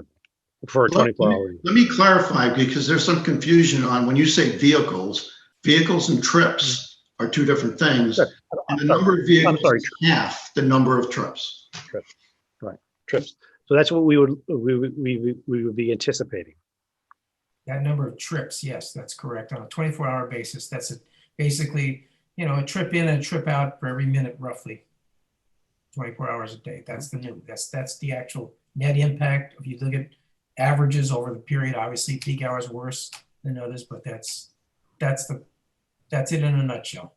for a 24-hour. Let me clarify, because there's some confusion on when you say vehicles and trips are two different things. Sure. And the number of vehicles is half the number of trips. Trips. So that's what we would be anticipating. That number of trips, yes, that's correct. On a 24-hour basis, that's basically, a trip in and a trip out for every minute, roughly 24 hours a day. That's the actual net impact. If you look at averages over the period, obviously peak hours worse than others, but that's it in a nutshell.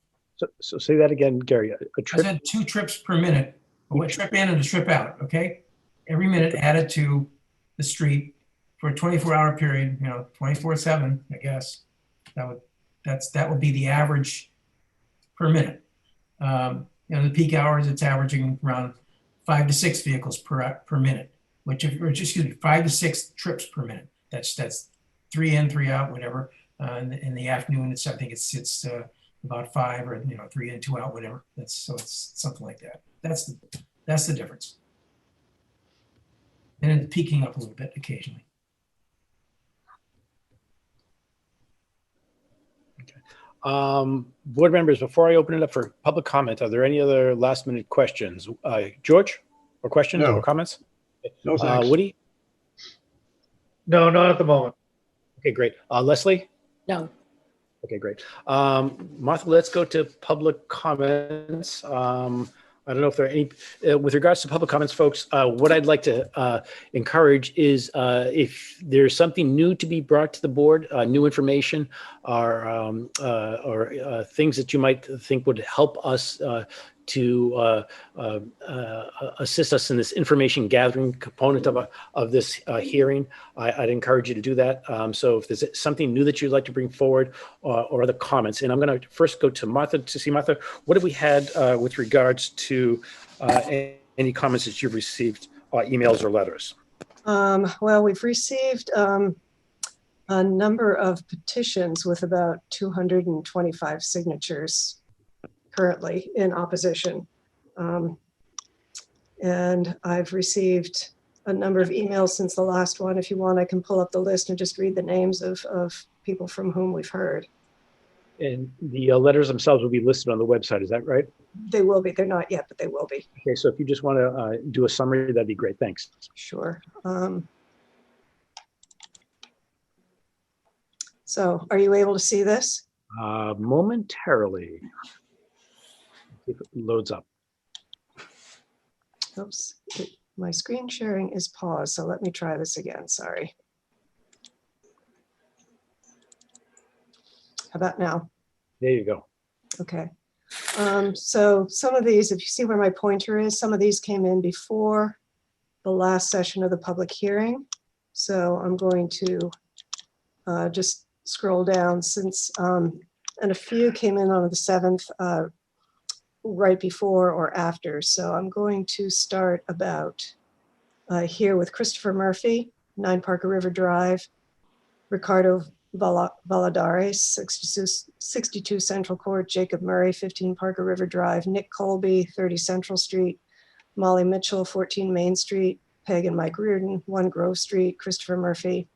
So say that again, Gary. A trip. I said 2 trips per minute, a trip in and a trip out. Okay. Every minute added to the street for a 24-hour period, 24/7, I guess. That would be the average per minute. The peak hours, it's averaging around 5 to 6 vehicles per minute, 5 to 6 trips per minute. That's 3 in, 3 out, whatever. In the afternoon, I think it's about 5, or 3 in, 2 out, whatever. It's something like that. That's the difference. And then peaking up a little bit occasionally. Board members, before I open it up for public comment, are there any other last minute questions? George, or questions or comments? No, thanks. Woody? No, not at the moment. Okay, great. Leslie? No. Okay, great. Martha, let's go to public comments. I don't know if there are any, with regards to public comments, folks, what I'd like to encourage is if there's something new to be brought to the board, new information or things that you might think would help us to assist us in this information gathering component of this hearing, I'd encourage you to do that. So if there's something new that you'd like to bring forward or other comments, and I'm going to first go to Martha to see, Martha, what have we had with regards to any comments that you've received, emails or letters? Well, we've received a number of petitions with about 225 signatures currently in opposition. And I've received a number of emails since the last one. If you want, I can pull up the list and just read the names of people from whom we've heard. And the letters themselves will be listed on the website, is that right? They will be. They're not yet, but they will be. Okay, so if you just want to do a summary, that'd be great. Thanks. Sure. So are you able to see this? Momentarily. If it loads up. Oops, my screen sharing is paused, so let me try this again, sorry. How about now? There you go. Okay. So some of these, if you see where my pointer is, some of these came in before the last session of the public hearing. So I'm going to just scroll down since, and a few came in on the 7th, right before or after. So I'm going to start about here with Christopher Murphy. 9 Parker River Drive. Ricardo Valadares, 62 Central Court. Jacob Murray, 15 Parker River Drive. Nick Colby, 30 Central Street. Molly Mitchell, 14 Main Street. Peg and Mike Reardon, 1 Grove Street. Christopher Murphy,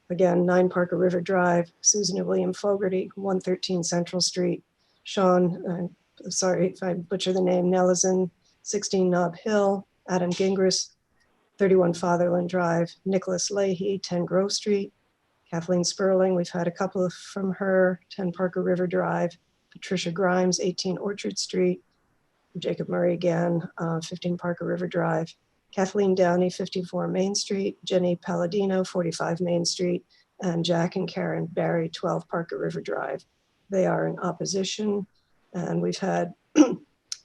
again, 9 Parker River Drive. Susan and William Fogarty, 113 Central Street. Sean, sorry if I butcher the name, Nelizan, 16 Nob Hill. Adam Gingras, 31 Fatherland Drive. Nicholas Leahy, 10 Grove Street. Kathleen Sperling, we've had a couple from her, 10 Parker River Drive. Patricia Grimes, 18 Orchard Street. Jacob Murray again, 15 Parker River Drive. Kathleen Downey, 54 Main Street. Jenny Palladino, 45 Main Street. And Jack and Karen Barry, 12 Parker River Drive. They are in opposition, and we've had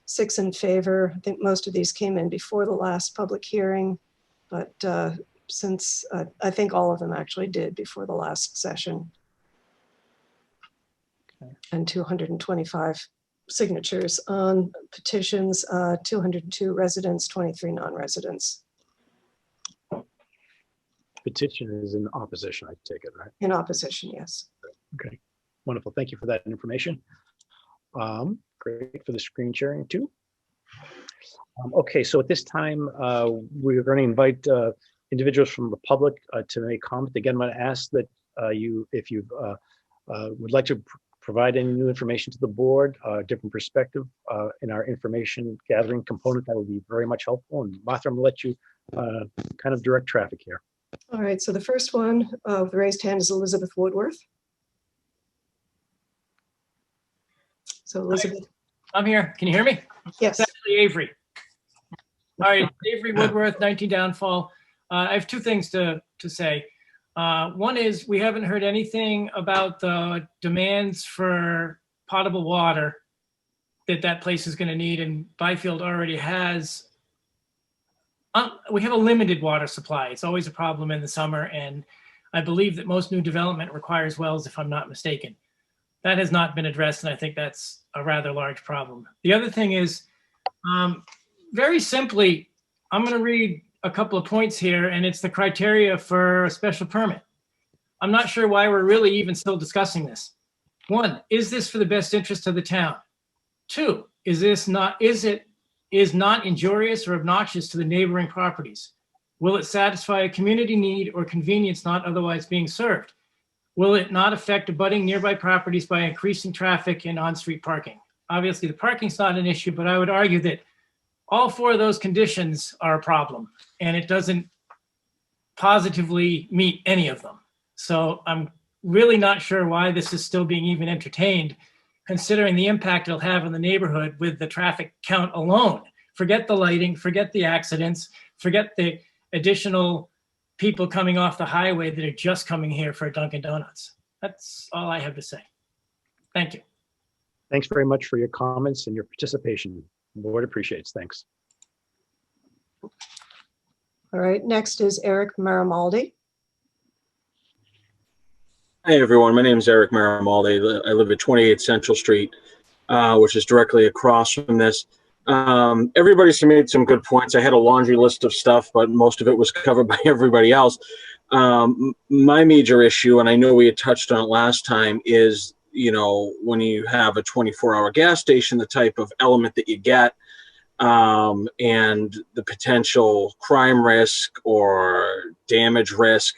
6 in favor. I think most of these came in before the last public hearing, but since I think all of them actually did before the last session. Okay. And 225 signatures on petitions, 202 residents, 23 non-residents. Petition is in opposition, I take it, right? In opposition, yes. Okay, wonderful. Thank you for that information. Great for the screen sharing too. Okay, so at this time, we're going to invite individuals from the public to make comment. Again, I'm going to ask that if you would like to provide any new information to the board, different perspective in our information gathering component, that would be very much helpful. And Martha, I'm going to let you kind of direct traffic here. All right, so the first one with the raised hand is Elizabeth Woodworth. So Elizabeth. I'm here. Can you hear me? Yes. It's actually Avery. All right, Avery Woodworth, 19 Downfall. I have 2 things to say. One is we haven't heard anything about the demands for potable water that place is going to need, and Byfield already has. We have a limited water supply. It's always a problem in the summer, and I believe that most new development requires wells, if I'm not mistaken. That has not been addressed, and I think that's a rather large problem. The other thing is, very simply, I'm going to read a couple of points here, and it's the criteria for a special permit. I'm not sure why we're really even still discussing this. 1, is this for the best interest of the town? 2, is not injurious or obnoxious to the neighboring properties? Will it satisfy a community need or convenience not otherwise being served? Will it not affect abutting nearby properties by increasing traffic and on-street parking? Obviously, the parking's not an issue, but I would argue that all 4 of those conditions are a problem, and it doesn't positively meet any of them. So I'm really not sure why this is still being even entertained, considering the impact it'll have on the neighborhood with the traffic count alone. Forget the lighting, forget the accidents, forget the additional people coming off the highway that are just coming here for a Dunkin' Donuts. That's all I have to say. Thank you. Thanks very much for your comments and your participation. The board appreciates. Thanks. All right, next is Eric Maramaldi. Hey everyone, my name is Eric Maramaldi. I live at 28 Central Street, which is directly across from this. Everybody's made some good points. I had a laundry list of stuff, but most of it was covered by everybody else. My major issue, and I know we had touched on it last time, is, you know, when you have a 24-hour gas station, the type of element that you get, and the potential crime risk or damage risk.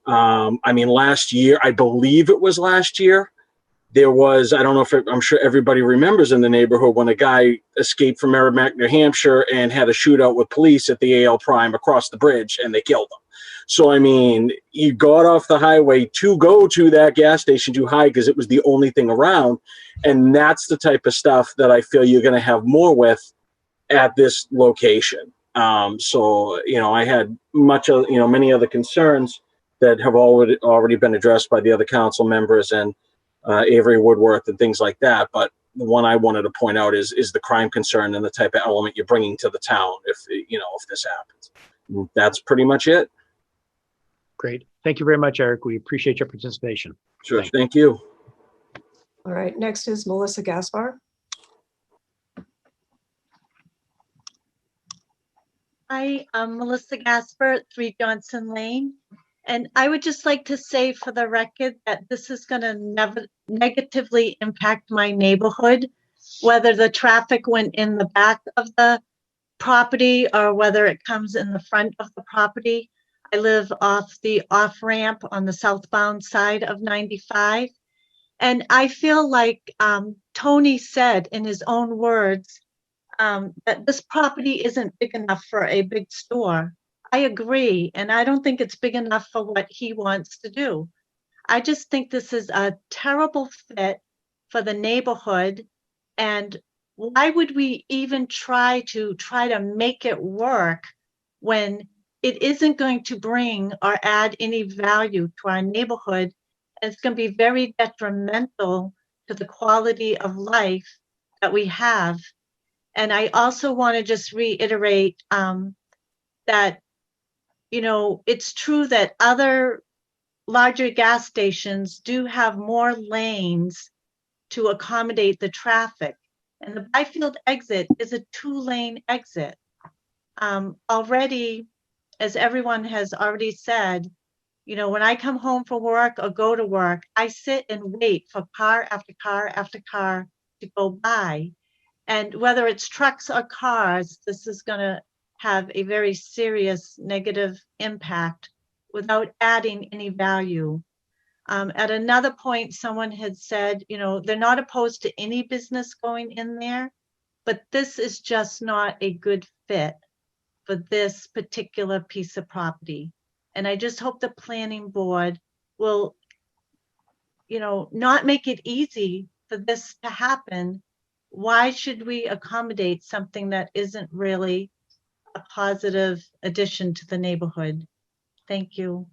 I mean, last year, I believe it was last year, there was, I don't know if I'm sure everybody remembers in the neighborhood when a guy escaped from Merrimack, New Hampshire and had a shootout with police at the AL Prime across the bridge and they killed him. So, I mean, he got off the highway to go to that gas station to hide because it was the only thing around. And that's the type of stuff that I feel you're going to have more with at this location. So, you know, I had many other concerns that have already been addressed by the other council members and Avery Woodworth and things like that. But the one I wanted to point out is the crime concern and the type of element you're bringing to the town if this happens. That's pretty much it. Great. Thank you very much, Eric. We appreciate your participation. Sure. Thank you. All right, next is Melissa Gaspar. Hi, I'm Melissa Gasper, 3 Johnson Lane. And I would just like to say for the record that this is going to never negatively impact my neighborhood, whether the traffic went in the back of the property or whether it comes in the front of the property. I live off the off-ramp on the southbound side of 95. And I feel like Tony said in his own words, that this property isn't big enough for a big store. I agree, and I don't think it's big enough for what he wants to do. I just think this is a terrible fit for the neighborhood, and why would we even try to make it work when it isn't going to bring or add any value to our neighborhood? And it's going to be very detrimental to the quality of life that we have. And I also want to just reiterate that, it's true that other larger gas stations do have more lanes to accommodate the traffic. And the Byfield exit is a 2-lane exit. Already, as everyone has already said, when I come home from work or go to work, I sit and wait for car after car after car to go by. And whether it's trucks or cars, this is going to have a very serious negative impact without adding any value. At another point, someone had said, they're not opposed to any business going in there, but this is just not a good fit for this particular piece of property. And I just hope the planning board will, not make it easy for this to happen. Why should we accommodate something that isn't really a positive addition to the neighborhood? Thank you.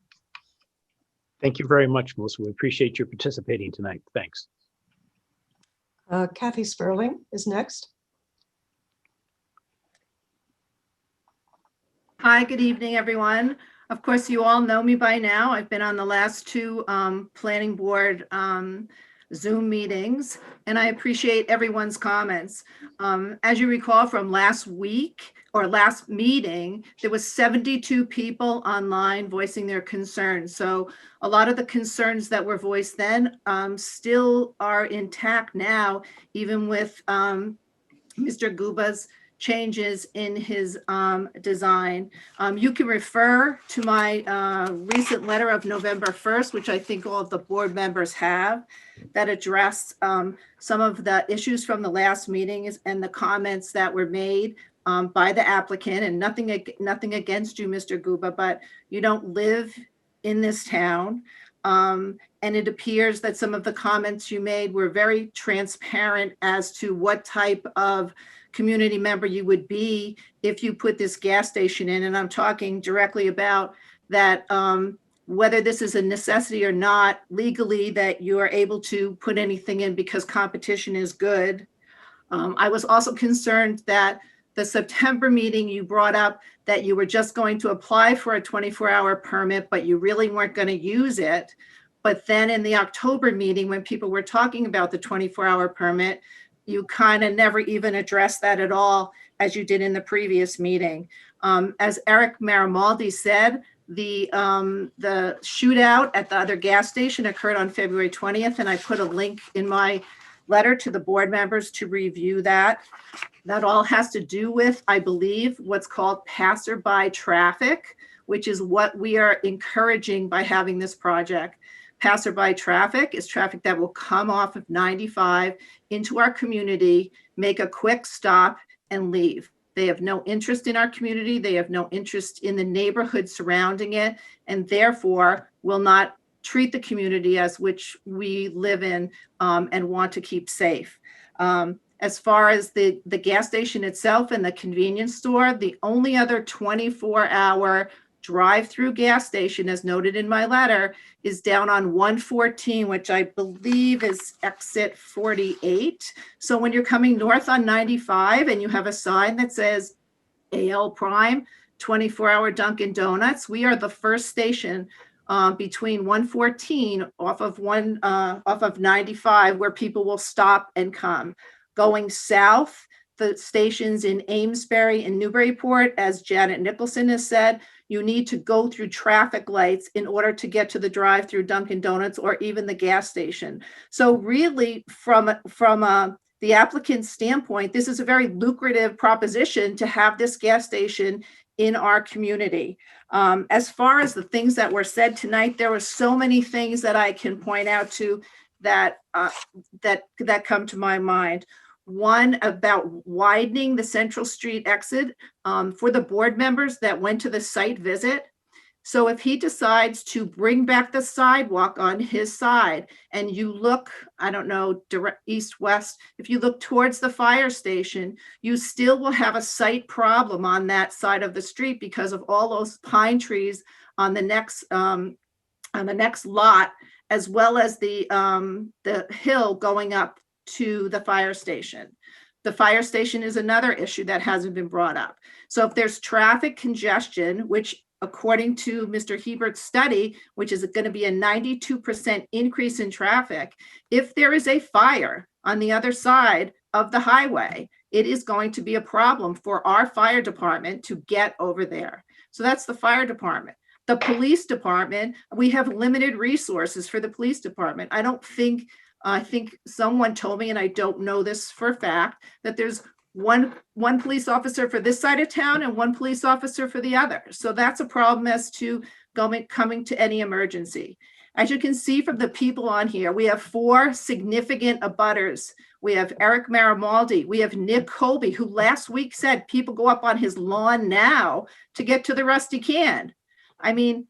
Thank you very much, Melissa. We appreciate your participating tonight. Thanks. Kathy Sperling is next. Hi, good evening, everyone. Of course, you all know me by now. I've been on the last 2 planning board Zoom meetings, and I appreciate everyone's comments. As you recall from last week or last meeting, there was 72 people online voicing their concerns. So a lot of the concerns that were voiced then still are intact now, even with Mr. Guba's changes in his design. You can refer to my recent letter of November 1st, which I think all of the board members have, that addressed some of the issues from the last meetings and the comments that were made by the applicant. And nothing against you, Mr. Guba, but you don't live in this town. And it appears that some of the comments you made were very transparent as to what type of community member you would be if you put this gas station in. And I'm talking directly about that, whether this is a necessity or not legally, that you are able to put anything in because competition is good. I was also concerned that the September meeting, you brought up that you were just going to apply for a 24-hour permit, but you really weren't going to use it. But then in the October meeting, when people were talking about the 24-hour permit, you kind of never even addressed that at all, as you did in the previous meeting. As Eric Marimaldi said, the shootout at the other gas station occurred on February 20th, and I put a link in my letter to the board members to review that. That all has to do with, I believe, what's called passerby traffic, which is what we are encouraging by having this project. Passerby traffic is traffic that will come off of 95 into our community, make a quick stop, and leave. They have no interest in our community. They have no interest in the neighborhood surrounding it, and therefore will not treat the community as which we live in and want to keep safe. As far as the gas station itself and the convenience store, the only other 24-hour drive-through gas station, as noted in my letter, is down on 114, which I believe is exit 48. So when you're coming north on 95 and you have a sign that says AL Prime 24-hour Dunkin' Donuts, we are the first station between 114 off of 95 where people will stop and come. Going south the stations in Amesbury and Newburyport, as Janet Nicholson has said, you need to go through traffic lights in order to get to the drive-through Dunkin' Donuts or even the gas station. So really, from the applicant's standpoint, this is a very lucrative proposition to have this gas station in our community. As far as the things that were said tonight, there were so many things that I can point out to that come to my mind. One, about widening the Central Street exit for the board members that went to the site visit. So if he decides to bring back the sidewalk on his side and you look, I don't know, direct east-west, if you look towards the fire station, you still will have a sight problem on that side of the street because of all those pine trees on the next lot, as well as the hill going up to the fire station. The fire station is another issue that hasn't been brought up. So if there's traffic congestion, which according to Mr. Hebert's study, which is going to be a 92% increase in traffic, if there is a fire on the other side of the highway, it is going to be a problem for our fire department to get over there. So that's the fire department. The police department, we have limited resources for the police department. I think someone told me, and I don't know this for a fact, that there's one police officer for this side of town and one police officer for the other. So that's a problem as to coming to any emergency. As you can see from the people on here, we have 4 significant abutters. We have Eric Maramaldi. We have Nick Colby, who last week said people go up on his lawn now to get to the Rusty Can. I mean,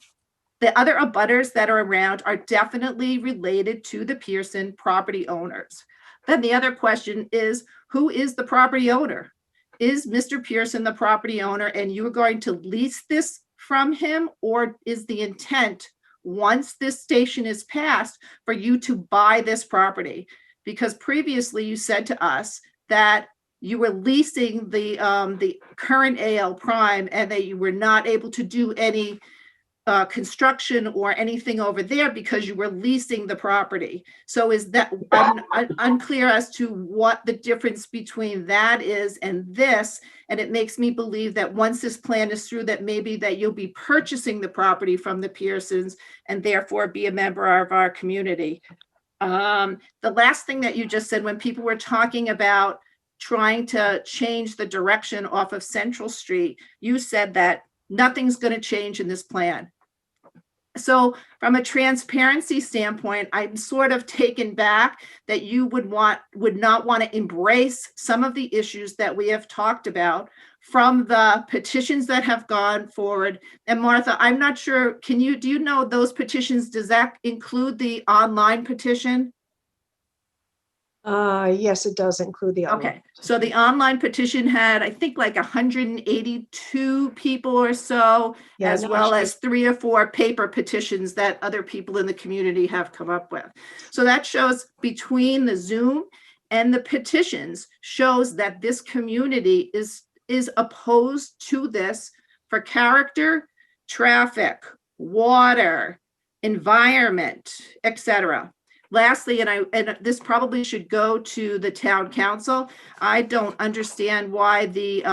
the other abutters that are around are definitely related to the Pearson property owners. Then the other question is, who is the property owner? Is Mr. Pearson the property owner and you are going to lease this from him? Or is the intent, once this station is passed, for you to buy this property? Because previously you said to us that you were leasing the current AL Prime and that you were not able to do any construction or anything over there because you were leasing the property. So is that unclear as to what the difference between that is and this? And it makes me believe that once this plan is through, that maybe that you'll be purchasing the property from the Pearsons and therefore be a member of our community. The last thing that you just said, when people were talking about trying to change the direction off of Central Street, you said that nothing's going to change in this plan. So from a transparency standpoint, I'm sort of taken back that you would not want to embrace some of the issues that we have talked about from the petitions that have gone forward. And Martha, I'm not sure, do you know those petitions, does that include the online petition? Yes, it does include the online. Okay, so the online petition had, I think, like 182 people or so, Yeah, as no, well actually- as 3 or 4 paper petitions that other people in the community have come up with. So that shows between the Zoom and the petitions shows that this community is opposed to this for character, traffic, water, environment, etc. Lastly, and this probably should go to the town council, I don't understand why the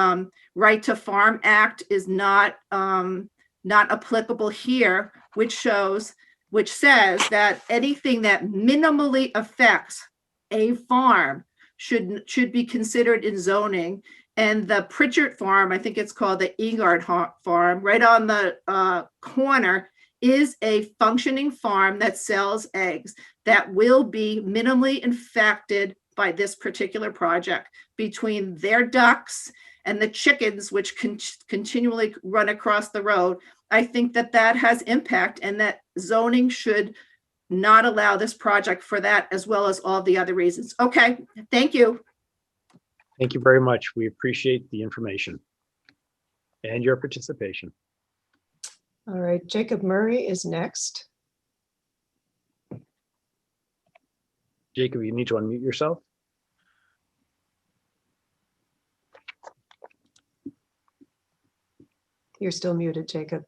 Right to Farm Act is not applicable here, which says that anything that minimally affects a farm should be considered in zoning. And the Pritchard Farm, I think it's called the Ingard Farm, right on the corner, is a functioning farm that sells eggs that will be minimally affected by this particular project. Between their ducks and the chickens, which continually run across the road, I think that has impact, and that zoning should not allow this project for that, as well as all the other reasons. Okay, thank you. Thank you very much. We appreciate the information and your participation. All right, Jacob Murray is next. Jacob, you need to unmute yourself. You're still muted, Jacob.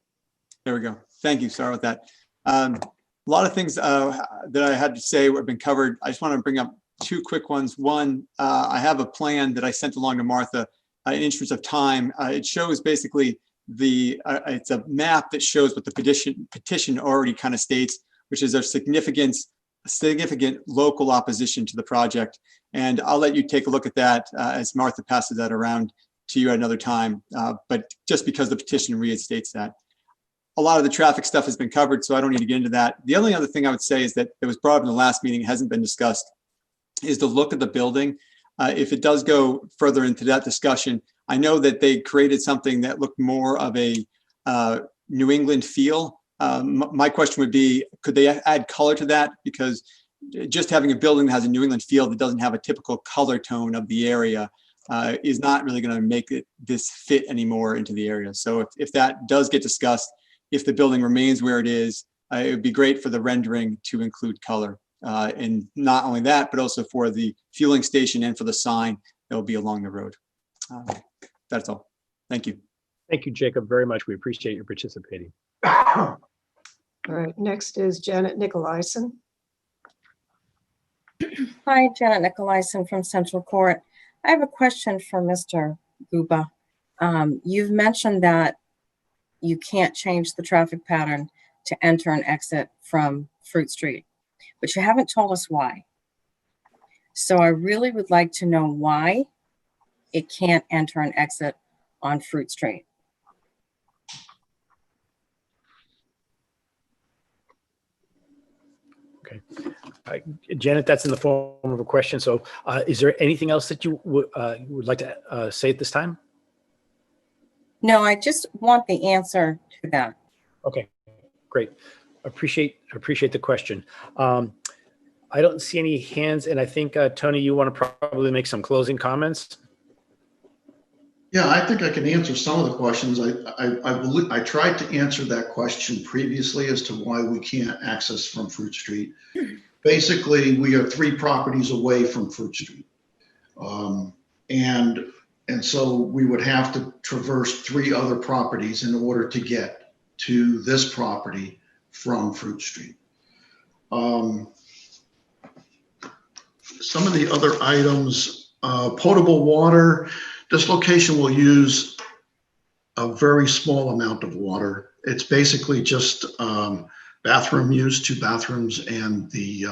There we go. Thank you. Sorry about that. A lot of things that I had to say have been covered. I just want to bring up two quick ones. One, I have a plan that I sent along to Martha in interest of time. It shows basically it's a map that shows what the petition already kind of states, which is a significant local opposition to the project. And I'll let you take a look at that as Martha passes that around to you at another time. But just because the petition reinstates that. A lot of the traffic stuff has been covered, so I don't need to get into that. The only other thing I would say is that it was brought up in the last meeting, hasn't been discussed, is the look of the building. If it does go further into that discussion, I know that they created something that looked more of a New England feel. My question would be, could they add color to that? Because just having a building that has a New England feel that doesn't have a typical color tone of the area is not really going to make this fit anymore into the area. So if that does get discussed, if the building remains where it is, it would be great for the rendering to include color. And not only that, but also for the fueling station and for the sign that will be along the road. That's all. Thank you. Thank you, Jacob, very much. We appreciate your participating. All right, next is Janet Nicolaisen. Hi, Janet Nicolaisen from Central Court. I have a question for Mr. Guba. You've mentioned that you can't change the traffic pattern to enter and exit from Fruit Street, but you haven't told us why. So I really would like to know why it can't enter and exit on Fruit Street. Okay. Janet, that's in the form of a question. So is there anything else that you would like to say at this time? No, I just want the answer to that. Okay, great. Appreciate the question. I don't see any hands, and I think, Tony, you want to probably make some closing comments? Yeah, I think I can answer some of the questions. I believe I tried to answer that question previously as to why we can't access from Fruit Street. Basically, we are 3 properties away from Fruit Street. And so we would have to traverse 3 other properties in order to get to this property from Fruit Street. Some of the other items, potable water, this location will use a very small amount of water. It's basically just bathroom use, 2 bathrooms, and the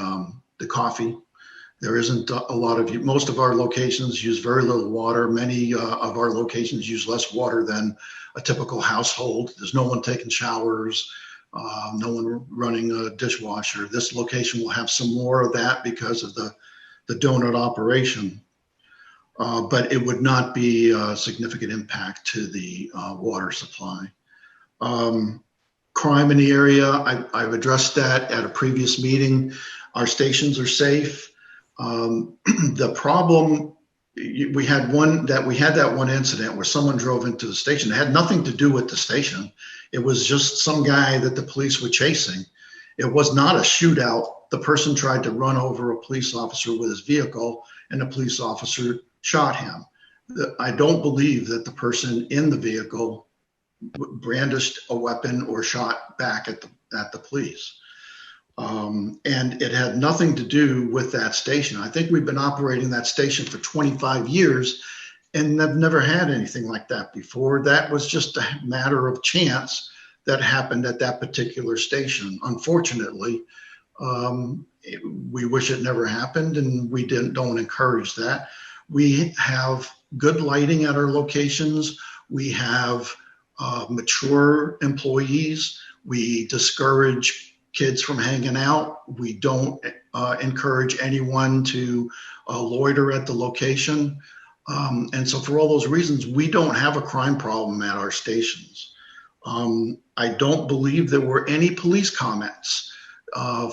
coffee. There isn't a lot of, most of our locations use very little water. Many of our locations use less water than a typical household. There's no one taking showers, no one running a dishwasher. This location will have some more of that because of the donut operation. But it would not be a significant impact to the water supply. Crime in the area, I've addressed that at a previous meeting. Our stations are safe. The problem, we had that one incident where someone drove into the station. It had nothing to do with the station. It was just some guy that the police were chasing. It was not a shootout. The person tried to run over a police officer with his vehicle, and the police officer shot him. I don't believe that the person in the vehicle brandished a weapon or shot back at the police. And it had nothing to do with that station. I think we've been operating that station for 25 years and have never had anything like that before. That was just a matter of chance that happened at that particular station. Unfortunately, we wish it never happened, and we don't encourage that. We have good lighting at our locations. We have mature employees. We discourage kids from hanging out. We don't encourage anyone to loiter at the location. And so for all those reasons, we don't have a crime problem at our stations. I don't believe there were any police comments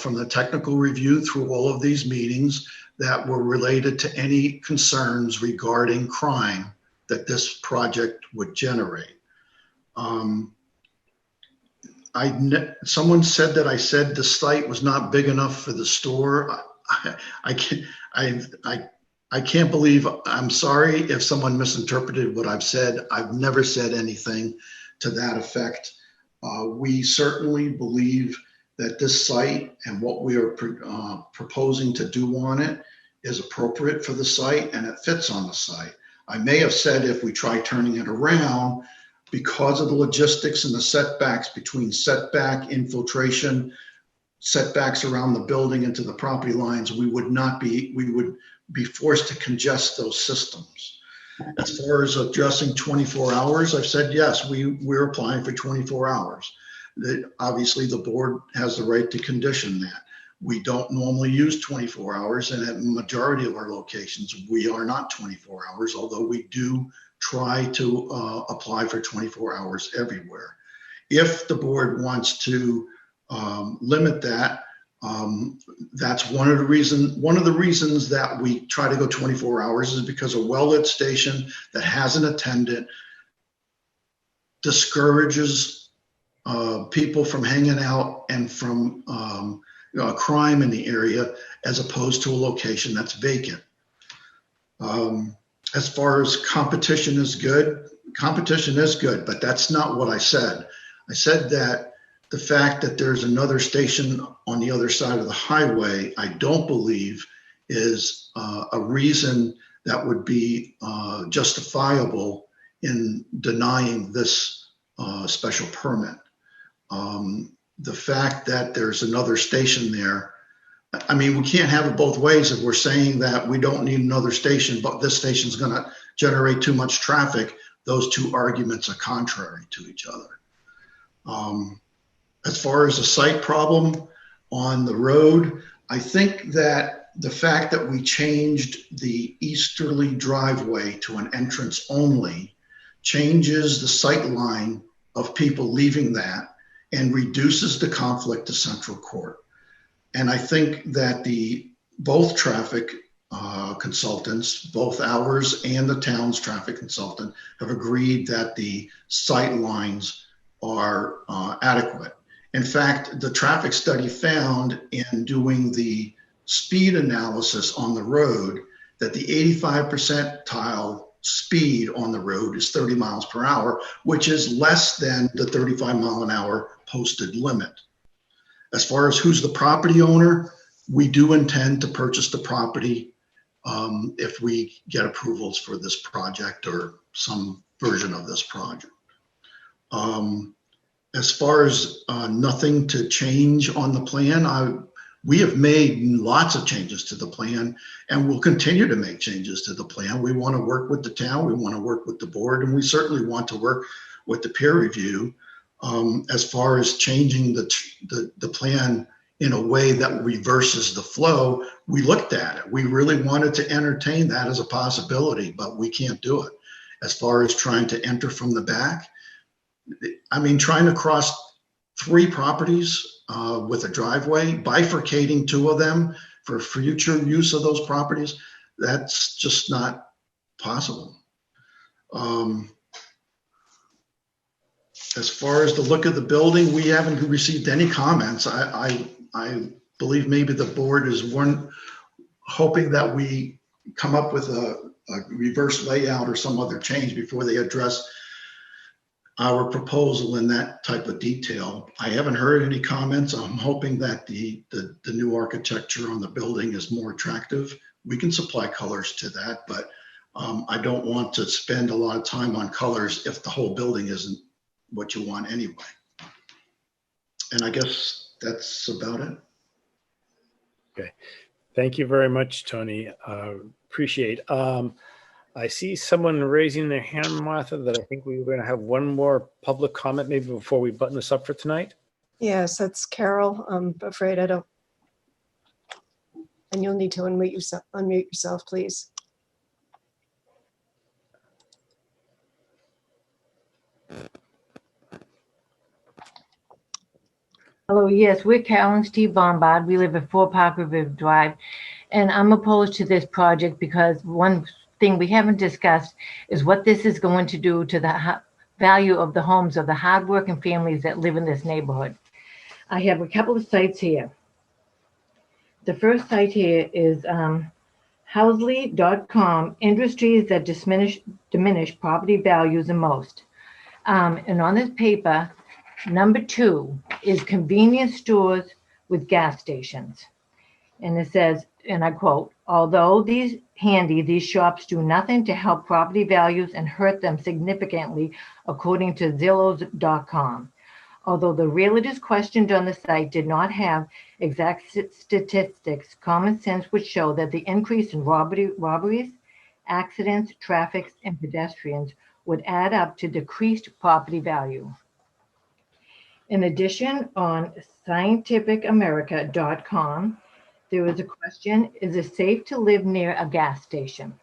from the technical review through all of these meetings that were related to any concerns regarding crime that this project would generate. Someone said that I said the site was not big enough for the store. I can't believe, I'm sorry if someone misinterpreted what I've said. I've never said anything to that effect. We certainly believe that this site and what we are proposing to do on it is appropriate for the site and it fits on the site. I may have said if we try turning it around, because of the logistics and the setbacks between setback, infiltration, setbacks around the building into the property lines, we would be forced to congest those systems. As far as addressing 24 hours, I've said, yes, we're applying for 24 hours. Obviously, the board has the right to condition that. We don't normally use 24 hours, and at the majority of our locations, we are not 24 hours, although we do try to apply for 24 hours everywhere. If the board wants to limit that, that's one of the reasons that we try to go 24 hours is because a well-lit station that has an attendant discourages people from hanging out and from crime in the area, as opposed to a location that's vacant. As far as competition is good, but that's not what I said. I said that the fact that there's another station on the other side of the highway, I don't believe is a reason that would be justifiable in denying this special permit. The fact that there's another station there, I mean, we can't have it both ways. If we're saying that we don't need another station, but this station's going to generate too much traffic, those two arguments are contrary to each other. As far as a site problem on the road, I think that the fact that we changed the easterly driveway to an entrance only changes the sight line of people leaving that and reduces the conflict to Central Court. And I think that both traffic consultants, both ours and the town's traffic consultant, have agreed that the sight lines are adequate. In fact, the traffic study found in doing the speed analysis on the road that the 85 percentile speed on the road is 30 miles per hour, which is less than the 35 mile an hour posted limit. As far as who's the property owner, we do intend to purchase the property if we get approvals for this project or some version of this project. As far as nothing to change on the plan, we have made lots of changes to the plan and we'll continue to make changes to the plan. We want to work with the town, we want to work with the board, and we certainly want to work with the peer review as far as changing the plan in a way that reverses the flow. We looked at it. We really wanted to entertain that as a possibility, but we can't do it. As far as trying to enter from the back, I mean, trying to cross 3 properties with a driveway, bifurcating 2 of them for future use of those properties, that's just not possible. As far as the look of the building, we haven't received any comments. I believe maybe the board is hoping that we come up with a reverse layout or some other change before they address our proposal in that type of detail. I haven't heard any comments. I'm hoping that the new architecture on the building is more attractive. We can supply colors to that, but I don't want to spend a lot of time on colors if the whole building isn't what you want anyway. And I guess that's about it. Okay. Thank you very much, Tony. Appreciate. I see someone raising their hand, Martha, that I think we were going to have one more public comment maybe before we button this up for tonight. Yes, that's Carol. I'm afraid I don't. And you'll need to unmute yourself, please. Hello, yes, we're Carol and Steve Bombard. We live at 4 Park River Drive, and I'm opposed to this project because one thing we haven't discussed is what this is going to do to the value of the homes of the hardworking families that live in this neighborhood. I have a couple of sites here. The first site here is Housley.com, industries that diminish property values the most. And on this paper, number 2 is convenience stores with gas stations. And it says, and I quote, Although these shops do nothing to help property values and hurt them significantly, according to Zillow.com. Although the realtors questioned on the site did not have exact statistics, common sense would show that the increase in robberies, accidents, traffic, and pedestrians would add up to decreased property value. In addition, on scientificamerica.com, there was a question, is it safe to live near a gas station?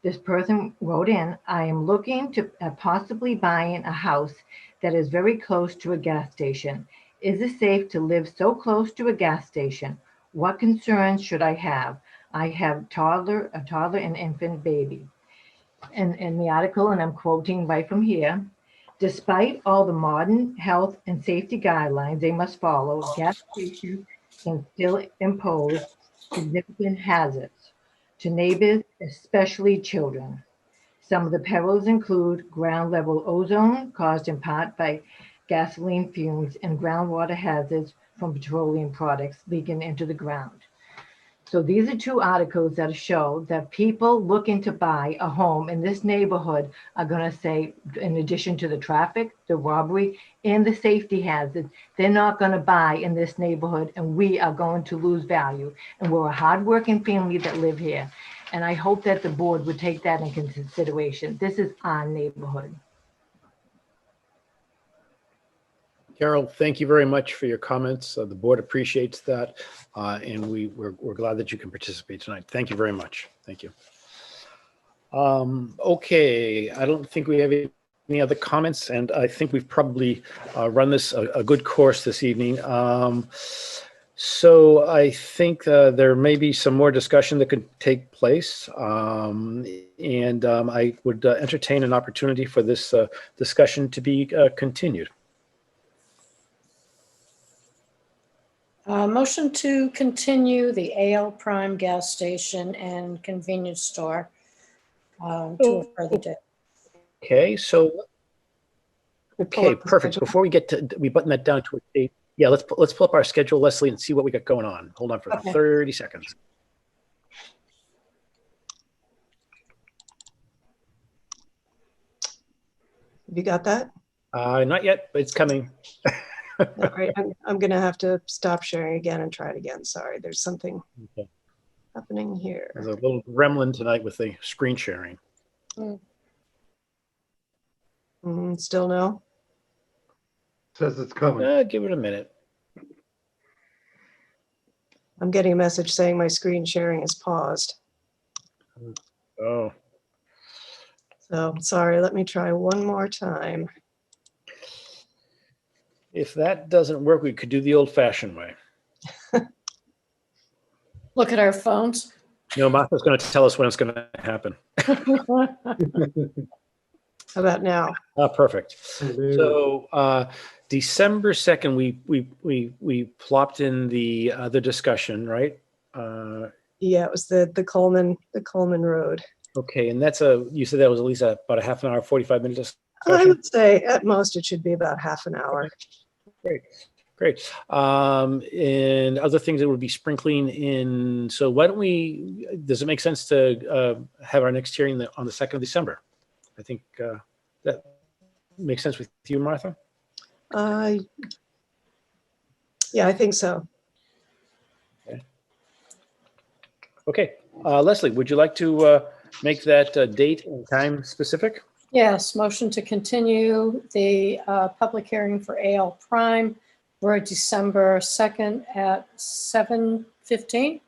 This person wrote in, I am looking to possibly buying a house that is very close to a gas station. Is it safe to live so close to a gas station? What concerns should I have? I have a toddler and infant baby. And in the article, and I'm quoting right from here, despite all the modern health and safety guidelines they must follow, gas stations can still impose significant hazards to neighbors, especially children. Some of the perils include ground level ozone caused in part by gasoline fumes and groundwater hazards from petroleum products leaking into the ground. So these are two articles that show that people looking to buy a home in this neighborhood are going to say, in addition to the traffic, the robbery, and the safety hazards, they're not going to buy in this neighborhood, and we are going to lose value. And we're a hardworking family that live here. And I hope that the board would take that into consideration. This is our neighborhood. Carol, thank you very much for your comments. The board appreciates that, and we're glad that you can participate tonight. Thank you very much. Thank you. Okay, I don't think we have any other comments, and I think we've probably run this a good course this evening. So I think there may be some more discussion that could take place, and I would entertain an opportunity for this discussion to be continued. Motion to continue the AL Prime gas station and convenience store to a further date. Okay, perfect. Before we get to, we button that down to a date. Yeah, let's pull up our schedule, Leslie, and see what we got going on. Hold on for 30 seconds. You got that? Not yet, but it's coming. All right, I'm going to have to stop sharing again and try it again. Sorry, there's something happening here. There's a little gremlin tonight with the screen sharing. Still no? Says it's coming. Give it a minute. I'm getting a message saying my screen sharing is paused. Oh. So sorry, let me try one more time. If that doesn't work, we could do the old-fashioned way. Look at our phones. No, Martha's going to tell us when it's going to happen. How about now? Perfect. So December 2nd, we plopped in the discussion, right? Yeah, it was the Coleman Road. Okay, and that's you said that was at least about a half an hour, 45-minute discussion? I would say at most it should be about half an hour. Great. And other things that would be sprinkling in. So why don't does it make sense to have our next hearing on the 2nd of December? I think that makes sense with you, Martha? Yeah, I think so. Okay. Leslie, would you like to make that date and time specific? Yes, motion to continue the public hearing for AL Prime for December 2nd at 7:15.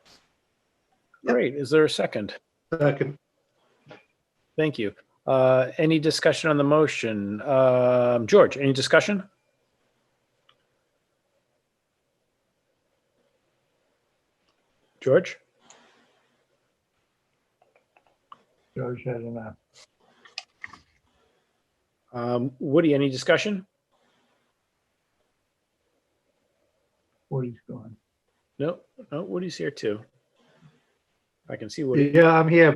Great. Is there a second? Second. Thank you. Any discussion on the motion? George, any discussion? George? George has enough. Woody, any discussion? Woody's gone. No, Woody's here too. I can see Woody. Yeah, I'm here.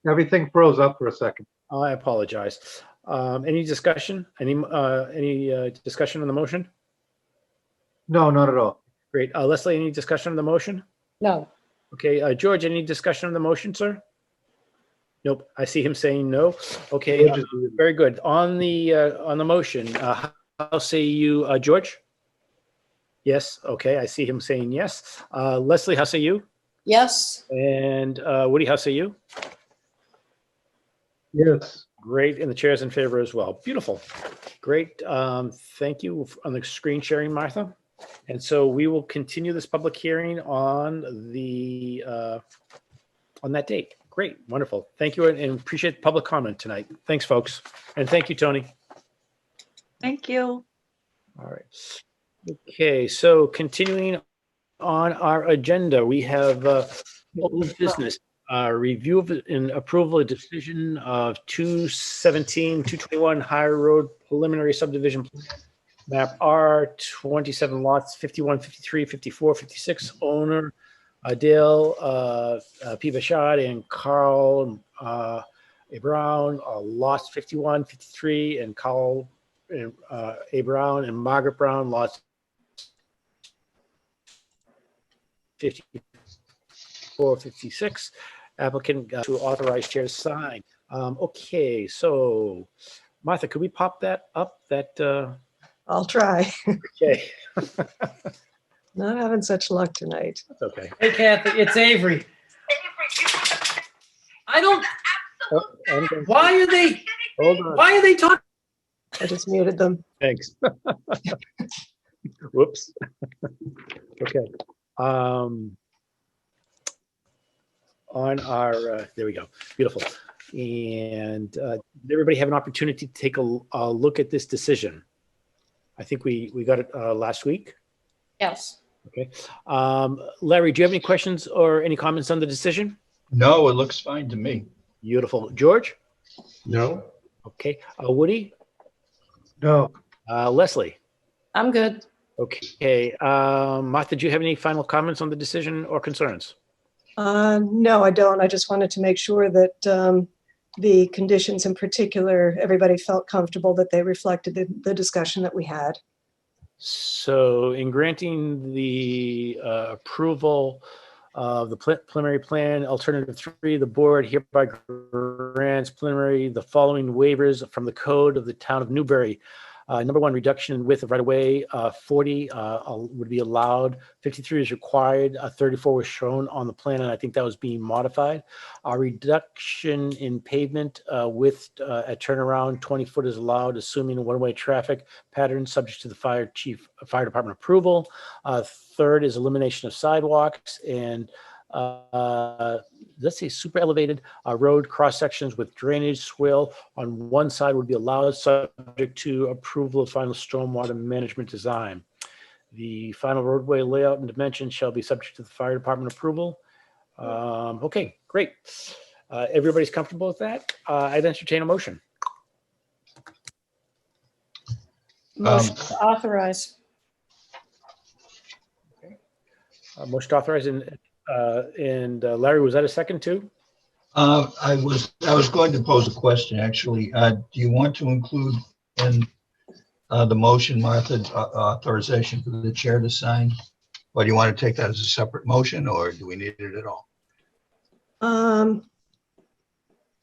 Everything froze up for a second. I apologize. Any discussion? Any discussion on the motion? No, not at all. Great. Leslie, any discussion on the motion? No. Okay, George, any discussion on the motion, sir? Nope, I see him saying no. Okay, very good. On the motion, how say you, George? Yes, okay, I see him saying yes. Leslie, how say you? Yes. And Woody, how say you? Yes. Great, and the chair's in favor as well. Beautiful. Great. Thank you on the screen sharing, Martha. And so we will continue this public hearing on that date. Great, wonderful. Thank you, and appreciate the public comment tonight. Thanks, folks. And thank you, Tony. Thank you. All right. Okay, so continuing on our agenda, we have old business. Review of and approval of decision of 217-221 Higher Road preliminary subdivision plan. Map R, 27 lots, 51, 53, 54, 56, owner Dale P. Bashad and Carl A. Brown, lots 51, 53, and Carl A. Brown and Margaret Brown, lots 54, 56. Applicant to authorize chair to sign. Okay, so Martha, could we pop that up? I'll try. Okay. Not having such luck tonight. That's okay. Hey, Kathy, it's Avery. I don't, why are they, Hold on. why are they talking? I just muted them. Thanks. Whoops. Okay. On our, there we go. Beautiful. And did everybody have an opportunity to take a look at this decision? I think we got it last week. Yes. Okay. Larry, do you have any questions or any comments on the decision? No, it looks fine to me. Beautiful. George? No? Okay. Woody? No. Leslie? I'm good. Okay. Martha, do you have any final comments on the decision or concerns? No, I don't. I just wanted to make sure that the conditions in particular, everybody felt comfortable that they reflected the discussion that we had. So in granting the approval of the preliminary plan, alternative 3, the board hereby grants preliminary the following waivers from the code of the town of Newbury. Number 1, reduction in width of right-of-way, 40 would be allowed, 53 is required, 34 was shown on the plan, and I think that was being modified. Reduction in pavement width at turnaround, 20 foot is allowed, assuming a one-way traffic pattern subject to the fire department approval. Third is elimination of sidewalks, and let's say super elevated road cross sections with drainage swale on one side would be allowed, subject to approval of final stormwater management design. The final roadway layout and dimensions shall be subject to the fire department approval. Okay, great. Everybody's comfortable with that? I'd entertain a motion. Motion to authorize. Motion to authorize, and Larry, was that a second too? I was going to pose a question, actually. Do you want to include in the motion, Martha, authorization for the chair to sign? Or do you want to take that as a separate motion, or do we need it at all?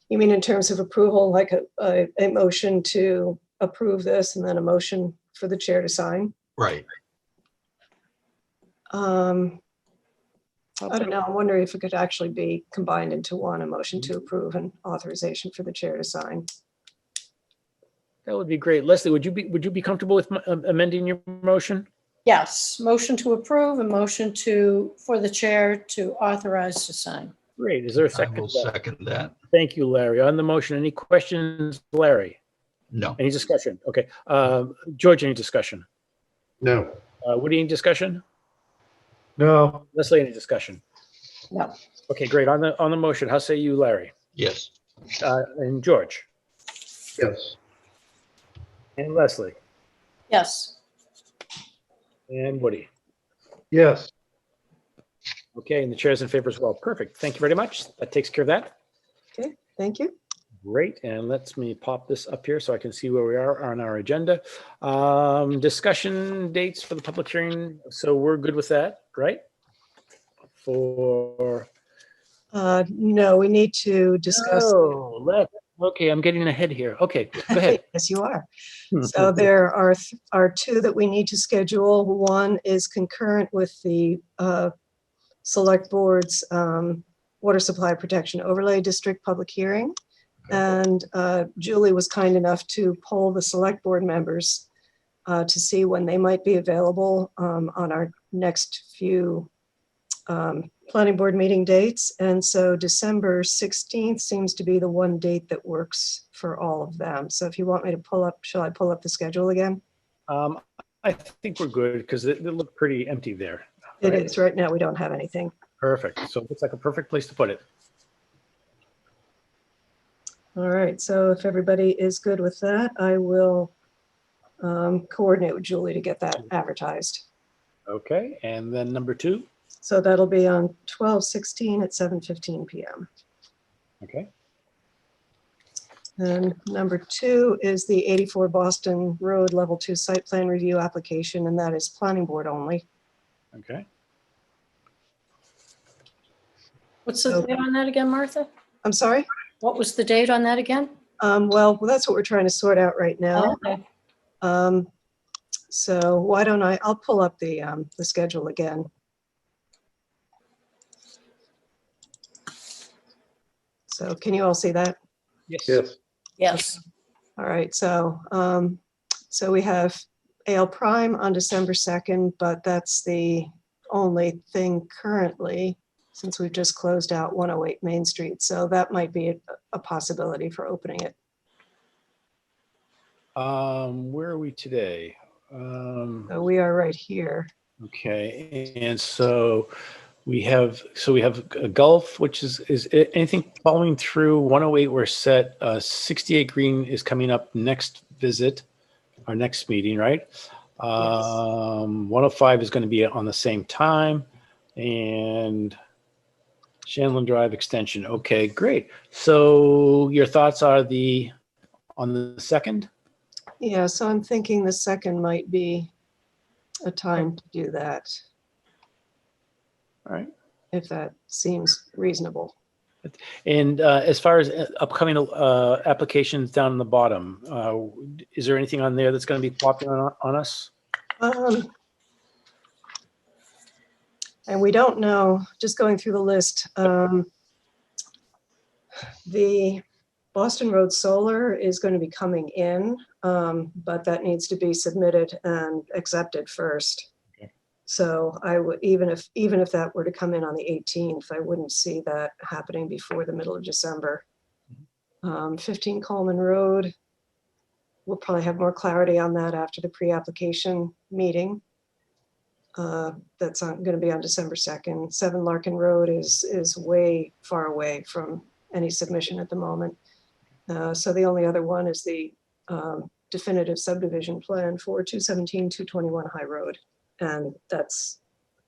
You mean in terms of approval, like a motion to approve this and then a motion for the chair to sign? Right. I don't know. I'm wondering if it could actually be combined into one, a motion to approve and authorization for the chair to sign. That would be great. Leslie, would you be comfortable with amending your motion? Yes. Motion to approve and motion for the chair to authorize to sign. Great. Is there a I second? will second that. Thank you, Larry. On the motion, any questions, Larry? No. Any discussion? Okay. George, any discussion? No. Woody, any discussion? No. Leslie, any discussion? No. Okay, great. On the motion, how say you, Larry? Yes. And George? Yes. And Leslie? Yes. And Woody? Yes. Okay, and the chair's in favor as well. Perfect. Thank you very much. That takes care of that. Okay, thank you. Great. And let me pop this up here so I can see where we are on our agenda. Discussion dates for the public hearing. So we're good with that, right? for? No, we need to discuss. Oh, okay, I'm getting ahead here. Okay, go ahead. Yes, you are. So there are two that we need to schedule. One is concurrent with the Select Board's Water Supply Protection Overlay District public hearing. And Julie was kind enough to poll the Select Board members to see when they might be available on our next few planning board meeting dates. And so December 16th seems to be the one date that works for all of them. So if you want me to pull up, shall I pull up the schedule again? I think we're good because it looked pretty empty there. It is. Right now, we don't have anything. Perfect. So it looks like a perfect place to put it. All right. So if everybody is good with that, I will coordinate with Julie to get that advertised. Okay. And then number 2. So that'll be on 12/16 at 7:15 p.m. Okay. And number 2 is the 84 Boston Road Level 2 Site Plan Review application, and that is planning board only. Okay. What's the date on that again, Martha? I'm sorry? What was the date on that again? Well, that's what we're trying to sort out right now. Okay. So why don't I'll pull up the schedule again. So can you all see that? Yes. Yes. All right, so so we have AL Prime on December 2nd, but that's the only thing currently since we've just closed out 108 Main Street. So that might be a possibility for opening it. Where are we today? So we are right here. Okay. And so we have a Gulf, which is anything following through 108 we're set. 68 Green is coming up next visit, our next meeting, right? 105 is going to be on the same time, and Shanlin Drive extension. Okay, great. So your thoughts are on the 2nd? Yeah, so I'm thinking the 2nd might be a time to do that. All right. If that seems reasonable. And as far as upcoming applications down in the bottom, is there anything on there that's going to be popping on us? And we don't know, just going through the list, the Boston Road Solar is going to be coming in, but that needs to be submitted and accepted first. Okay. So I would, even if that were to come in on the 18th, I wouldn't see that happening before the middle of December. 15 Coleman Road, we'll probably have more clarity on that after the pre-application meeting. That's going to be on December 2nd. 7 Larkin Road is way far away from any submission at the moment. So the only other one is the definitive subdivision plan for 217, 221 High Road. And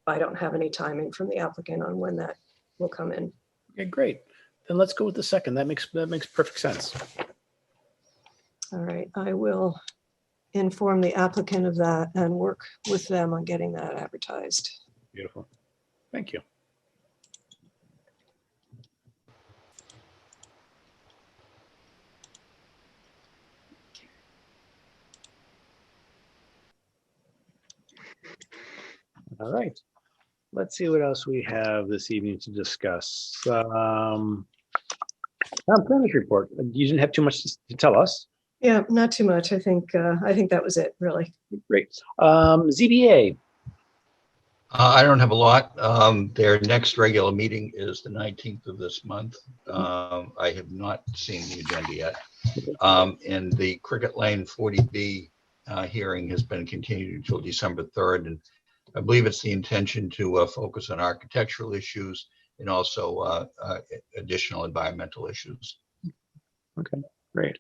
I don't have any timing from the applicant on when that will come in. Okay, great. Then let's go with the 2nd. That makes perfect sense. All right, I will inform the applicant of that and work with them on getting that advertised. Beautiful. Thank you. All right. Let's see what else we have this evening to discuss. Town planners report. You didn't have too much to tell us. Yeah, not too much. I think that was it, really. Great. ZBA. I don't have a lot. Their next regular meeting is the 19th of this month. I have not seen the agenda yet. And the Cricket Lane 40B hearing has been continued until December 3rd. And I believe it's the intention to focus on architectural issues and also additional environmental issues. Okay, great.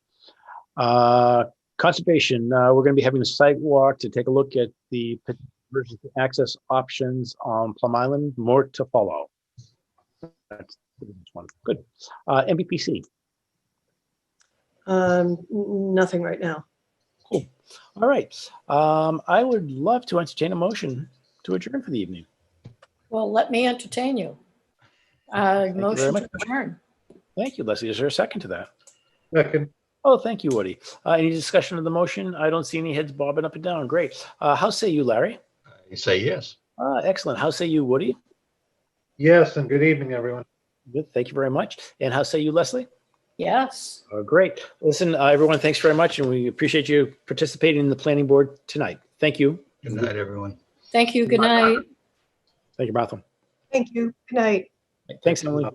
Conservation, we're going to be having a site walk to take a look at the emergency access options on Plum Island. More to follow. That's one. Good. MBPC. Nothing right now. Cool. All right. I would love to entertain a motion to adjourn for the evening. Well, let me entertain you. you very Motion much. to adjourn. Thank you, Leslie. Is there a second to that? Second, Oh, thank you, Woody. Any discussion of the motion? I don't see any heads bobbing up and down. Great. How say you, Larry? I say yes. Excellent. How say you, Woody? yes, and good evening, everyone. Good. Thank you very much. And how say you, Leslie? Yes. Great. Listen, everyone, thanks very much. And we appreciate you participating in the planning board tonight. Thank you. Good night, everyone. Thank you. Good night. Thank you, Martha. Thank you. Good night. Thanks, Emily.